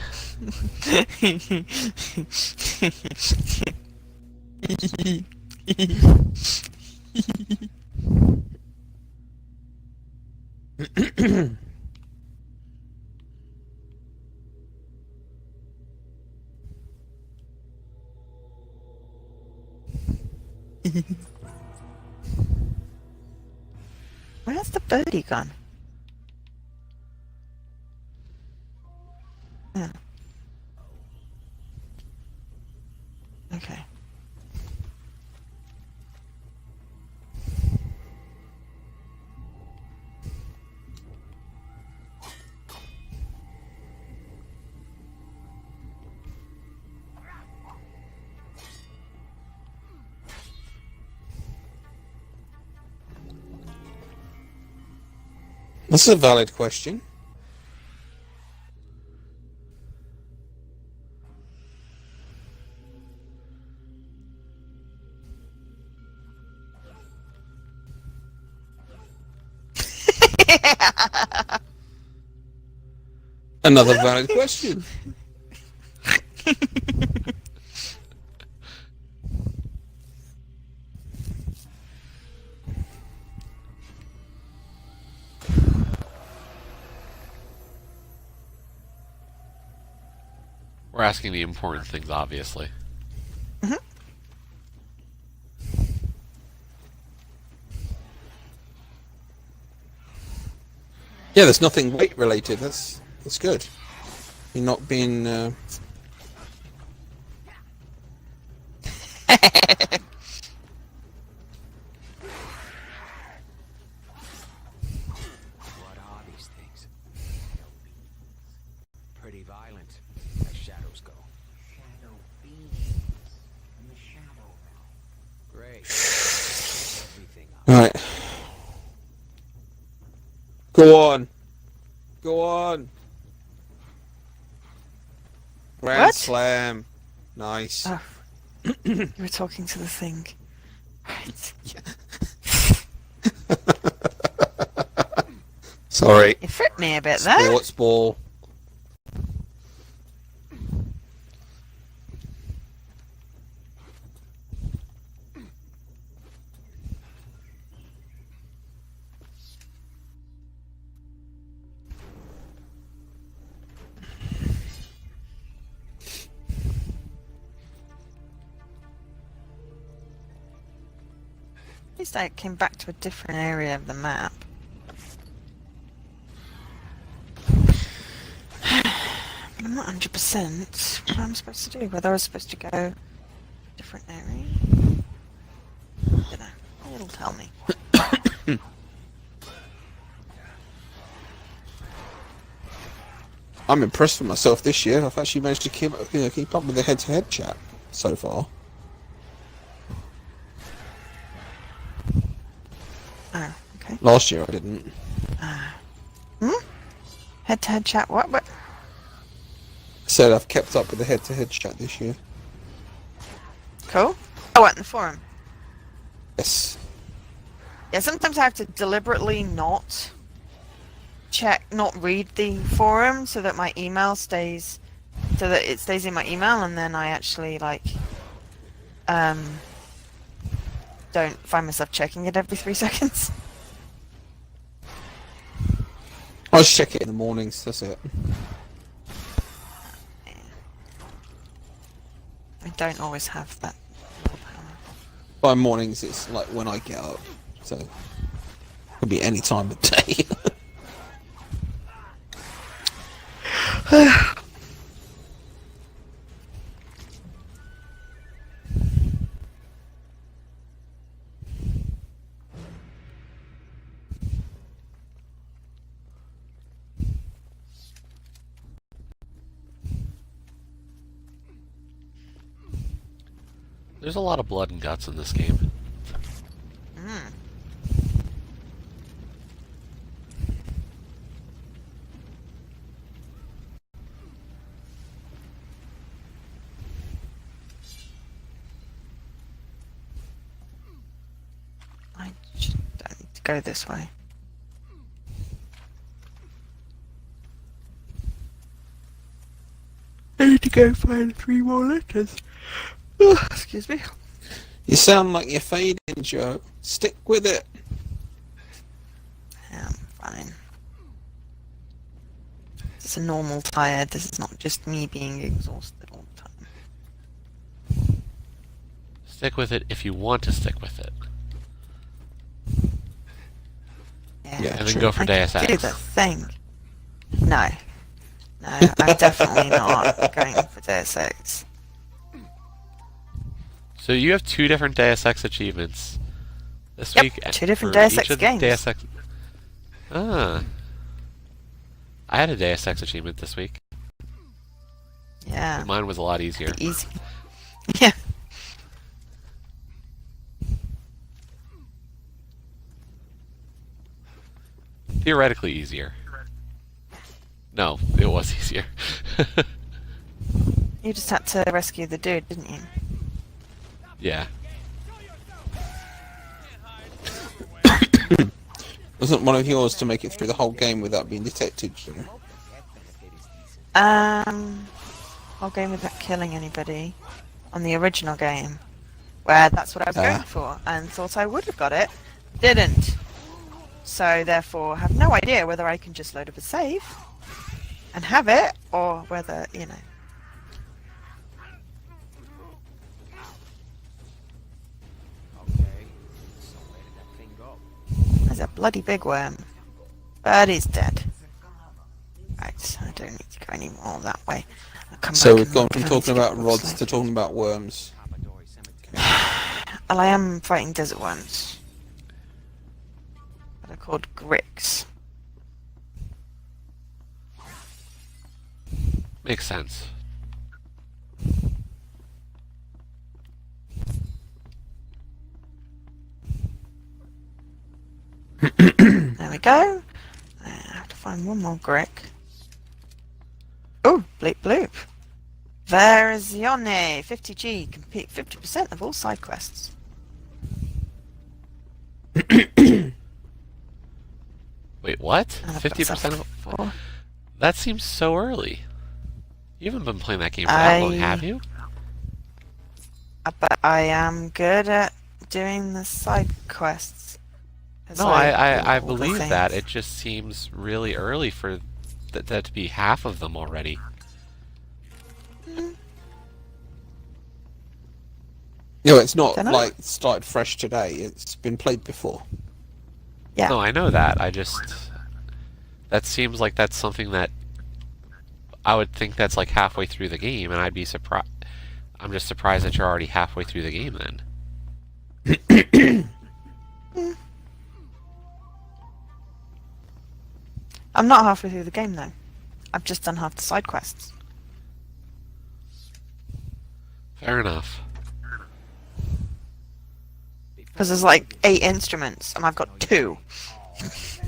Where's the birdie gone? Oh. Okay. That's a valid question. Another valid question. We're asking the important things, obviously. Mhm. Yeah, there's nothing weight related. That's good. You're not being. What are these things? Shadow beings. Pretty violent, as shadows go. Shadow beings in the shadow realm. Great. Everything up. Right. Go on. Go on. Grand What? slam. Nice. Oh. You were talking to the thing. Right. Sorry. You fripped me a bit there. Sports ball. At least I came back to a different area of the map. But I'm not 100% what I'm supposed to do. Whether I was supposed to go a different area. I don't know. It'll tell me. I'm impressed with myself this year. I've actually managed to keep up with the head-to-head chat so far. Oh, okay. Last year I didn't. Head-to-head chat. What? I said I've kept up with the head-to-head chat this year. Cool. Oh, what, in the forum? Yes. Yeah, sometimes I have to deliberately not read the forum so that my email stays, so that it stays in my email, and then I actually, like, don't find myself checking it every 3 seconds. I just check it in the mornings, that's it. I don't always have that willpower. By mornings it's like when I get up, so it could be any time of day. There's a lot of blood and guts in this game. Mm. I just don't need to go this way. I need to go find 3 more letters. Oh, excuse me. You sound like you're fading, Joe. Stick with it. Yeah, I'm fine. It's a normal tired. This is not just me being exhausted all the time. Stick with it if you want to stick with it. Yeah, And true. then go for I Deus can do Ex. the thing. No. No, I'm definitely not going for Deus Ex. So you have 2 different Deus Ex achievements this Yep, week. 2 different for Deus each Ex of the games. Deus Ex. Ah. I had a Deus Ex achievement this week. Yeah. But mine was a lot easier. Easy. Yeah. Theoretically easier. No, it was easier. You just had to rescue the dude, didn't you? Yeah. Wasn't one of yours to make it through the whole game without being detected, Joe? Whole game without killing anybody on the original game, where that's what I was going for, and thought I would have got it, didn't. So therefore, have no idea whether I can just load up a save and have it, or whether, you know. is a bloody big worm. But he's dead. Right, I don't need to go any more that way. I'll come So back we've and gone look from if I need talking to get about more rods slave. to talking about worms. Papadori Cemetery. Well, I am fighting desert worms. They're called gricks. Makes sense. There we go. I have to find one more grick. Oh, bleep bloop. Versione, 50G, complete 50% of all side quests. Wait, what? And I've got 50% of... four. That seems so early. You haven't been playing that game for that long, have you? But I am good at doing the side quests. As No, do I all the believe that. things. It just seems really early for that to be half of them already. You know, it's not Dunno. like started fresh today. It's been played before. Yeah. No, I know that. I just... That seems like that's something that... I would think that's like halfway through the game, and I'd be surprised... I'm just surprised that you're already halfway through the game then. I'm not halfway through the game though. I've just done half the side quests. Fair enough. Because there's like 8 instruments, and I've got 2. If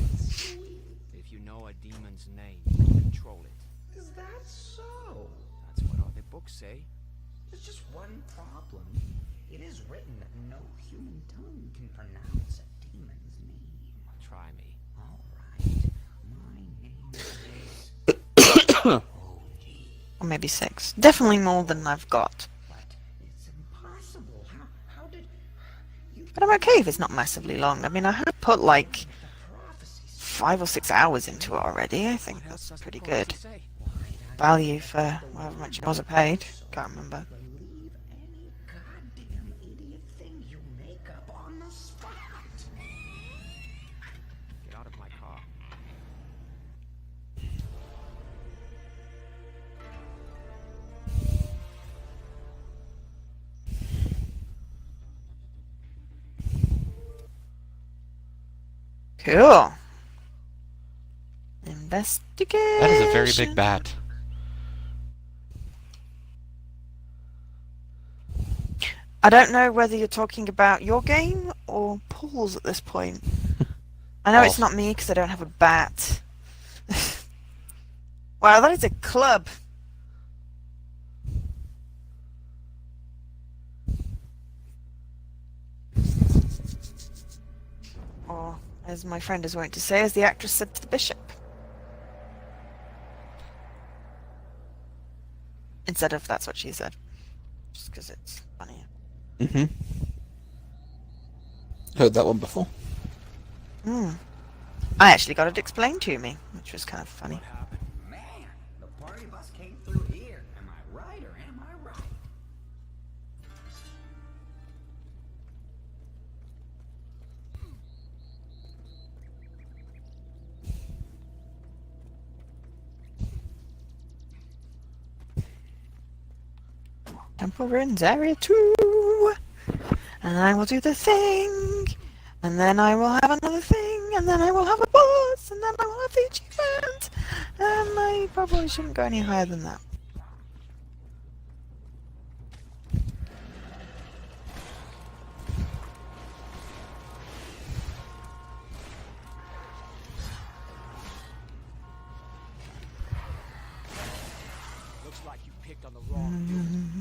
you know a demon's name, you can control it. Is that so? That's what all the books say. There's just one problem. It is written that no human tongue can pronounce a demon's name. Try me. All right. My name is Or maybe 6. Definitely more than I've got. but it's impossible. How did you But I'm okay if it's not massively long. I mean, I have put like 5 or 6 hours into it already. I think that's pretty good value for however much it was I paid. Can't remember. believe any goddamn idiot thing you make up on the spot? Get out of my car. Cool. Investigation. That is a very big bat. I don't know whether you're talking about your game or Paul's at this point. I know it's Paul's. not me because I don't have a bat. Wow, that is a club. Or, as my friend is wont to say, as the actress said to the bishop. Instead of that's what she said. Just because it's funnier. Mm-hmm. Heard that one before. I actually got it explained to me, which was kind of funny. What happened? Man, the party bus came through here. Am I right or am I right? Temple Ruins Area 2! And I will do the thing! And then I will have another thing! And then I will have a boss! And then I will have the achievement! And I probably shouldn't go any higher than that. Looks like you picked on the wrong dude.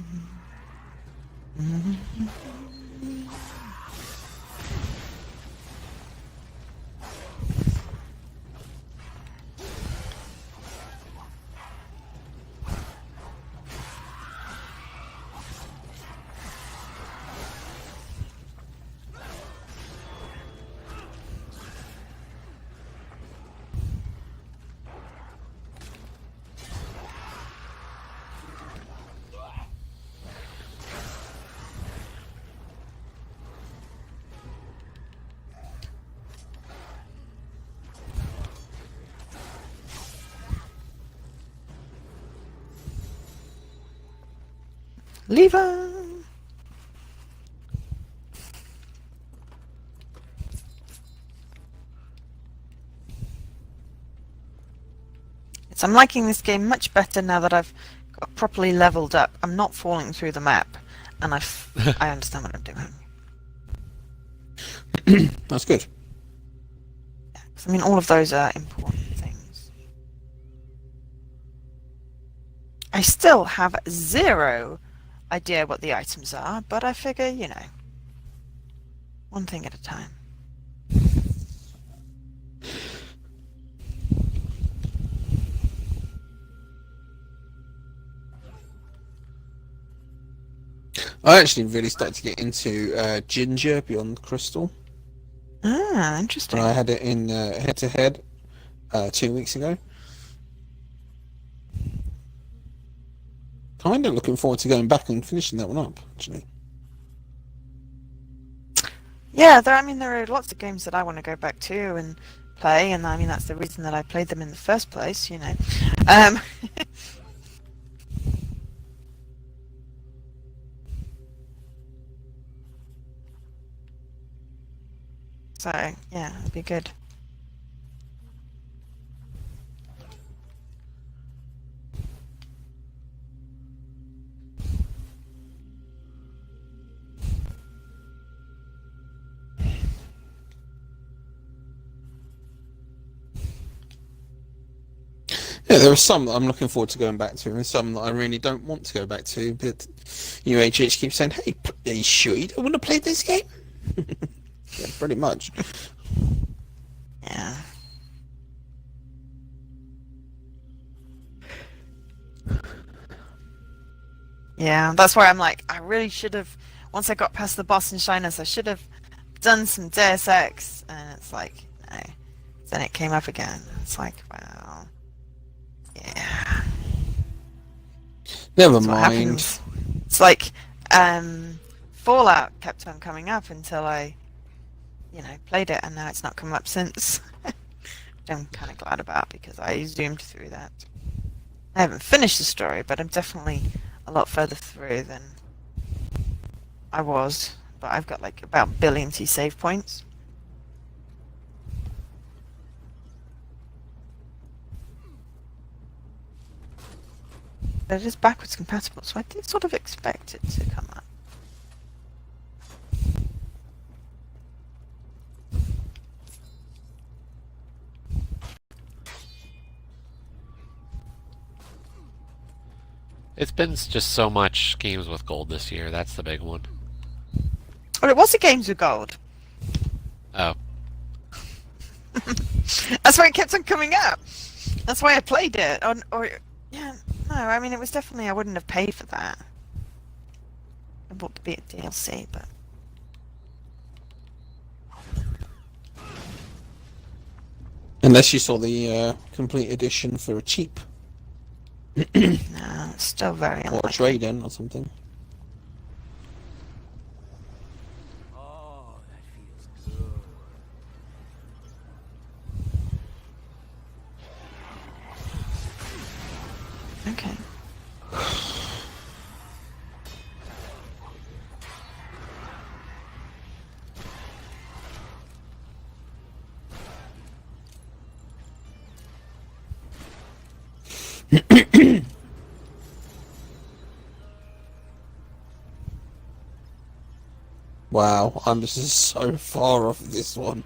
Lever! So I'm liking this game much better now that I've got properly leveled up. I'm not falling through the map, and I understand what I'm doing. That's good. Yeah, 'cause, I mean, all of those are important things. I still have zero idea what the items are, but I figure, you know, one thing at a time. I actually really started to get into Ginger Beyond Crystal. Ah, interesting. And I had it in head-to-head 2 weeks ago. Kind of looking forward to going back and finishing that one up, actually. Yeah, there are lots of games that I want to go back to and play, and I mean that's the reason that I played them in the first place, you know. So, yeah, it'd be good. Yeah, there are some that I'm looking forward to going back to, and some that I really don't want to go back to. But UHH keeps saying, "Hey, are you sure you don't want to play this game?" Yeah, pretty much. Yeah. Yeah, that's why I'm like, I really should have, once I got past the boss in Shyness, I should have done some Deus Ex, and it's like, no. Then it came up again. It's like, well, yeah. Never That's what mind. happens. It's like, Fallout kept on coming up until I, you know, played it, and now it's not come up since. Which I'm kind of glad about, because I zoomed through that. I haven't finished the story, but I'm definitely a lot further through than I was. But I've got like about billion save points. But it is backwards compatible, so I did sort of expect it to come up. It's been just so much games with gold this year. That's the big one. Well, it was a Games with Gold. Oh. That's why it kept on coming up. That's why I played it. Yeah, no, I mean, it was definitely, I wouldn't have paid for that. I bought the DLC, but... Unless you saw the complete edition for a cheap. No, it's still very Or a unlikely. trade-in or something. Oh, that feels good. Okay. Wow, I'm just so far off this one.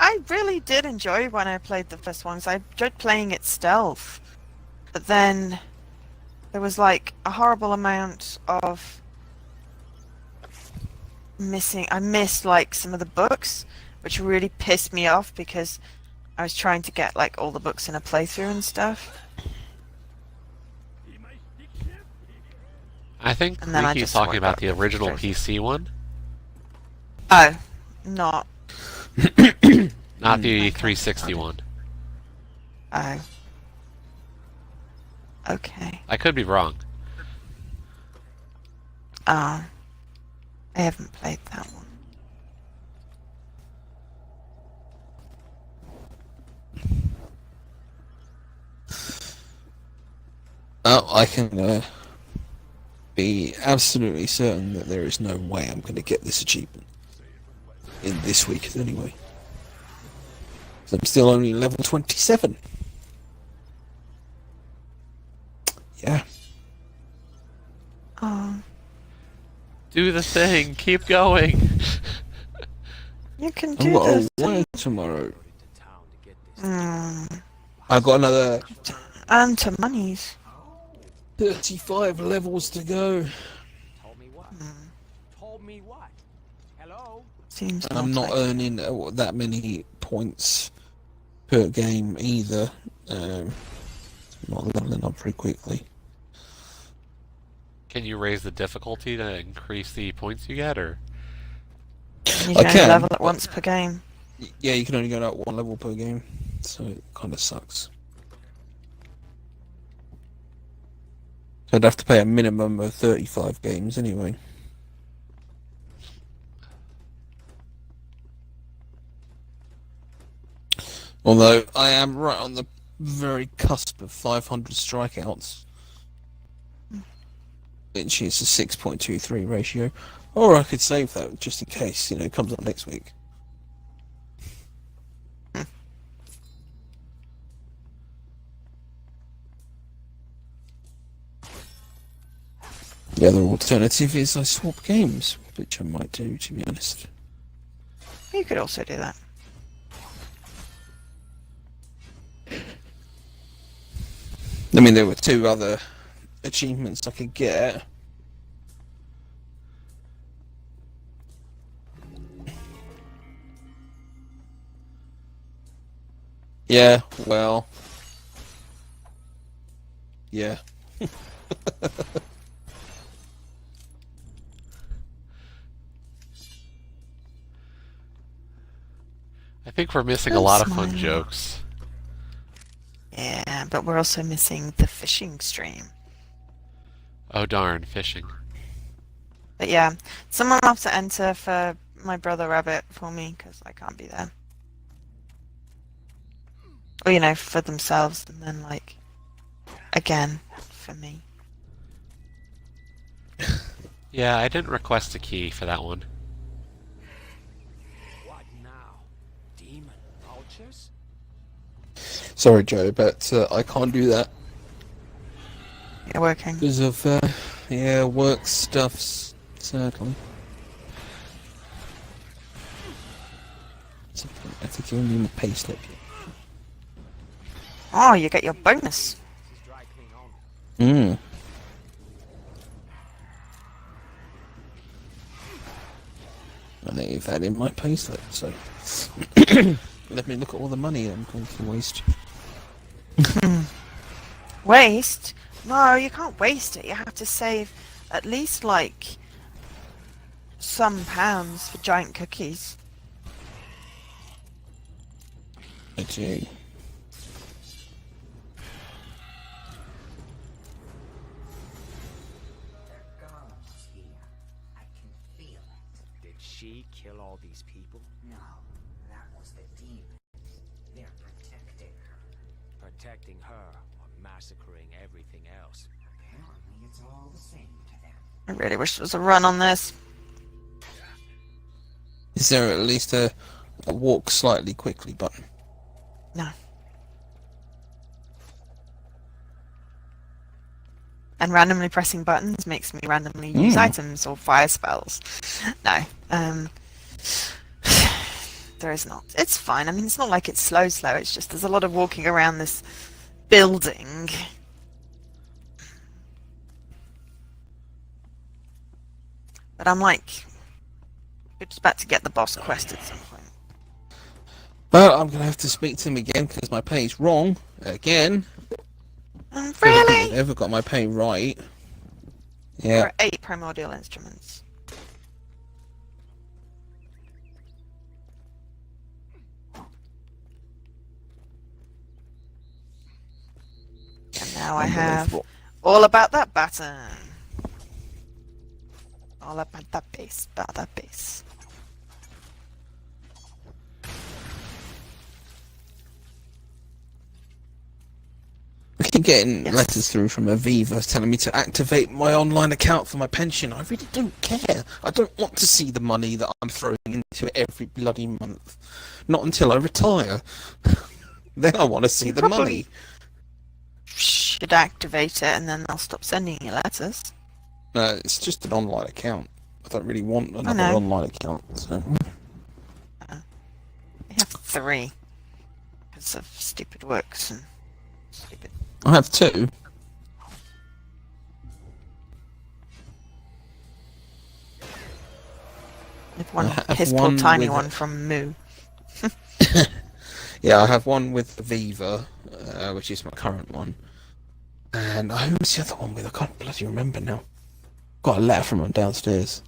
I really did enjoy when I played the first ones. I enjoyed playing it stealth. But then there was like a horrible amount of missing. I missed like some of the books, which really pissed me off because I was trying to get like all the books in a playthrough and stuff. I think And then I Riki's just talking worked about out the original frustrating. PC one, Oh, not. not the Okay. 360 one. Oh. Okay. I could be wrong. Oh. I haven't played that one. But I can be absolutely certain that there is no way I'm going to get this achievement in this week anyway. So I'm still only level 27. Yeah. Oh, Do the thing. Keep going. you can I've do got this. a work tomorrow. To town to get this. I've got another And to monies. 35 levels to go. Told me what? Told me what? Hello? Seems And I'm not like earning that many points per game either. I'm not leveling up very quickly. Can you raise the difficulty to increase the points you get, or? you I can only can, level it but- once per game. Yeah, you can only go up one level per game, so it kind of sucks. So I'd have to pay a minimum of 35 games anyway. Although I am right on the very cusp of 500 strikeouts, which is a 6.23 ratio. Or I could save that just in case, it comes up next week. The other alternative is I swap games, which I might do, to be honest. You could also do that. I mean, there were two other achievements I could get. Yeah, well. Yeah. I think we're missing a Don't lot of fun smile. jokes. Yeah, but we're also missing the fishing stream. Oh darn, fishing. But yeah, someone will have to enter for my brother Rabbit for me, because I can't be there. Or, for themselves, and then, again, for me. Yeah, I didn't request a key for that one. What now? Demon vultures? Sorry, Joe, but I can't do that You're working. because of, work stuffs, sadly. I think you only need a pay slip. Oh, you get your bonus. This is dry clean only. I think you've had in my pay slip, so let me look at all the money I'm going to waste. Waste? No, you can't waste it. You have to save at least, some pounds for giant cookies. I do. They're golems here. I can feel it. Did she kill all these people? No, that was the demon. They're protecting her. Protecting her or massacring everything else? Apparently, it's all the same to them. I really wish there was a run on this. Is there at least a walk slightly quickly button? No. And randomly pressing buttons makes me randomly use items or fire spells. No. There is not. It's fine. I mean, it's not like it's slow. It's just there's a lot of walking around this building. But I'm we're just about to get the boss quest at some point. Well, I'm going to have to speak to him again because my pay's wrong. Again. Really? I've never got my pay right. There Yeah. are 8 primordial instruments. And now I have all about that button. All about that bass, about that bass. I keep keep getting Yes. letters through from Aviva telling me to activate my online account for my pension. I really don't care. I don't want to see the money that I'm throwing into it every bloody month. Not until I retire. Then I want to see You the probably- money. Should activate it and then they'll stop sending you letters. It's just an online account. I don't really want another know. online account. So. We have 3 because of stupid works and stupid. I have 2. We have one I have piss one poor tiny with- one from Moo. Yeah, I have one with Aviva, which is my current one. And who was the other one with? I can't bloody remember now. Got a letter from them downstairs.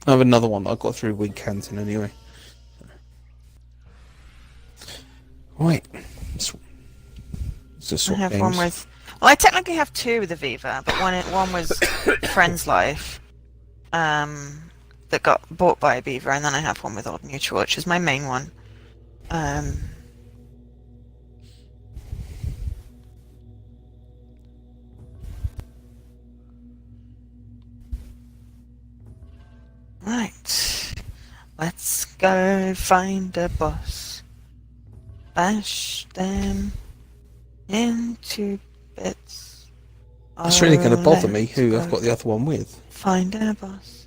I have another one that I got through Wincanton anyway. Right. Let's I swap have games. one with. Well, I technically have 2 with Aviva, but one was Friends Life, that got bought by Aviva, and then I have one with Old Mutual, which is my main one. Right. Let's go find a boss. Bash them into bits. It's really going to bother me Let's who go I've got the other one with. Find a boss.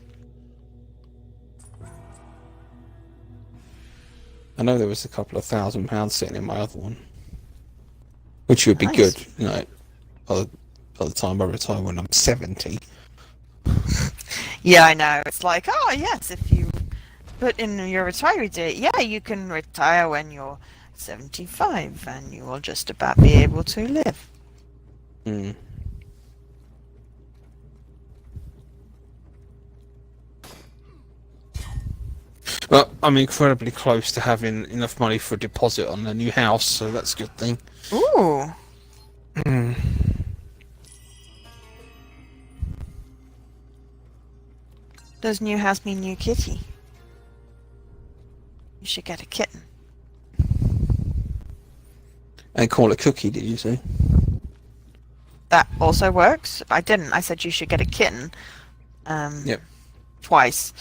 I know there was a couple of £1,000 sitting in my other one. Which would be Nice. good, you know, by the time I retire when I'm 70. Yeah, I know. It's like, oh yes, if you put in your retiree date, yeah, you can retire when you're 75 and you will just about be able to live. Mm. Well, I'm incredibly close to having enough money for a deposit on a new house, so that's a good thing. Ooh. Mm. Does new house mean new kitty? You should get a kitten. And call it Cookie, did you say? That also works. I didn't. I said you should get a kitten. Yep. Twice.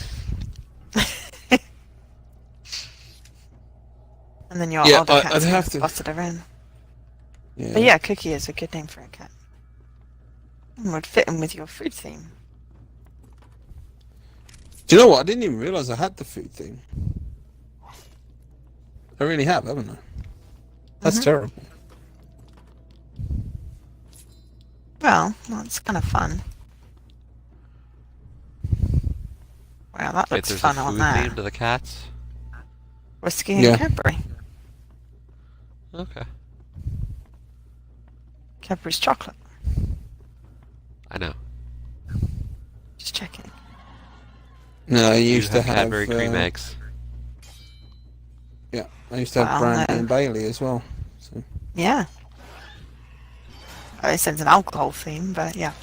And then your Yeah, older I'd cat's have gonna to- busted her in. Yeah. But yeah, Cookie is a good name for a cat. And would fit in with your food theme. Do you know what? I didn't even realise I had the food thing. I really have, haven't I? That's Mhm. terrible. Well, it's kind of fun. Wow, that Wait, looks there's fun a on food that. theme to the cats? Whiskey and Yeah. Cadbury. Okay. Cadbury's chocolate. I know. Just checking. No, I You used to have Cadbury cream eggs. Yeah, I used to have Well, Brandy no. and Bailey as well. So. Yeah. It says an alcohol theme, but yeah.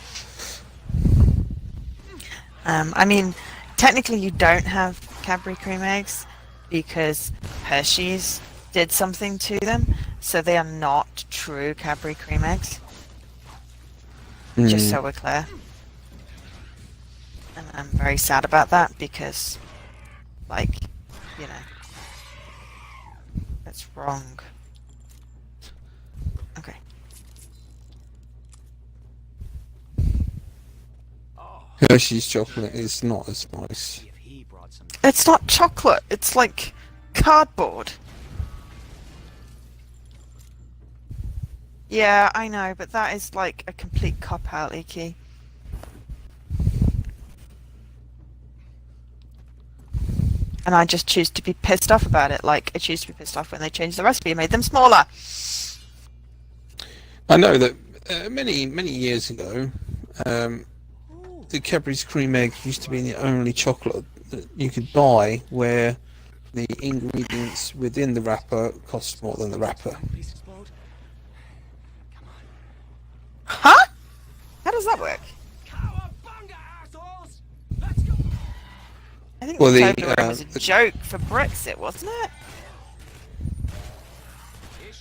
I mean, technically you don't have Cadbury cream eggs because Hershey's did something to them, so they are not true Cadbury cream eggs. Just so we're clear. And I'm very sad about that because, like, you know, that's wrong. Okay. Hershey's chocolate is not as nice. If he brought some It's not chocolate, it's like cardboard. Yeah, I know, but that is like a complete cop-out, Iki. And I just choose to be pissed off about it, like I choose to be pissed off when they changed the recipe and made them smaller. I know that many years ago, the Cadbury's cream egg used to be the only chocolate that you could buy where the ingredients within the wrapper cost more than the wrapper. please explode. Huh? How does that work? Cowabunga, assholes! Let's go! I think Well, the the, Toblerone was a joke for Brexit, wasn't it?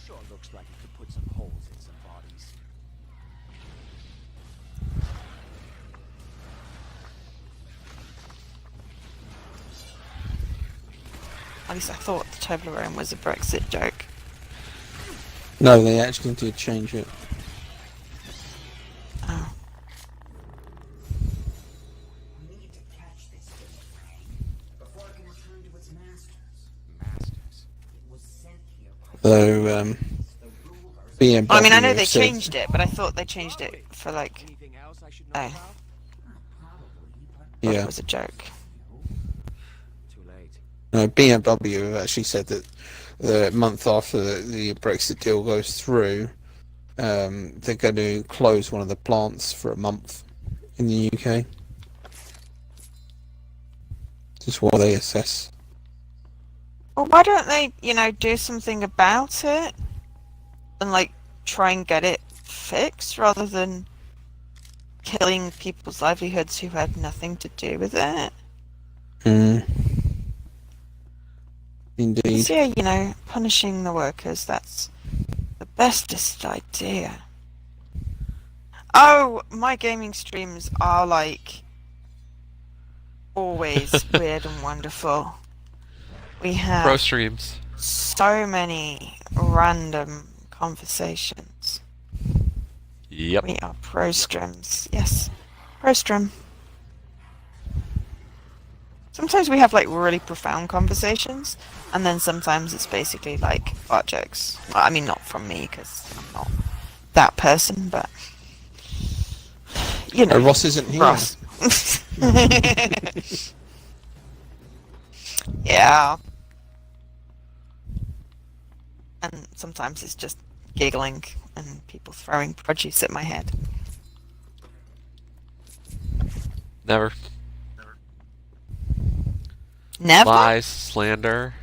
Sure looks like it could put some holes in some bodies. At least I thought the Toblerone was a Brexit joke. No, they actually did change it. Oh. We need to catch this thing, Frank, before it can return to its masters. Masters. It was sent here by Though, the rulers. BMW Well, I mean, I know they said- changed it, but I thought they changed it for like, Anything else I should know Oh. about? Probably, but thought Yeah. it was a joke. Too late. No, BMW have actually said that the month after the Brexit deal goes through, they're going to close one of the plants for a month in the UK. Just while they assess. Well, why don't they, do something about it and like try and get it fixed rather than killing people's livelihoods who had nothing to do with it? Indeed. So, yeah, punishing the workers, that's the bestest idea. Oh, my gaming streams are like always weird and wonderful. We have Pro streams. so many random conversations. Yep. We are pro streams. Yes, pro stream. Sometimes we have like really profound conversations, and then sometimes it's basically like art jokes. Well, I mean, not from me because I'm not that person, but Ross isn't here. Ross. Yeah. And sometimes it's just giggling and people throwing produce at my head. Never. Never? Lies, slander.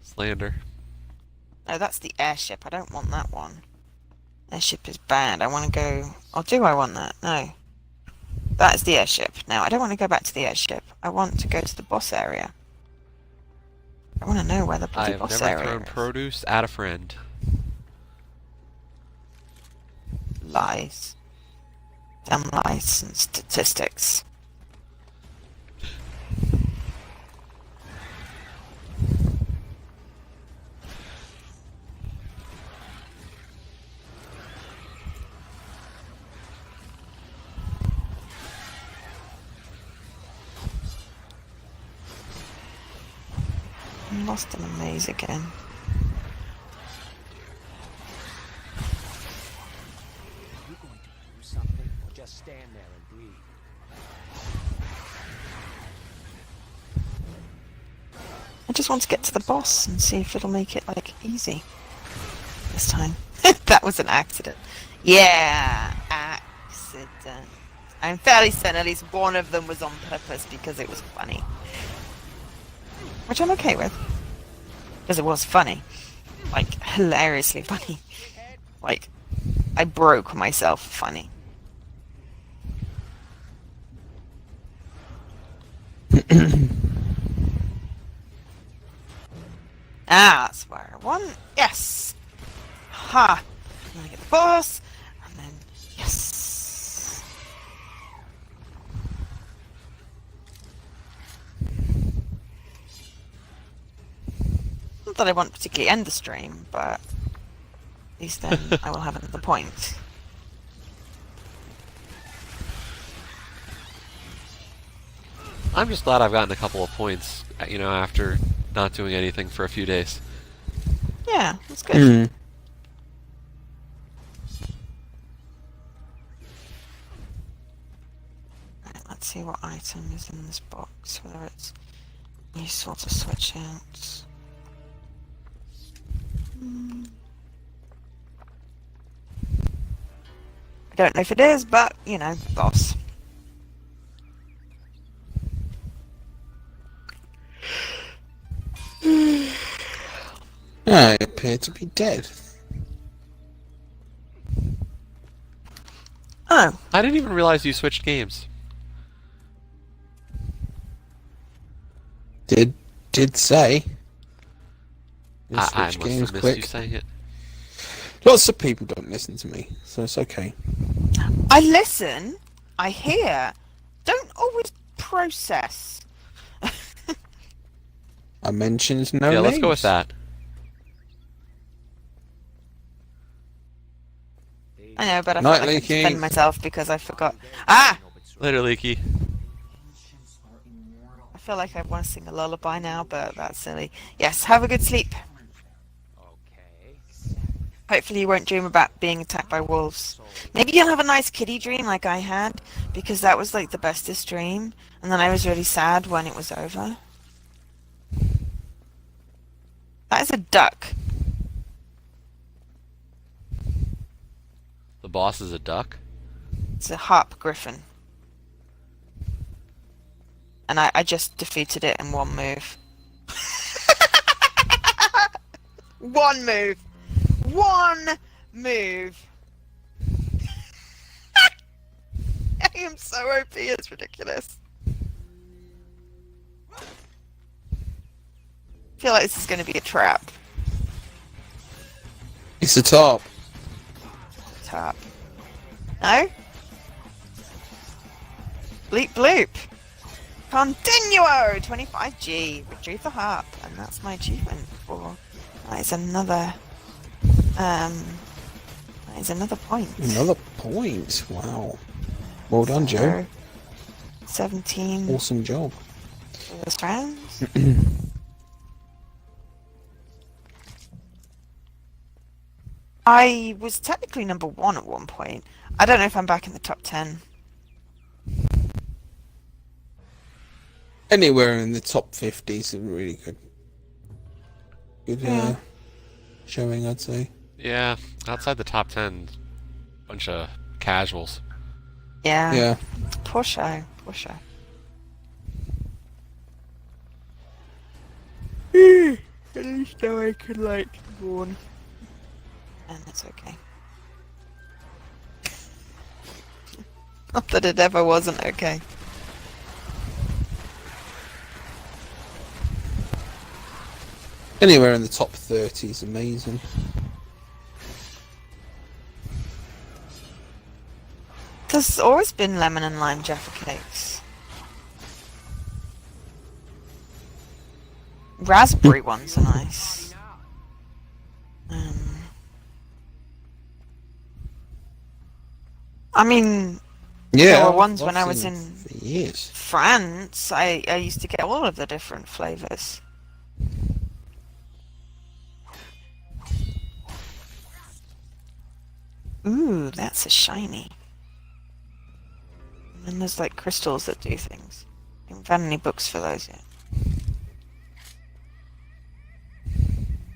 Slander. No, that's the airship. I don't want that one. Airship is bad. I want to go... Or do I want that? No. That's the airship. Now, I don't want to go back to the airship. I want to go to the boss area. I want to know where the I bloody have boss never area thrown is. produce at a friend. Lies. Damn lies and statistics. I lost in a maze again. Are you going to do something, or just stand there and breathe? I just want to get to the boss and see if it'll make it, like, easy. This time. That was an accident. Yeah, accident. I'm fairly certain at least one of them was on purpose because it was funny. Which I'm okay with. Because it was funny. Like, hilariously funny. Like, I broke myself funny. That's where I want. Yes! Ha! And then I get the boss, and then, yes! Not that I want to particularly end the stream, but at least then I will have another point. I'm just glad I've gotten a couple of points, after not doing anything for a few days. Yeah, that's good. Right, let's see what item is in this box, whether it's useful to switch out. I don't know if it is, but, boss. I appear to be dead. Oh, I didn't even realize you switched games. Did say. Just I switch must games have missed you quick. saying it. Lots of people don't listen to me, so it's okay. I listen, I hear, don't always process. I mentioned no Yeah, names. let's go with that. I know, but I Night felt like I Leaky. defend myself because I forgot. Ah! Later, Leaky. I feel like I want to sing a lullaby now, but that's silly. Yes, have a good sleep. Okay. Hopefully you won't dream about being attacked by wolves. Maybe you'll have a nice kiddie dream like I had, because that was like the bestest dream, and then I was really sad when it was over. That is a duck. The boss is a duck. It's a harp griffin. And I just defeated it in one move. One move! One move! I am so OP, it's ridiculous. I feel like this is going to be a trap. It's the top. Tap. No? Bleep bloop. Continuo! 25G. Retrieve the harp. And that's my achievement for... That is another... That is another point. Another point. Wow. Well done, Joe. 17 Awesome job. first rounds. I was technically number 1 at one point. I don't know if I'm back in the top 10. Anywhere in the top 50 is really good. Good Yeah. showing, I'd say. Yeah, outside the top 10, bunch of casuals. Yeah. Yeah. Poor show. Poor show. At least now I can, like, warn. And it's okay. Not that it ever wasn't okay. Anywhere in the top 30 is amazing. There's always been lemon and lime Jaffa cakes. Raspberry ones are nice. I mean, Yeah. there were ones I've when I was seen in for years. France. I used to get all of the different flavors. Ooh, that's a shiny. And then there's like crystals that do things. I haven't found any books for those yet.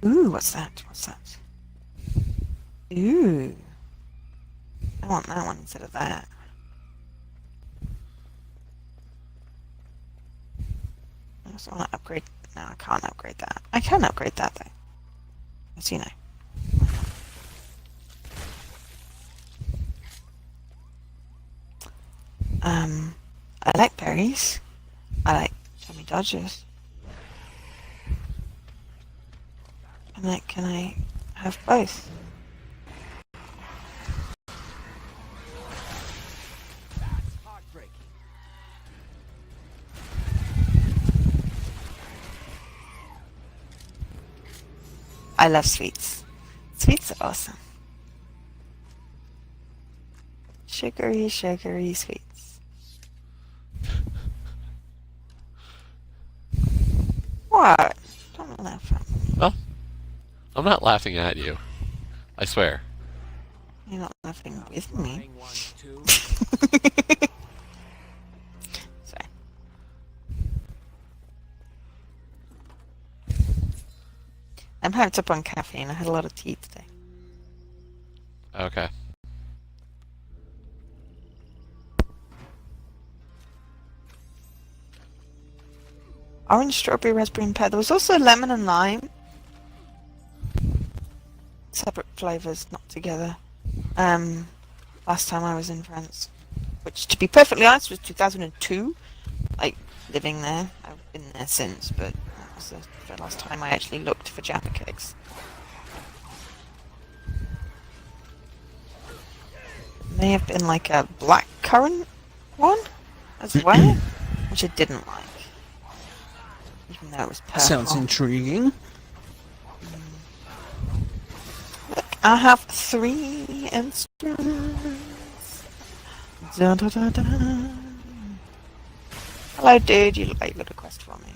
Ooh, what's that? What's that? Ooh. I want that one instead of that. I also want to upgrade... No, I can't upgrade that. I can upgrade that though. As you know. I like berries. I like Tommy Dodgers. Can I have both? That's heartbreaking. I love sweets. Sweets are awesome. Sugary, sugary sweets. What? Don't laugh at me. Well, I'm not laughing at you. I swear. You're not laughing with me. Buying one, too. Sorry. I'm hyped up on caffeine. I had a lot of tea today. Okay. Orange, strawberry, raspberry, and pear. There was also lemon and lime. Separate flavors, not together. Last time I was in France, which, to be perfectly honest, was 2002. Like living there. I've been there since, but was the last time I actually looked for Jaffa cakes. May have been like a black currant one as well, which I didn't like. Even though it was purple. Sounds intriguing. Look, I have 3 instruments. Da, da, da, da. Hello, dude. You look like you got a quest for me.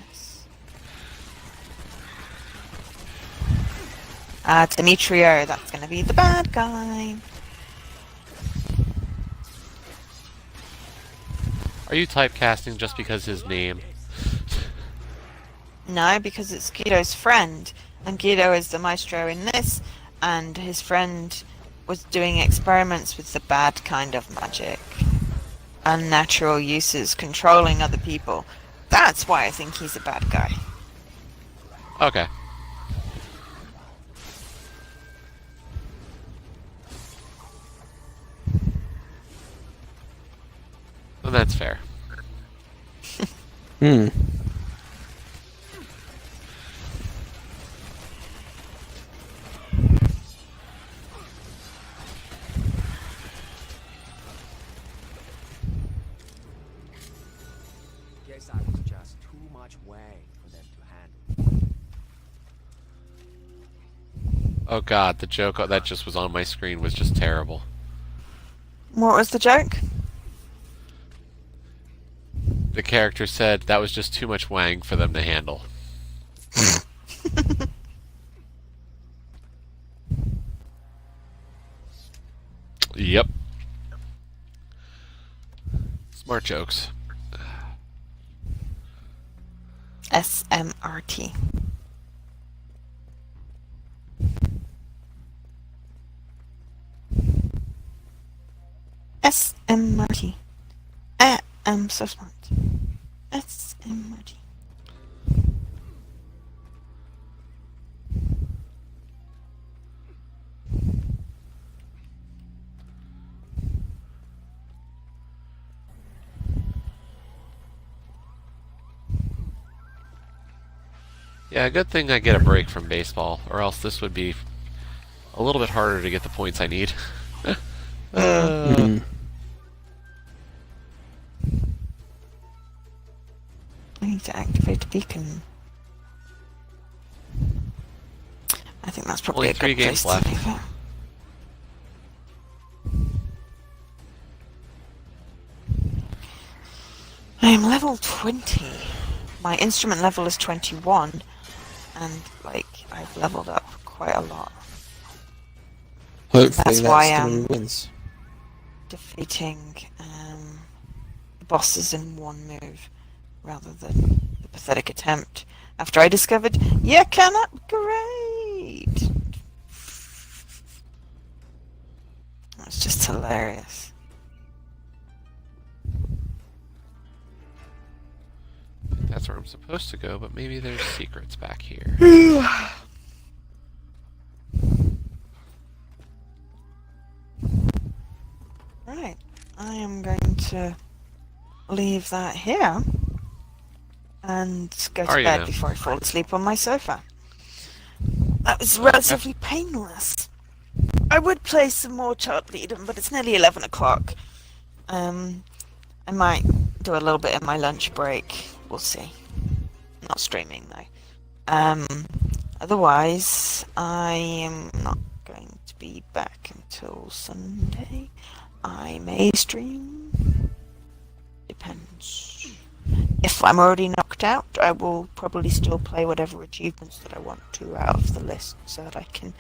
Yes. Demetrio, that's gonna be the bad guy. Are you typecasting just because his name? No, because it's Guido's friend, and Guido is the maestro in this, and his friend was doing experiments with the bad kind of magic. Unnatural uses, controlling other people. That's why I think he's a bad guy. Okay. Well, that's fair. Hmm. Guess I was just too much way for them to handle. Oh god, the joke that just was on my screen was just terrible. What was the joke? The character said that was just too much wang for them to handle. Yep. Smart jokes. SMRT. SMRT. I'm so smart. SMRT. Yeah, good thing I get a break from baseball, or else this would be a little bit harder to get the points I need. Hmm. I need to activate the beacon. I think that's probably Only a 3 good games place left. to leave it. I am level 20. My instrument level is 21, and like I've leveled up quite a lot. Hopefully That's that's why, three wins. Defeating the bosses in one move rather than the pathetic attempt after I discovered you can upgrade. That's just hilarious. That's where I'm supposed to go, but maybe there's secrets back here. Right, I am going to leave that here and go to Are you bed now? before I fall asleep on my sofa. That was relatively painless. I would play some more Child Leading, but it's nearly 11 o'clock. I might do a little bit in my lunch break. We'll see. Not streaming though. Otherwise, I am not going to be back until Sunday. I may stream. Depends. If I'm already knocked out, I will probably still play whatever achievements that I want to out of the list so that I can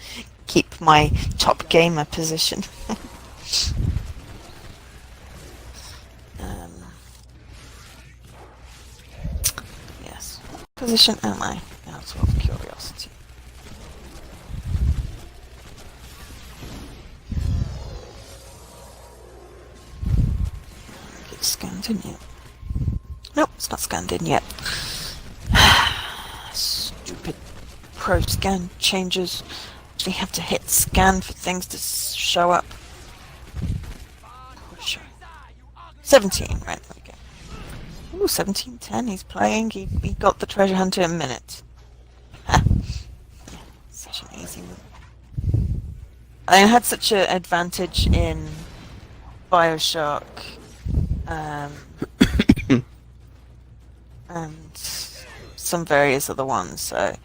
keep my top gamer position. Yes. What position am I? Out of curiosity. It's scanned in yet. Nope, it's not scanned in yet. Stupid pro scan changes. We have to hit scan for things to show up. Sure. 17, right, there we go. Ooh, 1710. He's playing. He got the treasure hunter in a minute. Ha. Yeah, such an easy one. I had such an advantage in Bioshock, um, and some various other ones. So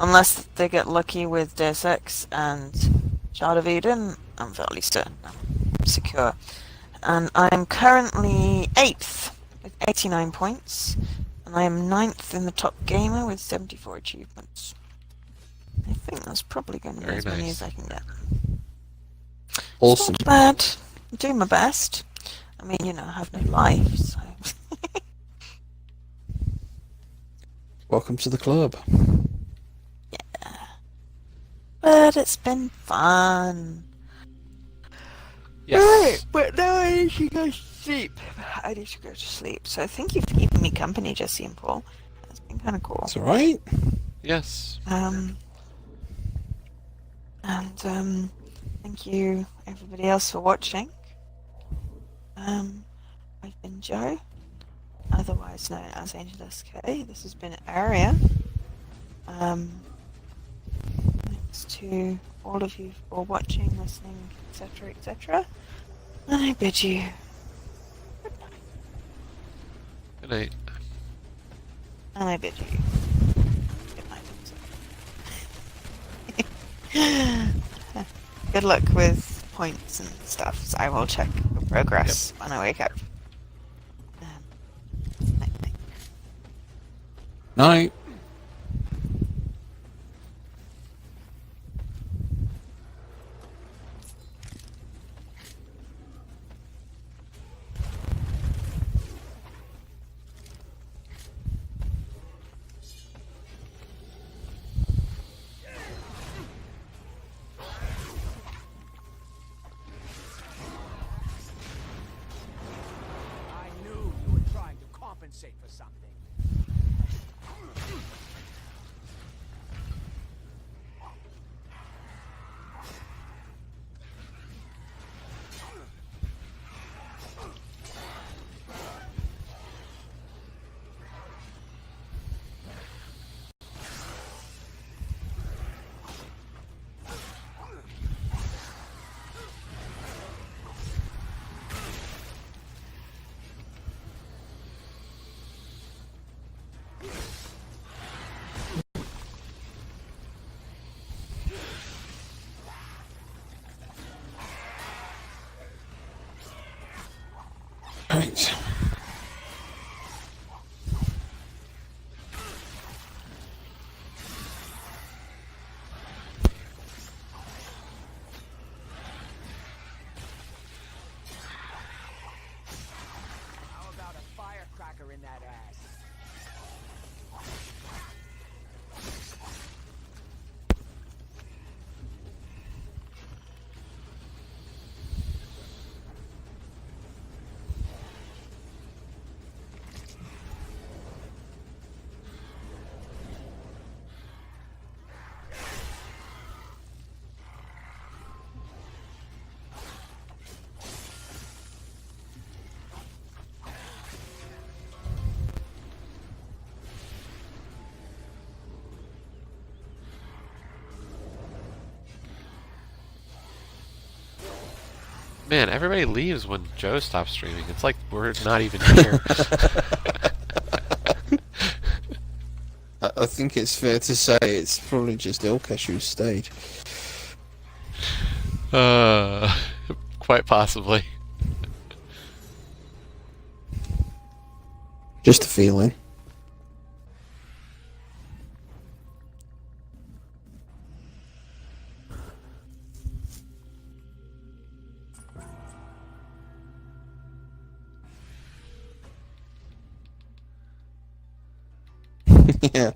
unless they get lucky with Deus Ex and Shard of Eden, I'm fairly certain I'm secure. And I'm currently 8th with 89 points, and I am 9th in the top gamer with 74 achievements. I think that's probably going to be Very as many nice. as I can get. Awesome. It's not bad. I'm doing my best. I mean, you know, I have no life, so. Welcome to the club. Yeah. But it's been fun. Yes. Right, but now I need to go to sleep. I need to go to sleep. So thank you for keeping me company, Jesse and Paul. That's been kind of cool. It's alright. Yes. Thank you everybody else for watching. I've been Joe, otherwise known as Angelsk. This has been Aria. Thanks to all of you for watching, listening, etc., etc. And I bid you good night. Good night. And I bid you good night. Good luck with points and stuff. So I will check the progress when I wake up. Night, night. Night. I knew you were trying to compensate for something. Right. How about a firecracker in that ass? Man, everybody leaves when Joe stops streaming. It's like we're not even here. I think it's fair to say it's probably just Ilkesh who stayed. Quite possibly. Just a feeling. Yeah.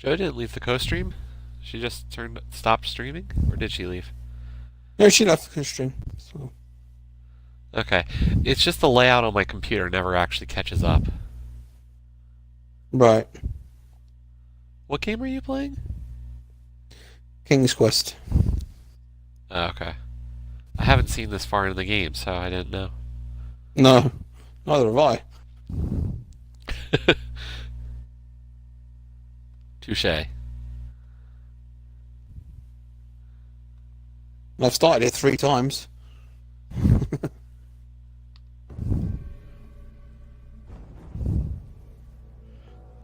Joe didn't leave the co-stream. She just stopped streaming, or did she leave? No, she left the stream. So. Okay, it's just the layout on my computer never actually catches up. Right. What game are you playing? King's Quest. Oh, okay. I haven't seen this far in the game, so I didn't know. No, neither have I. Touche. I've started it 3 times.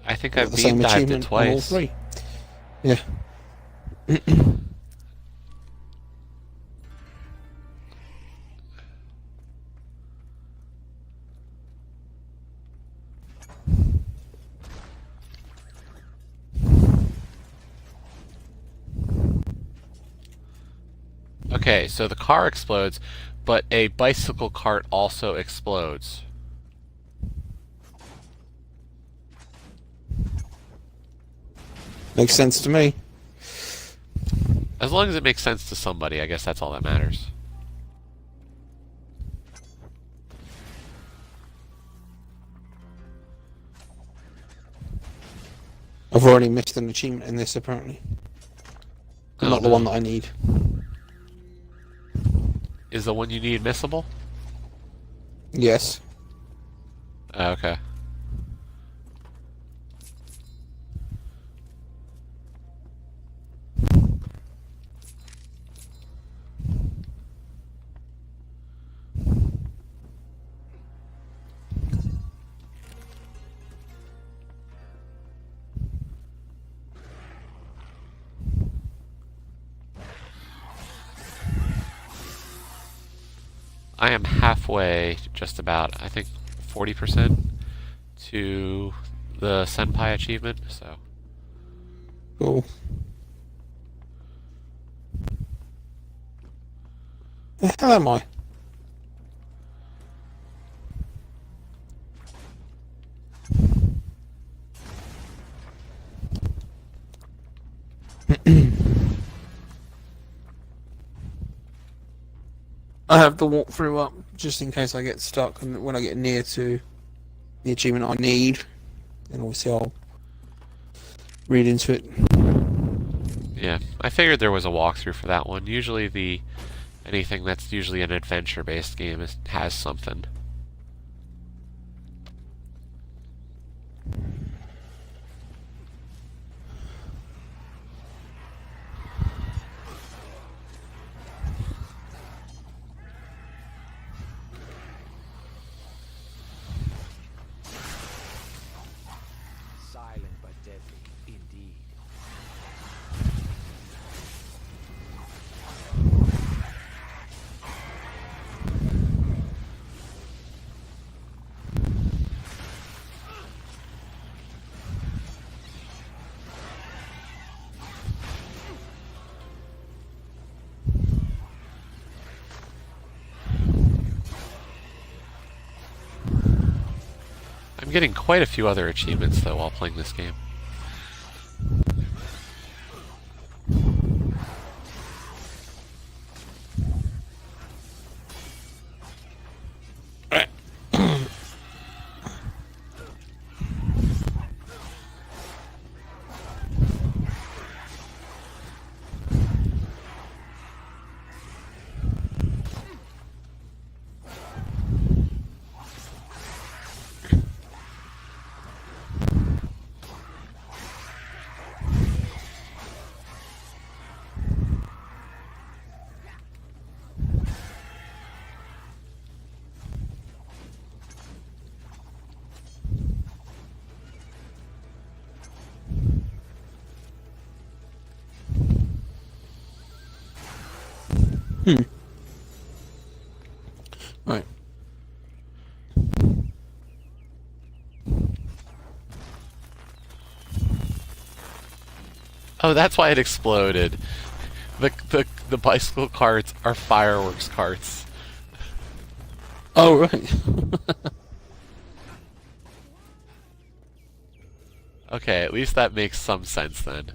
I think Got I've the same beam dived it achievement on all twice. 3. Yeah. Okay, so the car explodes, but a bicycle cart also explodes. Makes sense to me. As long as it makes sense to somebody, I guess that's all that matters. I've already missed an achievement in this, apparently. Oh, Not the no. one that I need. Is the one you need missable? Yes. Oh, okay. I am halfway, just about, I think 40% to the Senpai achievement, so. Cool. The hell am I? I have the walkthrough up just in case I get stuck, and when I get near to the achievement I need, then obviously I'll read into it. Yeah, I figured there was a walkthrough for that one. Usually anything that's usually an adventure-based game has something. Silent but deadly, indeed. I'm getting quite a few other achievements, though, while playing this game. Right. Oh, that's why it exploded. The bicycle carts are fireworks carts. Oh, right. Okay, at least that makes some sense then.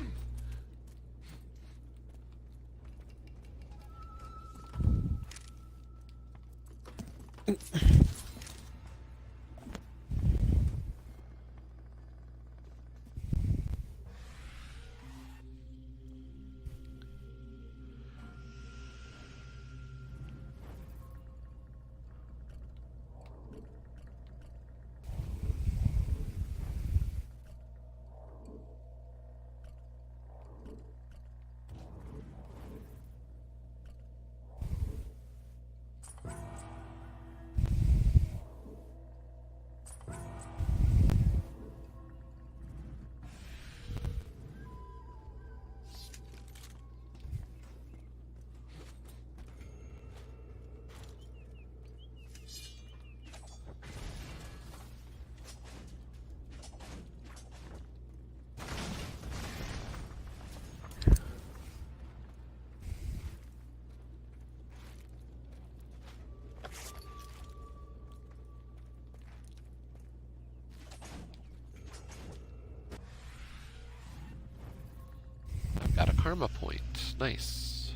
I've got a karma point. Nice.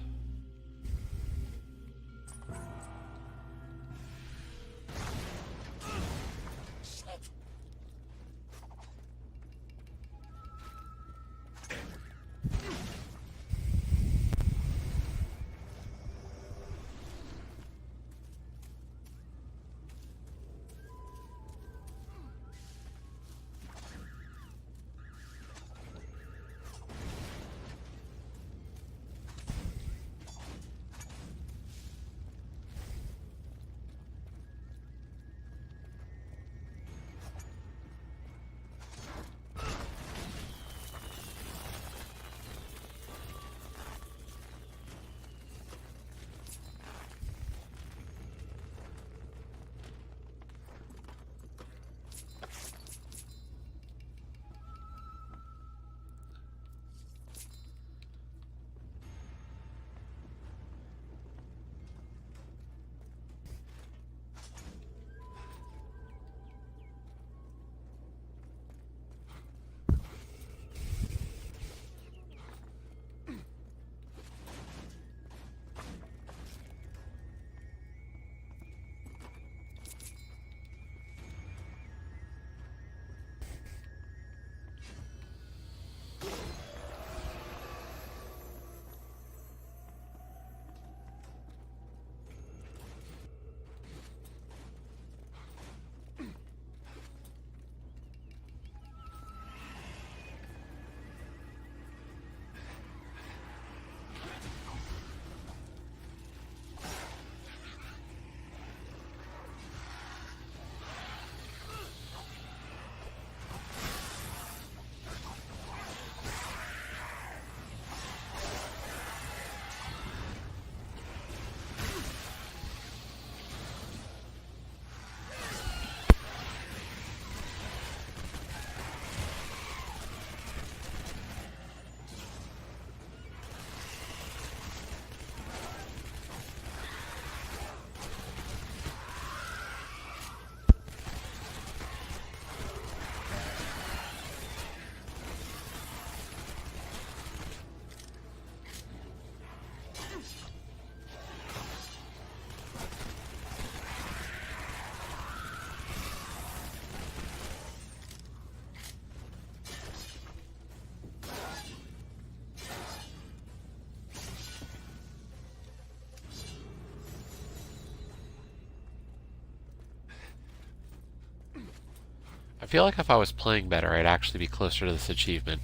I feel like if I was playing better, I'd actually be closer to this achievement.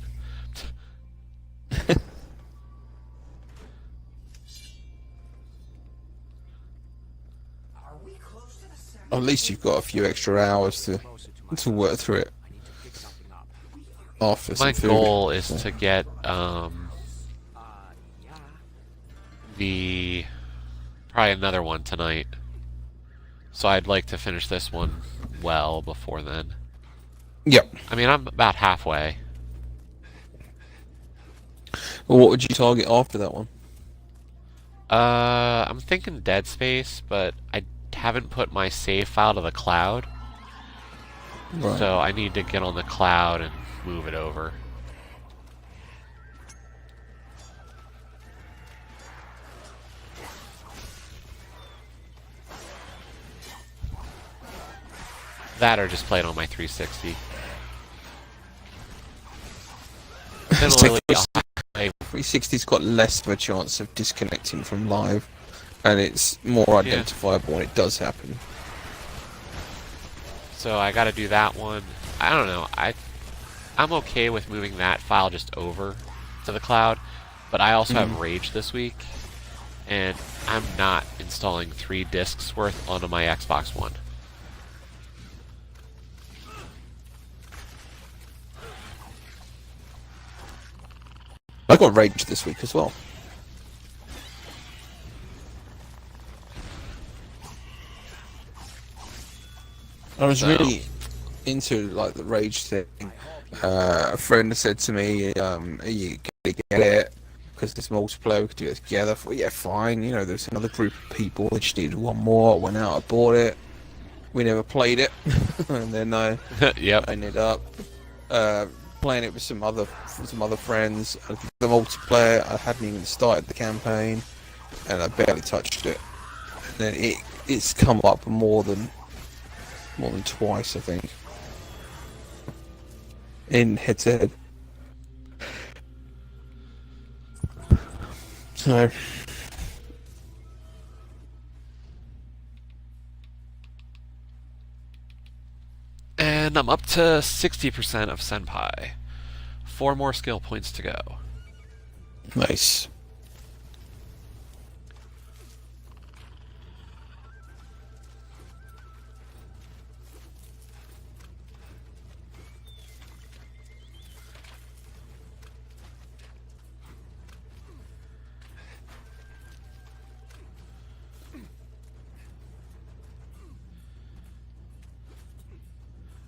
Are we close to the center? At least you've got a few extra hours to work through it I need to dig something up. after some My food. goal is So, to get Yeah. the probably another one tonight. So I'd like to finish this one well before then. Yep. I mean, I'm about halfway. Well, what would you target after that one? I'm thinking Dead Space, but I haven't put my save file to the cloud. Right. So I need to get on the cloud and move it over. That or just play it on my 360. Similarly, I'll play 360's got less of a chance of disconnecting from live, and it's more identifiable when it does happen. so I got to do that one. I don't know. I'm okay with moving that file just over to the cloud, but I also have Rage this week, and I'm not installing 3 discs worth onto my Xbox One. I got Rage this week as well. I was really into like the Rage thing. A friend said to me, "Are you gonna get it? Because it's multiplayer, we could do it together." I thought, yeah, fine. You know, there's another group of people. They just needed one more. I went out, I bought it. We never played it, and then I ended up playing it with some other friends. The multiplayer, I hadn't even started the campaign, and I barely touched it. And then it's come up more than twice, I think, in head-to-head. So, And I'm up to 60% of Senpai. 4 more skill points to go. nice.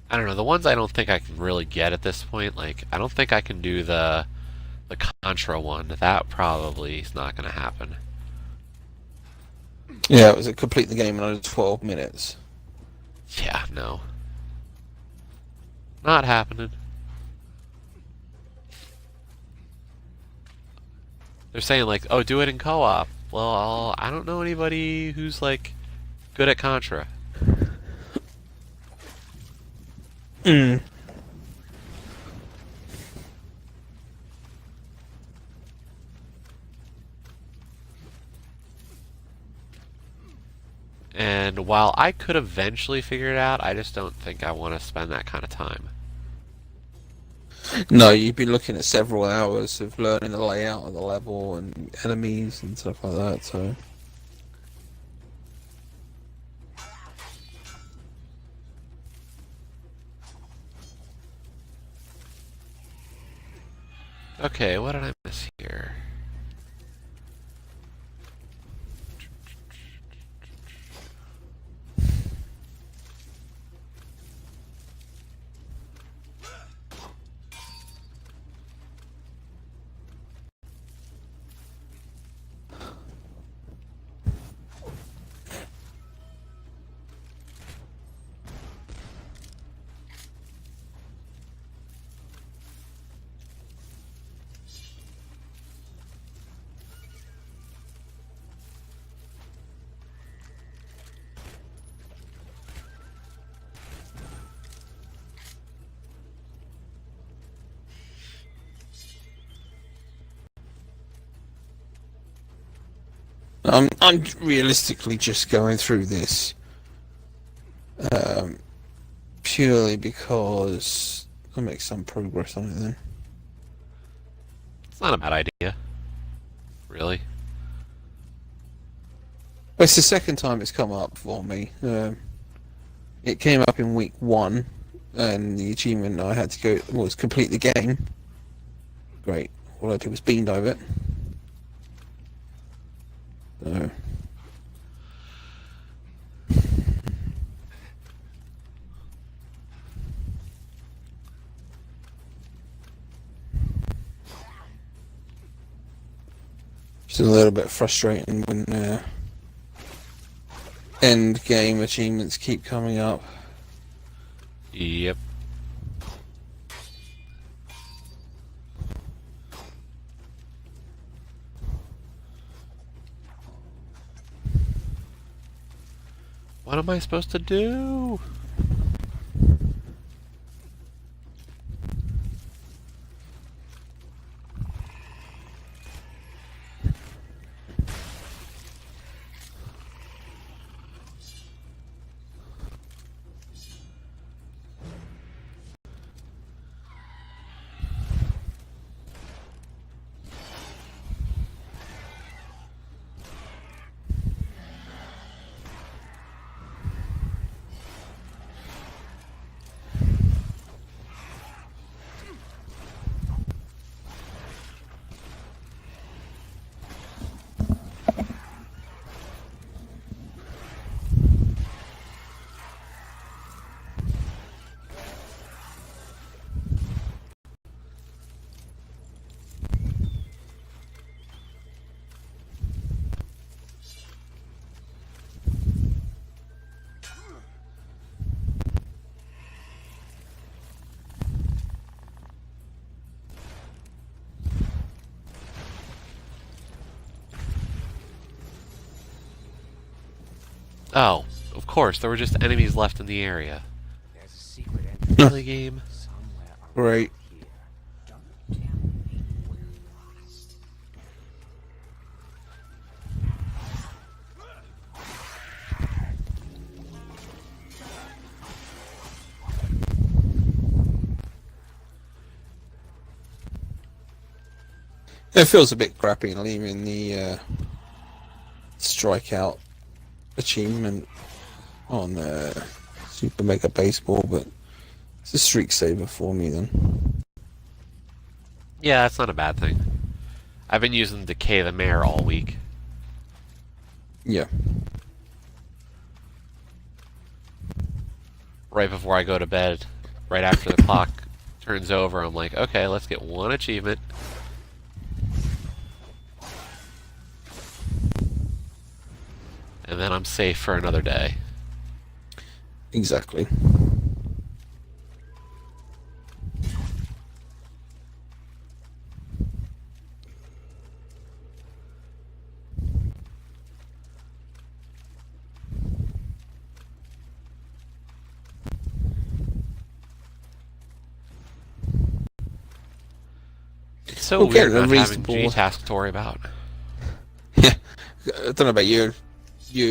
I don't know, the ones I don't think I can really get at this point, like, I don't think I can do the Contra one. That probably is not going to happen. Yeah, it was a complete the game in under 12 minutes. Yeah, no. Not happening. They're saying, like, oh, do it in co-op. Well, I don't know anybody who's, like, good at Contra. And while I could eventually figure it out, I just don't think I want to spend that kind of time. No, you'd be looking at several hours of learning the layout of the level and enemies and stuff like that, so... Okay, what did I miss here? I'm realistically just going through this purely because I'll make some progress on it then. It's not a bad idea. Really. It's the second time it's come up for me. It came up in week 1, and the achievement I had to go was complete the game. Great. All I did was bean dive it. So. It's a little bit frustrating when end game achievements keep coming up. Yep. What am I supposed to do? Oh, of course, there were just enemies left in the area. There's a secret entrance Really, game? somewhere around Right. here. Don't tell me we're lost. It feels a bit crappy leaving the strikeout achievement on Super Mega Baseball, but it's a streak saver for me then. Yeah, that's not a bad thing. I've been using Decay the Mare all week. Yeah. Right before I go to bed, right after the clock turns over, I'm like, okay, let's get one achievement. And then I'm safe for another day. Exactly. It's so We'll get weird a not having reasonable- G-Task to worry about. Yeah. I don't know about you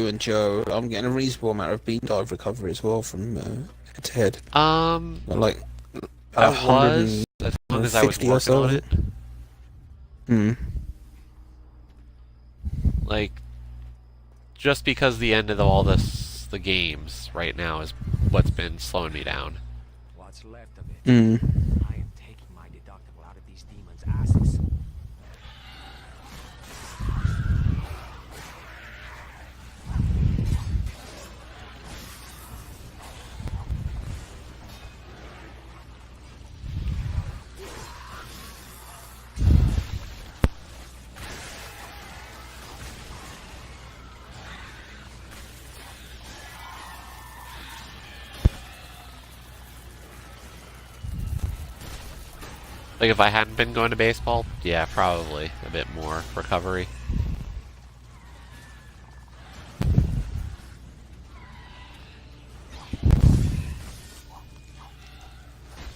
and Joe. I'm getting a reasonable amount of bean dive recovery as well from head to head. Like I was, as long as I was 150 or working so. on it. Hmm. Like, just because the end of all this, the games right now is what's been slowing me down. What's left of it. Hmm. I am taking my deductible out of these demons' asses. Like, if I hadn't been going to baseball, yeah, probably a bit more recovery.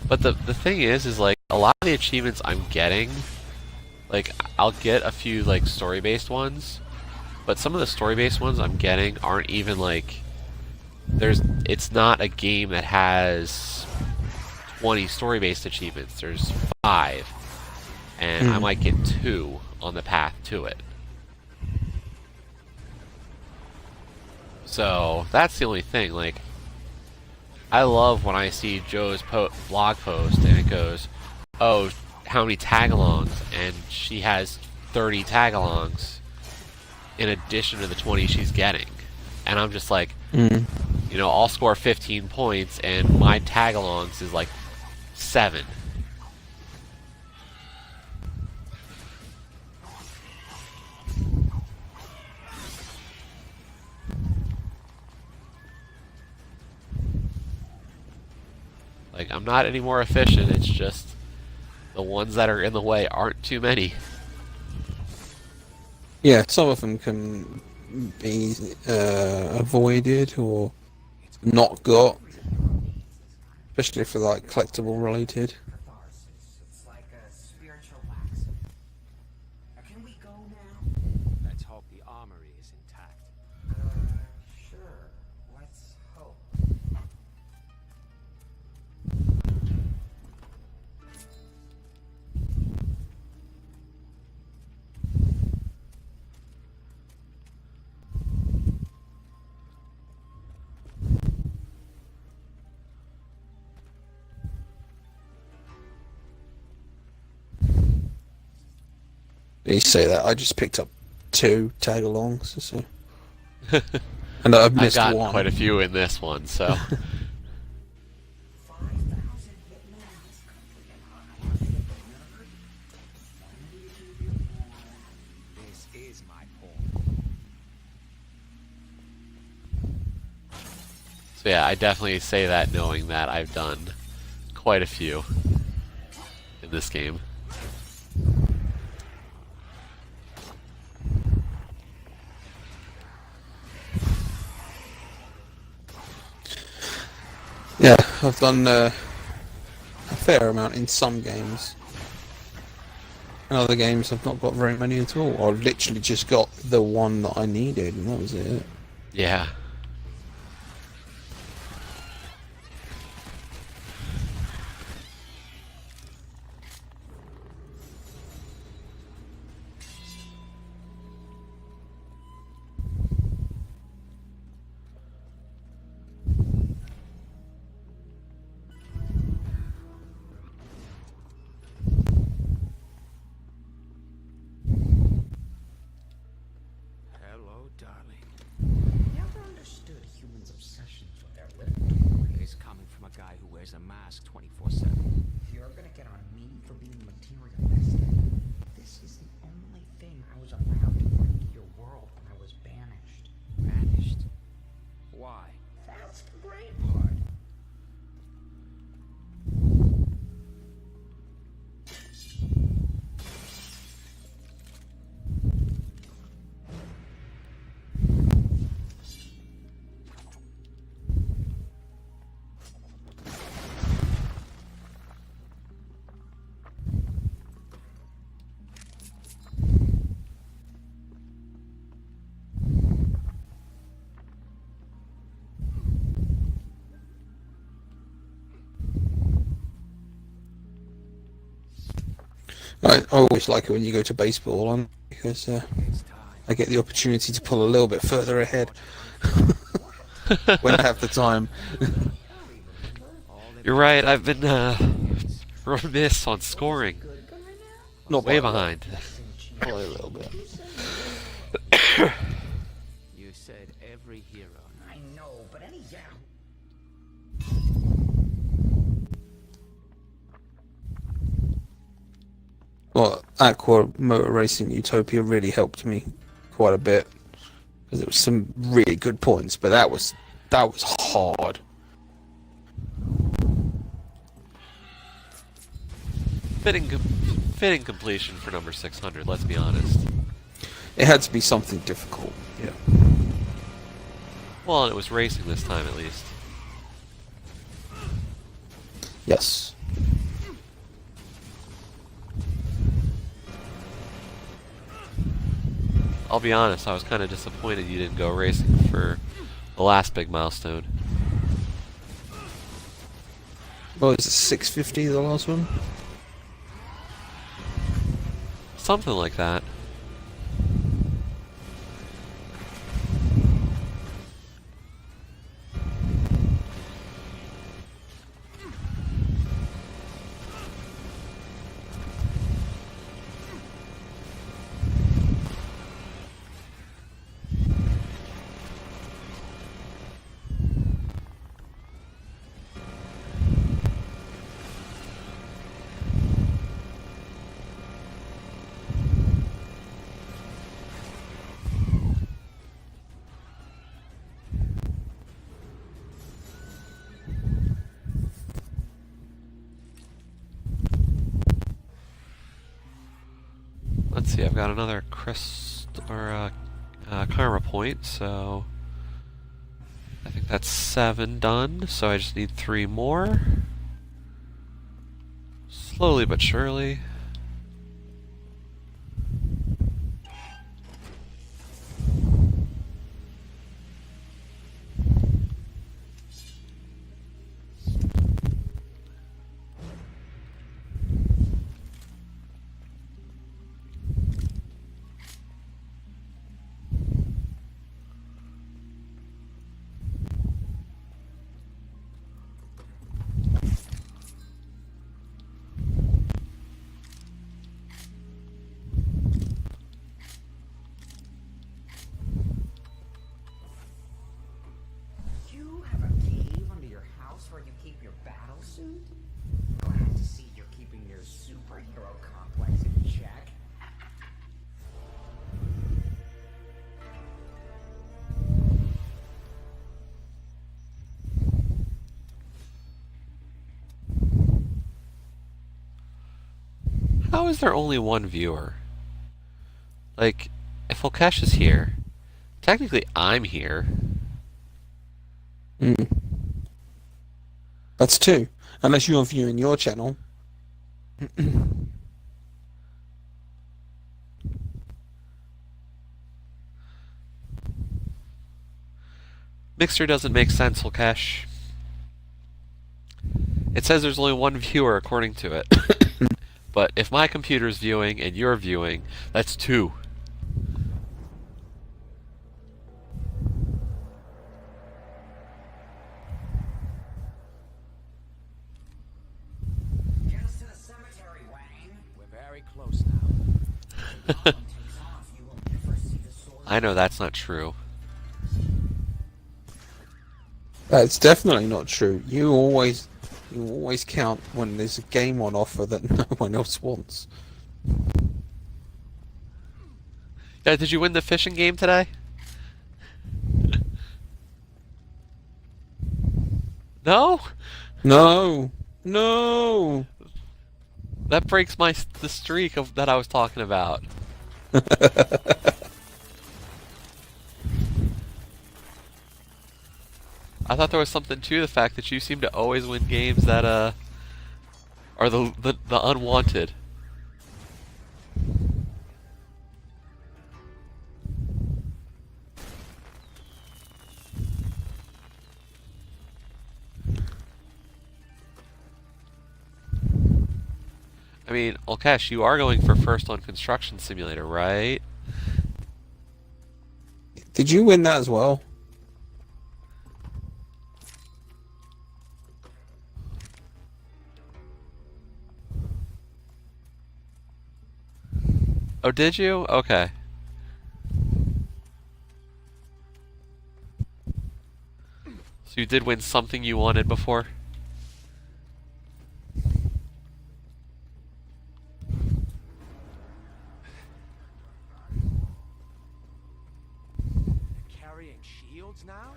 But the thing is like, a lot of the achievements I'm getting, like, I'll get a few, like, story-based ones, but some of the story-based ones I'm getting aren't even, like, it's not a game that has 20 story-based achievements. There's 5, and I might get 2 on the path to it. So that's the only thing. Like, I love when I see Joe's blog post and it goes, "Oh, how many tagalongs?" and she has 30 tagalongs in addition to the 20 she's getting, and I'm just like, you know, I'll score 15 points and my tagalongs is like 7. Like, I'm not any more efficient, it's just the ones that are in the way aren't too many. Yeah, some of them can be avoided or not got, especially for like collectible related. Catharsis. It's like a spiritual laxative. Can we go now? Let's hope the armory is intact. Sure. Let's hope. You say that I just picked up 2 tag-alongs, so. And I've I've missed gotten one. quite a few in this one, so 5,000 hitmen in this country and I am a nerd. This is my home. so yeah, I definitely say that knowing that I've done quite a few in this game. Yeah, I've done a fair amount in some games. In other games, I've not got very many at all. I literally just got the one that I needed, and that was it. Yeah. Hello, darling. Never understood humans' obsessions with their lip. It's coming from a guy who wears a mask 24/7. You're gonna get on me for being materialistic. This is the only thing I was allowed to bring to your world when I was banished. Vanished. Why? That's the great part. I always like it when you go to baseball on because It's time. I get the opportunity to pull a little bit further ahead when I have the time. All that You're right, I've been remiss on scoring. Not Way by a lot, behind. by a little bit. you said every hero. I know, but any yeah. Well, Aqua Motor Racing Utopia really helped me quite a bit because it was some really good points, but that was hard. Fitting completion for number 600, let's be honest. It had to be something difficult. Yeah. Well, and it was racing this time at least. Yes. I'll be honest, I was kind of disappointed you didn't go racing for the last big milestone. Well, is it 650 the last one? Something like that. Let's see, I've got another karma point, so I think that's 7 done, so I just need 3 more. Slowly but surely. You have a cave under your house where you keep your battle suit? Glad to see you're keeping your superhero complex in check. How is there only one viewer? Like, if Volkesh is here, technically I'm here. That's 2. Unless you're viewing your channel. Mixer doesn't make sense, Volkesh. It says there's only one viewer according to it. But if my computer's viewing and you're viewing, that's 2. Get us to the cemetery, Wang. We're very close now. Takes off, you will never see the sword. I know that's not true. That's definitely not true. You always count when there's a game on offer that no one else wants. Yeah, did you win the fishing game today? No? No! No! That breaks the streak of that I was talking about. I thought there was something to the fact that you seem to always win games that are the unwanted. I mean, Olkesh, you are going for first on Construction Simulator, right? Did you win that as well? Oh, did you? Okay. So you did win something you wanted before? Carrying shields now?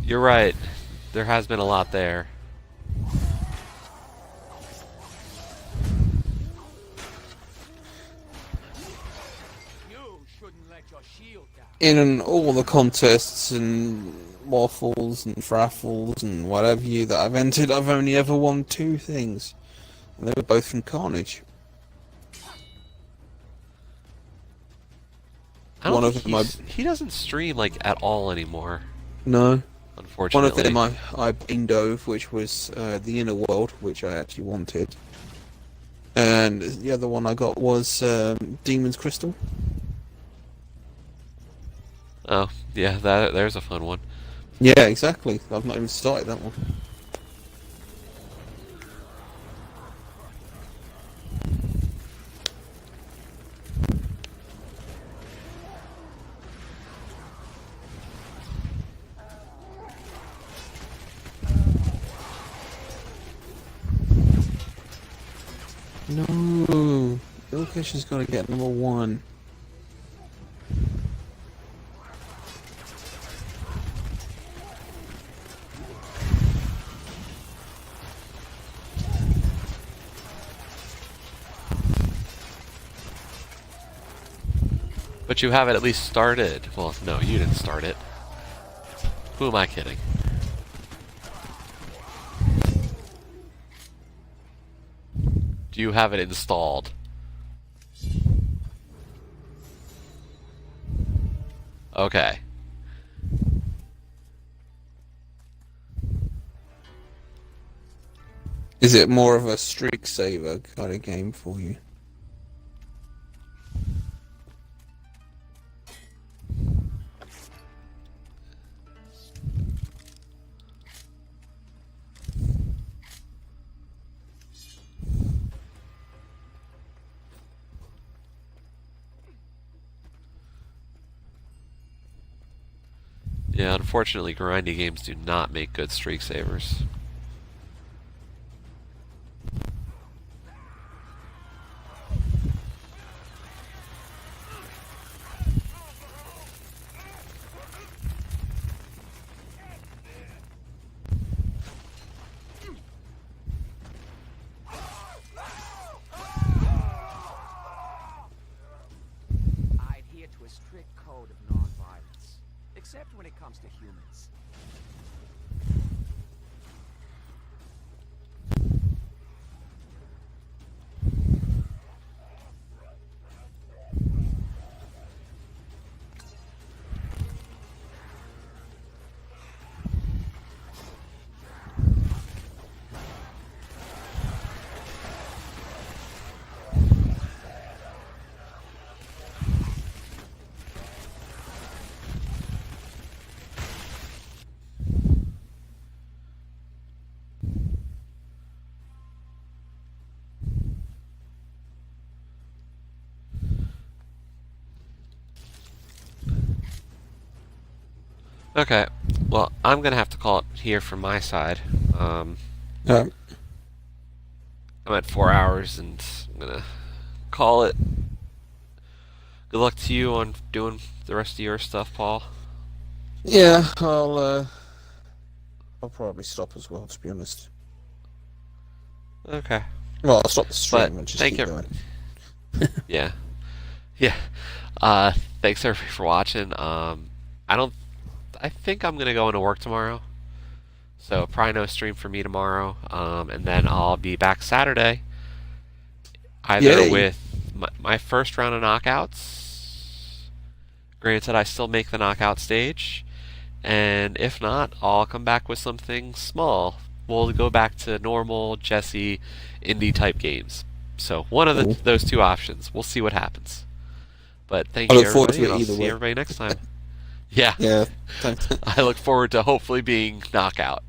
You're right. There has been a lot there. You shouldn't let your shield down. In all the contests and waffles and fraffles and whatever that I've entered, I've only ever won 2 things. And they were both from Carnage. I don't One of think them he doesn't stream like at all anymore, No. One unfortunately. of them I beamed over, which was the Inner World, which I actually wanted. And the other one I got was Demon's Crystal. Oh, yeah, there's a fun one. Yeah, exactly. I've not even started that one. No, Ilkesh has got to get number 1. But you have it at least started. Well, no, you didn't start it. Who am I kidding? Do you have it installed? Okay. Is it more of a streak saver kind of game for you? Yeah, unfortunately, grindy games do not make good streak savers. I adhere to a strict code of non-violence, except when it comes to humans. Okay, well, I'm gonna have to call it here from my side. Um, I'm at 4 hours, and I'm gonna call it. Good luck to you on doing the rest of your stuff, Paul. yeah, I'll probably stop as well, to be honest. Okay. Well, I'll stop the stream But and just thank keep you. going. Yeah. Yeah. Thanks everybody for watching. I think I'm gonna go into work tomorrow. So probably no stream for me tomorrow. And then I'll be back Saturday. Either Yay. with my first round of knockouts. Granted, I still make the knockout stage. And if not, I'll come back with something small. We'll go back to normal Jesse indie type games. So one of Cool. those two options. We'll see what happens. But thank I you look forward everybody, to it and I'll either see way. everybody next time. Yeah. Yeah, thanks. I look forward to hopefully being knockout.